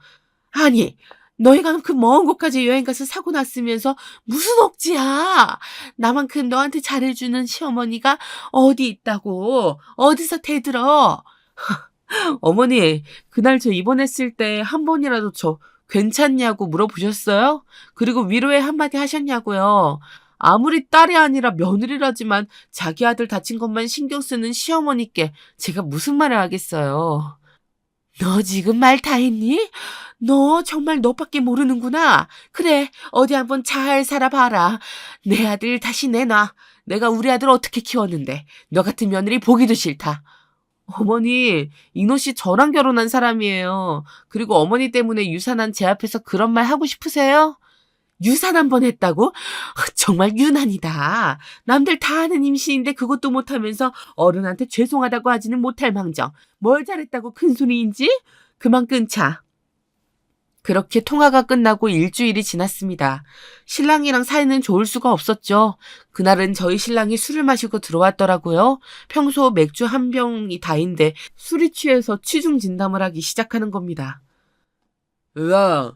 아니, 너희가 그 먼 곳까지 여행 가서 사고 났으면서 무슨 억지야? 나만큼 너한테 잘해주는 시어머니가 어디 있다고? 어디서 대들어? 어머니, 그날 저 입원했을 때 한 번이라도 저 괜찮냐고 물어보셨어요? 그리고 위로의 한마디 하셨냐고요? 아무리 딸이 아니라 며느리라지만 자기 아들 다친 것만 신경 쓰는 시어머니께 제가 무슨 말을 하겠어요? 너 지금 말 다 했니? 너 정말 너밖에 모르는구나. 그래, 어디 한번 잘 살아봐라. 내 아들 다시 내놔. 내가 우리 아들 어떻게 키웠는데. 너 같은 며느리 보기도 싫다. 어머니, 인호 씨 저랑 결혼한 사람이에요. 그리고 어머니 때문에 유산한 제 앞에서 그런 말 하고 싶으세요? 유산 한 번 했다고? 정말 유난이다. 남들 다 하는 임신인데 그것도 못하면서 어른한테 죄송하다고 하지는 못할 망정. 뭘 잘했다고 큰 소리인지? 그만 끊자. 그렇게 통화가 끝나고 일주일이 지났습니다. 신랑이랑 사이는 좋을 수가 없었죠. 그날은 저희 신랑이 술을 마시고 들어왔더라고요. 평소 맥주 한 병이 다인데 술이 취해서 취중 진담을 하기 시작하는 겁니다. 야,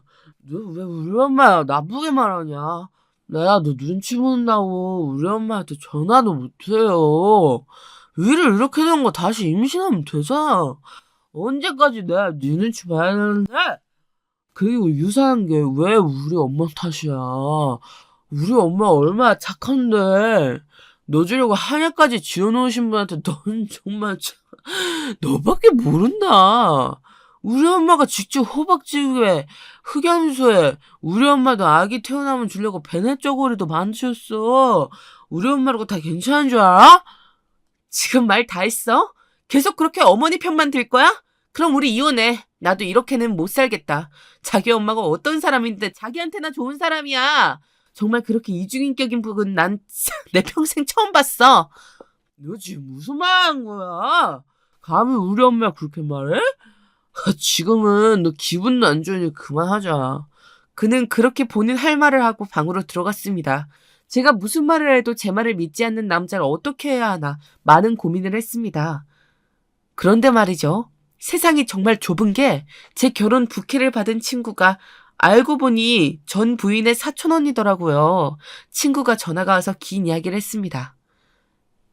너 왜 우리 엄마 나쁘게 말하냐? 내가 너 눈치 본다고 우리 엄마한테 전화도 못해요. 일을 이렇게 된 거 다시 임신하면 되잖아. 언제까지 내가 네 눈치 봐야 되는데? 그리고 유사한 게 왜 우리 엄마 탓이야? 우리 엄마 얼마나 착한데. 너 주려고 한약까지 지어놓으신 분한테 넌 정말 너밖에 모른다. 우리 엄마가 직접 호박즙에 흑염소에 우리 엄마도 아기 태어나면 주려고 베네쪼고리도 만드셨어. 우리 엄마라고 다 괜찮은 줄 알아? 지금 말 다 했어? 계속 그렇게 어머니 편만 들 거야? 그럼 우리 이혼해. 나도 이렇게는 못 살겠다. 자기 엄마가 어떤 사람인데 자기한테나 좋은 사람이야. 정말 그렇게 이중인격인 분은 난 내 평생 처음 봤어. 너 지금 무슨 말 하는 거야? 감히 우리 엄마 그렇게 말해? 지금은 너 기분도 안 좋으니 그만하자. 그는 그렇게 본인 할 말을 하고 방으로 들어갔습니다. 제가 무슨 말을 해도 제 말을 믿지 않는 남자를 어떻게 해야 하나 많은 고민을 했습니다. 그런데 말이죠. 세상이 정말 좁은 게 제 결혼 부케를 받은 친구가 알고 보니 전 부인의 사촌 언니더라고요. 친구가 전화가 와서 긴 이야기를 했습니다.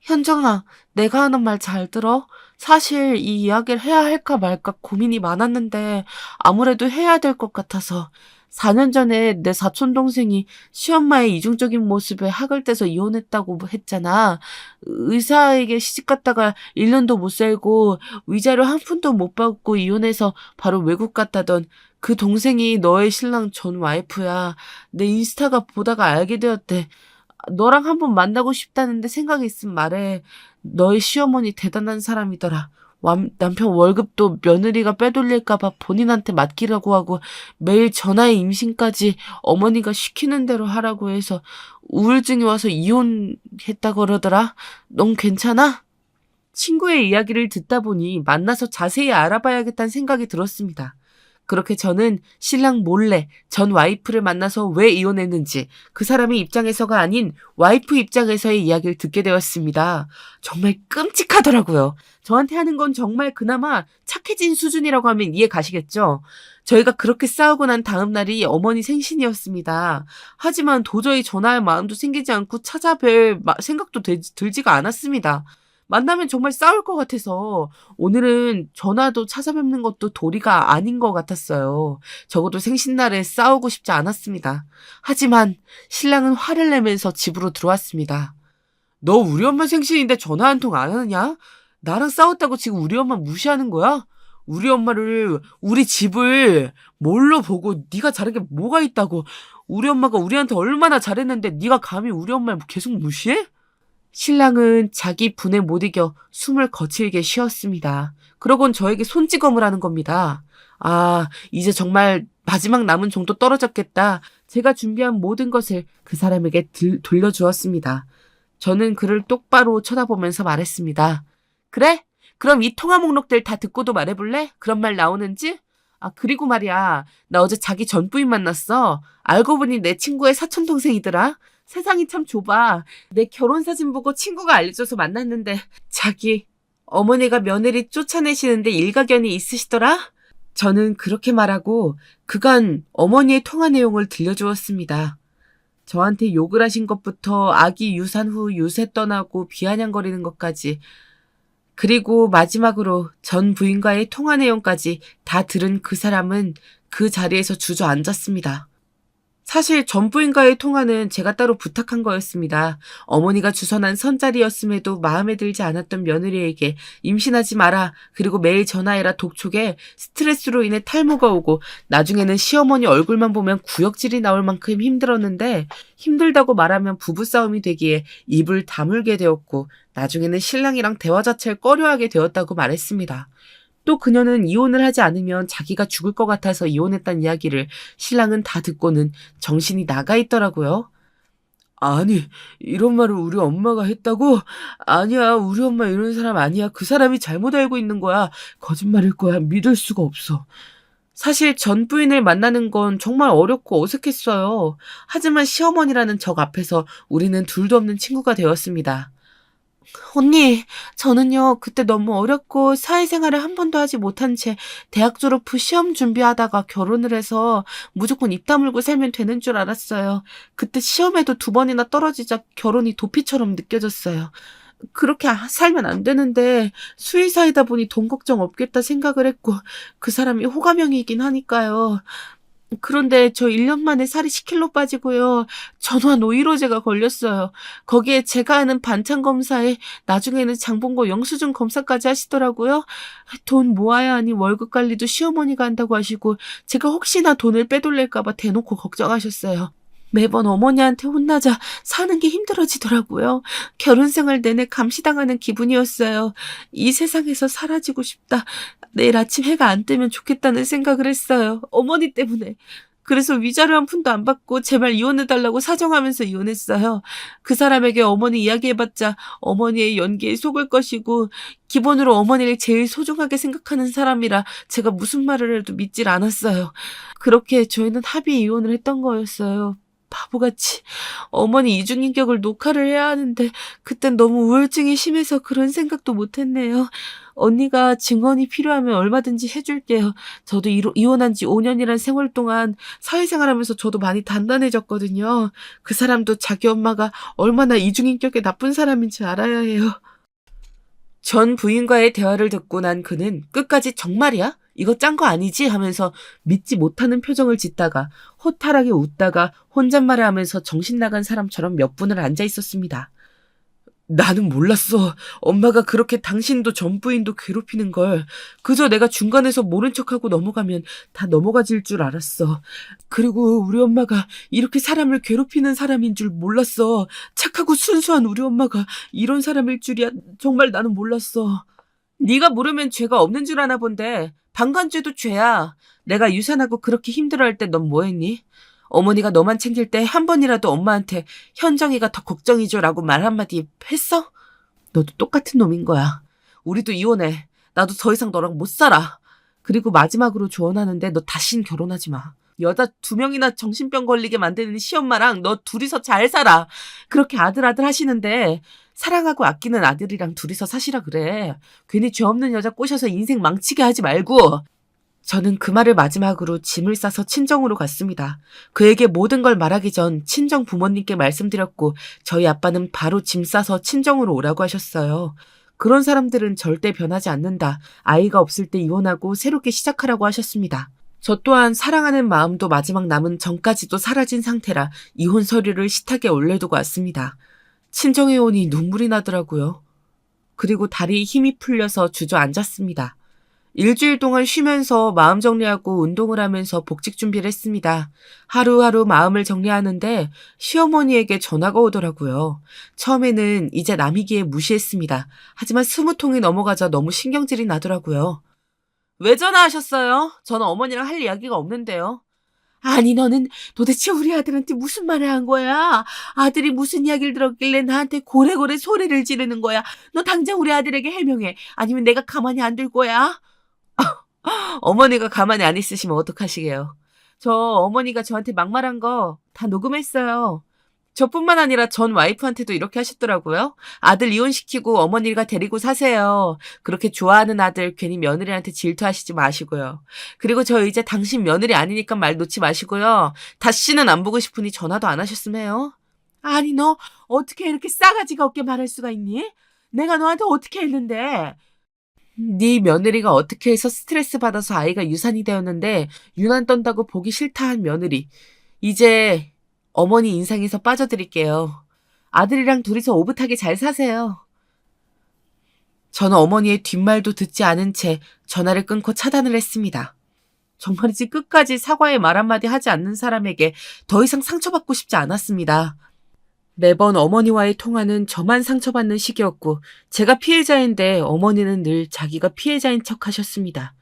현정아, 내가 하는 말 잘 들어? 사실 이 이야기를 해야 할까 말까 고민이 많았는데 아무래도 해야 될 것 같아서 4년 전에 내 사촌 동생이 시엄마의 이중적인 모습에 학을 떼서 이혼했다고 했잖아. 의사에게 시집갔다가 1년도 못 살고 위자료 한 푼도 못 받고 이혼해서 바로 외국 갔다던 그 동생이 너의 신랑 전 와이프야. 내 인스타가 보다가 알게 되었대. 너랑 한번 만나고 싶다는데 생각이 있으면 말해. 너희 시어머니 대단한 사람이더라. 남편 월급도 며느리가 빼돌릴까봐 본인한테 맡기라고 하고 매일 전화에 임신까지 어머니가 시키는 대로 하라고 해서 우울증이 와서 이혼했다 그러더라. 넌 괜찮아? 친구의 이야기를 듣다 보니 만나서 자세히 알아봐야겠다는 생각이 들었습니다. 그렇게 저는 신랑 몰래 전 와이프를 만나서 왜 이혼했는지 그 사람의 입장에서가 아닌 와이프 입장에서의 이야기를 듣게 되었습니다. 정말 끔찍하더라고요. 저한테 하는 건 정말 그나마 착해진 수준이라고 하면 이해 가시겠죠? 저희가 그렇게 싸우고 난 다음 날이 어머니 생신이었습니다. 하지만 도저히 전화할 마음도 생기지 않고 찾아뵐 생각도 들지가 않았습니다. 만나면 정말 싸울 것 같아서 오늘은 전화도 찾아뵙는 것도 도리가 아닌 것 같았어요. 적어도 생신날에 싸우고 싶지 않았습니다. 하지만 신랑은 화를 내면서 집으로 들어왔습니다. 너 우리 엄마 생신인데 전화 한 통 안 하느냐? 나랑 싸웠다고 지금 우리 엄마 무시하는 거야? 우리 엄마를, 우리 집을 뭘로 보고 네가 잘한 게 뭐가 있다고. 우리 엄마가 우리한테 얼마나 잘했는데 네가 감히 우리 엄마를 계속 무시해? 신랑은 자기 분에 못 이겨 숨을 거칠게 쉬었습니다. 그러곤 저에게 손찌검을 하는 겁니다. 아, 이제 정말 마지막 남은 정도 떨어졌겠다. 제가 준비한 모든 것을 그 사람에게 돌려주었습니다. 저는 그를 똑바로 쳐다보면서 말했습니다. 그래? 그럼 이 통화 목록들 다 듣고도 말해볼래? 그런 말 나오는지? 아, 그리고 말이야. 나 어제 자기 전 부인 만났어. 알고 보니 내 친구의 사촌동생이더라. 세상이 참 좁아. 내 결혼사진 보고 친구가 알려줘서 만났는데 자기 어머니가 며느리 쫓아내시는데 일가견이 있으시더라? 저는 그렇게 말하고 그간 어머니의 통화 내용을 들려주었습니다. 저한테 욕을 하신 것부터 아기 유산 후 유세 떠나고 비아냥거리는 것까지, 그리고 마지막으로 전 부인과의 통화 내용까지 다 들은 그 사람은 그 자리에서 주저앉았습니다. 사실 전 부인과의 통화는 제가 따로 부탁한 거였습니다. 어머니가 주선한 선자리였음에도 마음에 들지 않았던 며느리에게 임신하지 마라, 그리고 매일 전화해라 독촉에 스트레스로 인해 탈모가 오고 나중에는 시어머니 얼굴만 보면 구역질이 나올 만큼 힘들었는데 힘들다고 말하면 부부싸움이 되기에 입을 다물게 되었고 나중에는 신랑이랑 대화 자체를 꺼려하게 되었다고 말했습니다. 또 그녀는 이혼을 하지 않으면 자기가 죽을 것 같아서 이혼했다는 이야기를 신랑은 다 듣고는 정신이 나가 있더라고요. 아니, 이런 말을 우리 엄마가 했다고? 아니야, 우리 엄마 이런 사람 아니야. 그 사람이 잘못 알고 있는 거야. 거짓말일 거야. 믿을 수가 없어. 사실 전 부인을 만나는 건 정말 어렵고 어색했어요. 하지만 시어머니라는 적 앞에서 우리는 둘도 없는 친구가 되었습니다. 언니, 저는요, 그때 너무 어렸고 사회생활을 한 번도 하지 못한 채 대학 졸업 후 시험 준비하다가 결혼을 해서 무조건 입 다물고 살면 되는 줄 알았어요. 그때 시험에도 2번이나 떨어지자 결혼이 도피처럼 느껴졌어요. 그렇게 살면 안 되는데 수의사이다 보니 돈 걱정 없겠다 생각을 했고 그 사람이 호감형이긴 하니까요. 그런데 저 1년 만에 살이 10kg 빠지고요. 전화 노이로제가 걸렸어요. 거기에 제가 하는 반찬 검사에 나중에는 장본고 영수증 검사까지 하시더라고요. 돈 모아야 하니 월급 관리도 시어머니가 한다고 하시고 제가 혹시나 돈을 빼돌릴까 봐 대놓고 걱정하셨어요. 매번 어머니한테 혼나자 사는 게 힘들어지더라고요. 결혼 생활 내내 감시당하는 기분이었어요. 이 세상에서 사라지고 싶다. 내일 아침 해가 안 뜨면 좋겠다는 생각을 했어요. 어머니 때문에. 그래서 위자료 한 푼도 안 받고 제발 이혼해달라고 사정하면서 이혼했어요. 그 사람에게 어머니 이야기해봤자 어머니의 연기에 속을 것이고 기본으로 어머니를 제일 소중하게 생각하는 사람이라 제가 무슨 말을 해도 믿질 않았어요. 그렇게 저희는 합의 이혼을 했던 거였어요. 바보같이 어머니 이중인격을 녹화를 해야 하는데 그땐 너무 우울증이 심해서 그런 생각도 못했네요. 언니가 증언이 필요하면 얼마든지 해줄게요. 저도 이혼한 지 5년이란 생활 동안 사회생활하면서 저도 많이 단단해졌거든요. 그 사람도 자기 엄마가 얼마나 이중인격의 나쁜 사람인지 알아야 해요. 전 부인과의 대화를 듣고 난 그는 끝까지 정말이야? 이거 짠 거 아니지? 하면서 믿지 못하는 표정을 짓다가 호탈하게 웃다가 혼잣말을 하면서 정신 나간 사람처럼 몇 분을 앉아 있었습니다. 나는 몰랐어. 엄마가 그렇게 당신도 전 부인도 괴롭히는 걸. 그저 내가 중간에서 모른 척하고 넘어가면 다 넘어가질 줄 알았어. 그리고 우리 엄마가 이렇게 사람을 괴롭히는 사람인 줄 몰랐어. 착하고 순수한 우리 엄마가 이런 사람일 줄이야. 정말 나는 몰랐어. 네가 모르면 죄가 없는 줄 아나 본데 방관죄도 죄야. 내가 유산하고 그렇게 힘들어할 때 넌 뭐했니? 어머니가 너만 챙길 때 한 번이라도 엄마한테 현정이가 더 걱정이죠 라고 말 한마디 했어? 너도 똑같은 놈인 거야. 우리도 이혼해. 나도 더 이상 너랑 못 살아. 그리고 마지막으로 조언하는데 너 다신 결혼하지 마. 여자 2명이나 정신병 걸리게 만드는 시엄마랑 너 둘이서 잘 살아. 그렇게 아들 하시는데 사랑하고 아끼는 아들이랑 둘이서 사시라 그래. 괜히 죄 없는 여자 꼬셔서 인생 망치게 하지 말고. 저는 그 말을 마지막으로 짐을 싸서 친정으로 갔습니다. 그에게 모든 걸 말하기 전 친정 부모님께 말씀드렸고 저희 아빠는 바로 짐 싸서 친정으로 오라고 하셨어요. 그런 사람들은 절대 변하지 않는다. 아이가 없을 때 이혼하고 새롭게 시작하라고 하셨습니다. 저 또한 사랑하는 마음도 마지막 남은 전까지도 사라진 상태라 이혼 서류를 식탁에 올려두고 왔습니다. 친정에 오니 눈물이 나더라고요. 그리고 다리에 힘이 풀려서 주저앉았습니다. 일주일 동안 쉬면서 마음 정리하고 운동을 하면서 복직 준비를 했습니다. 하루하루 마음을 정리하는데 시어머니에게 전화가 오더라고요. 처음에는 이제 남이기에 무시했습니다. 하지만 20통이 넘어가자 너무 신경질이 나더라고요. 왜 전화하셨어요? 저는 어머니랑 할 이야기가 없는데요. 아니, 너는 도대체 우리 아들한테 무슨 말을 한 거야? 아들이 무슨 이야기를 들었길래 나한테 고래고래 소리를 지르는 거야? 너 당장 우리 아들에게 해명해. 아니면 내가 가만히 안 둘 거야? 어머니가 가만히 안 있으시면 어떡하시게요? 저 어머니가 저한테 막말한 거 다 녹음했어요. 저뿐만 아니라 전 와이프한테도 이렇게 하셨더라고요. 아들 이혼시키고 어머니가 데리고 사세요. 그렇게 좋아하는 아들 괜히 며느리한테 질투하시지 마시고요. 그리고 저 이제 당신 며느리 아니니까 말 놓지 마시고요. 다시는 안 보고 싶으니 전화도 안 하셨으면 해요. 아니, 너 어떻게 이렇게 싸가지가 없게 말할 수가 있니? 내가 너한테 어떻게 했는데? 네 며느리가 어떻게 해서 스트레스 받아서 아이가 유산이 되었는데 유난 떤다고 보기 싫다 한 며느리. 이제 어머니 인상에서 빠져드릴게요. 아들이랑 둘이서 오붓하게 잘 사세요. 저는 어머니의 뒷말도 듣지 않은 채 전화를 끊고 차단을 했습니다. 정말이지 끝까지 사과의 말 한마디 하지 않는 사람에게 더 이상 상처받고 싶지 않았습니다. 매번 어머니와의 통화는 저만 상처받는 식이었고 제가 피해자인데 어머니는 늘 자기가 피해자인 척 하셨습니다.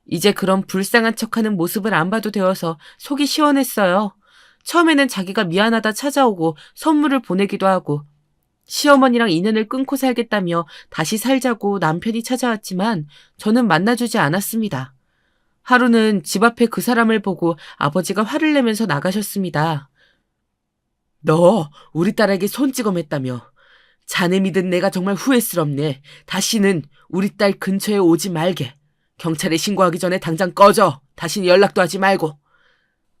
이제 그런 불쌍한 척하는 모습을 안 봐도 되어서 속이 시원했어요. 처음에는 자기가 미안하다 찾아오고 선물을 보내기도 하고 시어머니랑 인연을 끊고 살겠다며 다시 살자고 남편이 찾아왔지만 저는 만나주지 않았습니다. 하루는 집 앞에 그 사람을 보고 아버지가 화를 내면서 나가셨습니다. 너 우리 딸에게 손찌검했다며. 자네 믿은 내가 정말 후회스럽네. 다시는 우리 딸 근처에 오지 말게. 경찰에 신고하기 전에 당장 꺼져. 다시는 연락도 하지 말고.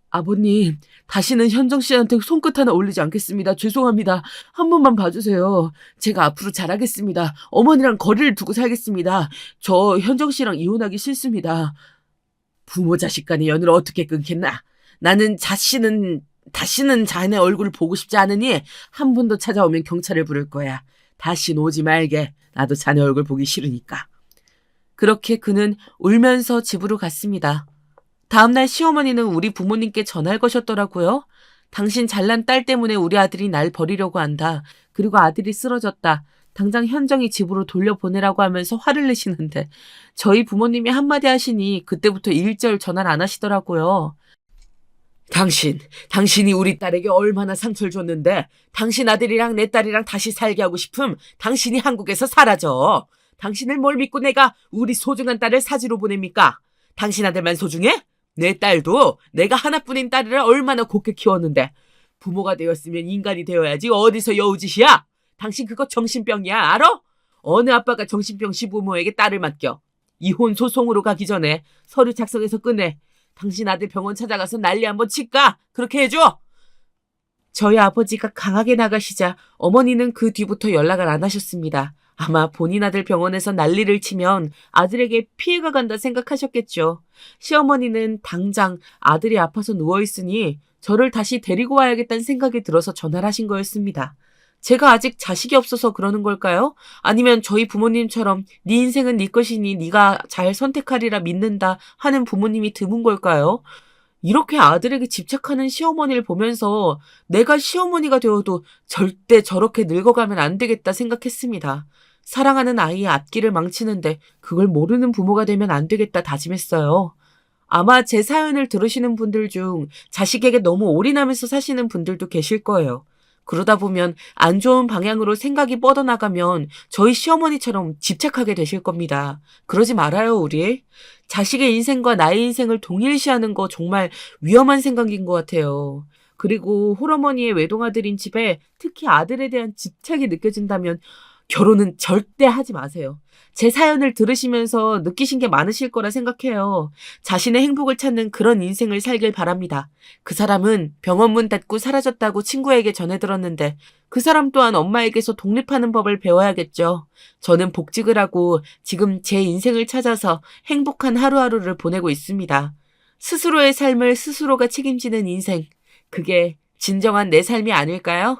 아버님, 다시는 현정 씨한테 손끝 하나 올리지 않겠습니다. 죄송합니다. 한 번만 봐주세요. 제가 앞으로 잘하겠습니다. 어머니랑 거리를 두고 살겠습니다. 저 현정 씨랑 이혼하기 싫습니다. 부모 자식 간의 연을 어떻게 끊겠나? 나는 다시는 자네 얼굴을 보고 싶지 않으니 한 번 더 찾아오면 경찰을 부를 거야. 다시는 오지 말게. 나도 자네 얼굴 보기 싫으니까. 그렇게 그는 울면서 집으로 갔습니다. 다음날 시어머니는 우리 부모님께 전화를 거셨더라고요. 당신 잘난 딸 때문에 우리 아들이 날 버리려고 한다. 그리고 아들이 쓰러졌다. 당장 현정이 집으로 돌려보내라고 하면서 화를 내시는데 저희 부모님이 한마디 하시니 그때부터 일절 전화를 안 하시더라고요. 당신이 우리 딸에게 얼마나 상처를 줬는데 당신 아들이랑 내 딸이랑 다시 살게 하고 싶음 당신이 한국에서 사라져. 당신을 뭘 믿고 내가 우리 소중한 딸을 사지로 보냅니까? 당신 아들만 소중해? 내 딸도 내가 하나뿐인 딸을 얼마나 곱게 키웠는데 부모가 되었으면 인간이 되어야지 어디서 여우짓이야? 당신 그거 정신병이야, 알아? 어느 아빠가 정신병 시부모에게 딸을 맡겨? 이혼 소송으로 가기 전에 서류 작성해서 끝내. 당신 아들 병원 찾아가서 난리 한번 칠까? 그렇게 해줘. 저희 아버지가 강하게 나가시자 어머니는 그 뒤부터 연락을 안 하셨습니다. 아마 본인 아들 병원에서 난리를 치면 아들에게 피해가 간다 생각하셨겠죠. 시어머니는 당장 아들이 아파서 누워있으니 저를 다시 데리고 와야겠다는 생각이 들어서 전화를 하신 거였습니다. 제가 아직 자식이 없어서 그러는 걸까요? 아니면 저희 부모님처럼 네 인생은 네 것이니 네가 잘 선택하리라 믿는다 하는 부모님이 드문 걸까요? 이렇게 아들에게 집착하는 시어머니를 보면서 내가 시어머니가 되어도 절대 저렇게 늙어가면 안 되겠다 생각했습니다. 사랑하는 아이의 앞길을 망치는데 그걸 모르는 부모가 되면 안 되겠다 다짐했어요. 아마 제 사연을 들으시는 분들 중 자식에게 너무 올인하면서 사시는 분들도 계실 거예요. 그러다 보면 안 좋은 방향으로 생각이 뻗어나가면 저희 시어머니처럼 집착하게 되실 겁니다. 그러지 말아요, 우리. 자식의 인생과 나의 인생을 동일시하는 거 정말 위험한 생각인 것 같아요. 그리고 홀어머니의 외동아들인 집에 특히 아들에 대한 집착이 느껴진다면 결혼은 절대 하지 마세요. 제 사연을 들으시면서 느끼신 게 많으실 거라 생각해요. 자신의 행복을 찾는 그런 인생을 살길 바랍니다. 그 사람은 병원 문 닫고 사라졌다고 친구에게 전해 들었는데 그 사람 또한 엄마에게서 독립하는 법을 배워야겠죠. 저는 복직을 하고 지금 제 인생을 찾아서 행복한 하루하루를 보내고 있습니다. 스스로의 삶을 스스로가 책임지는 인생, 그게 진정한 내 삶이 아닐까요?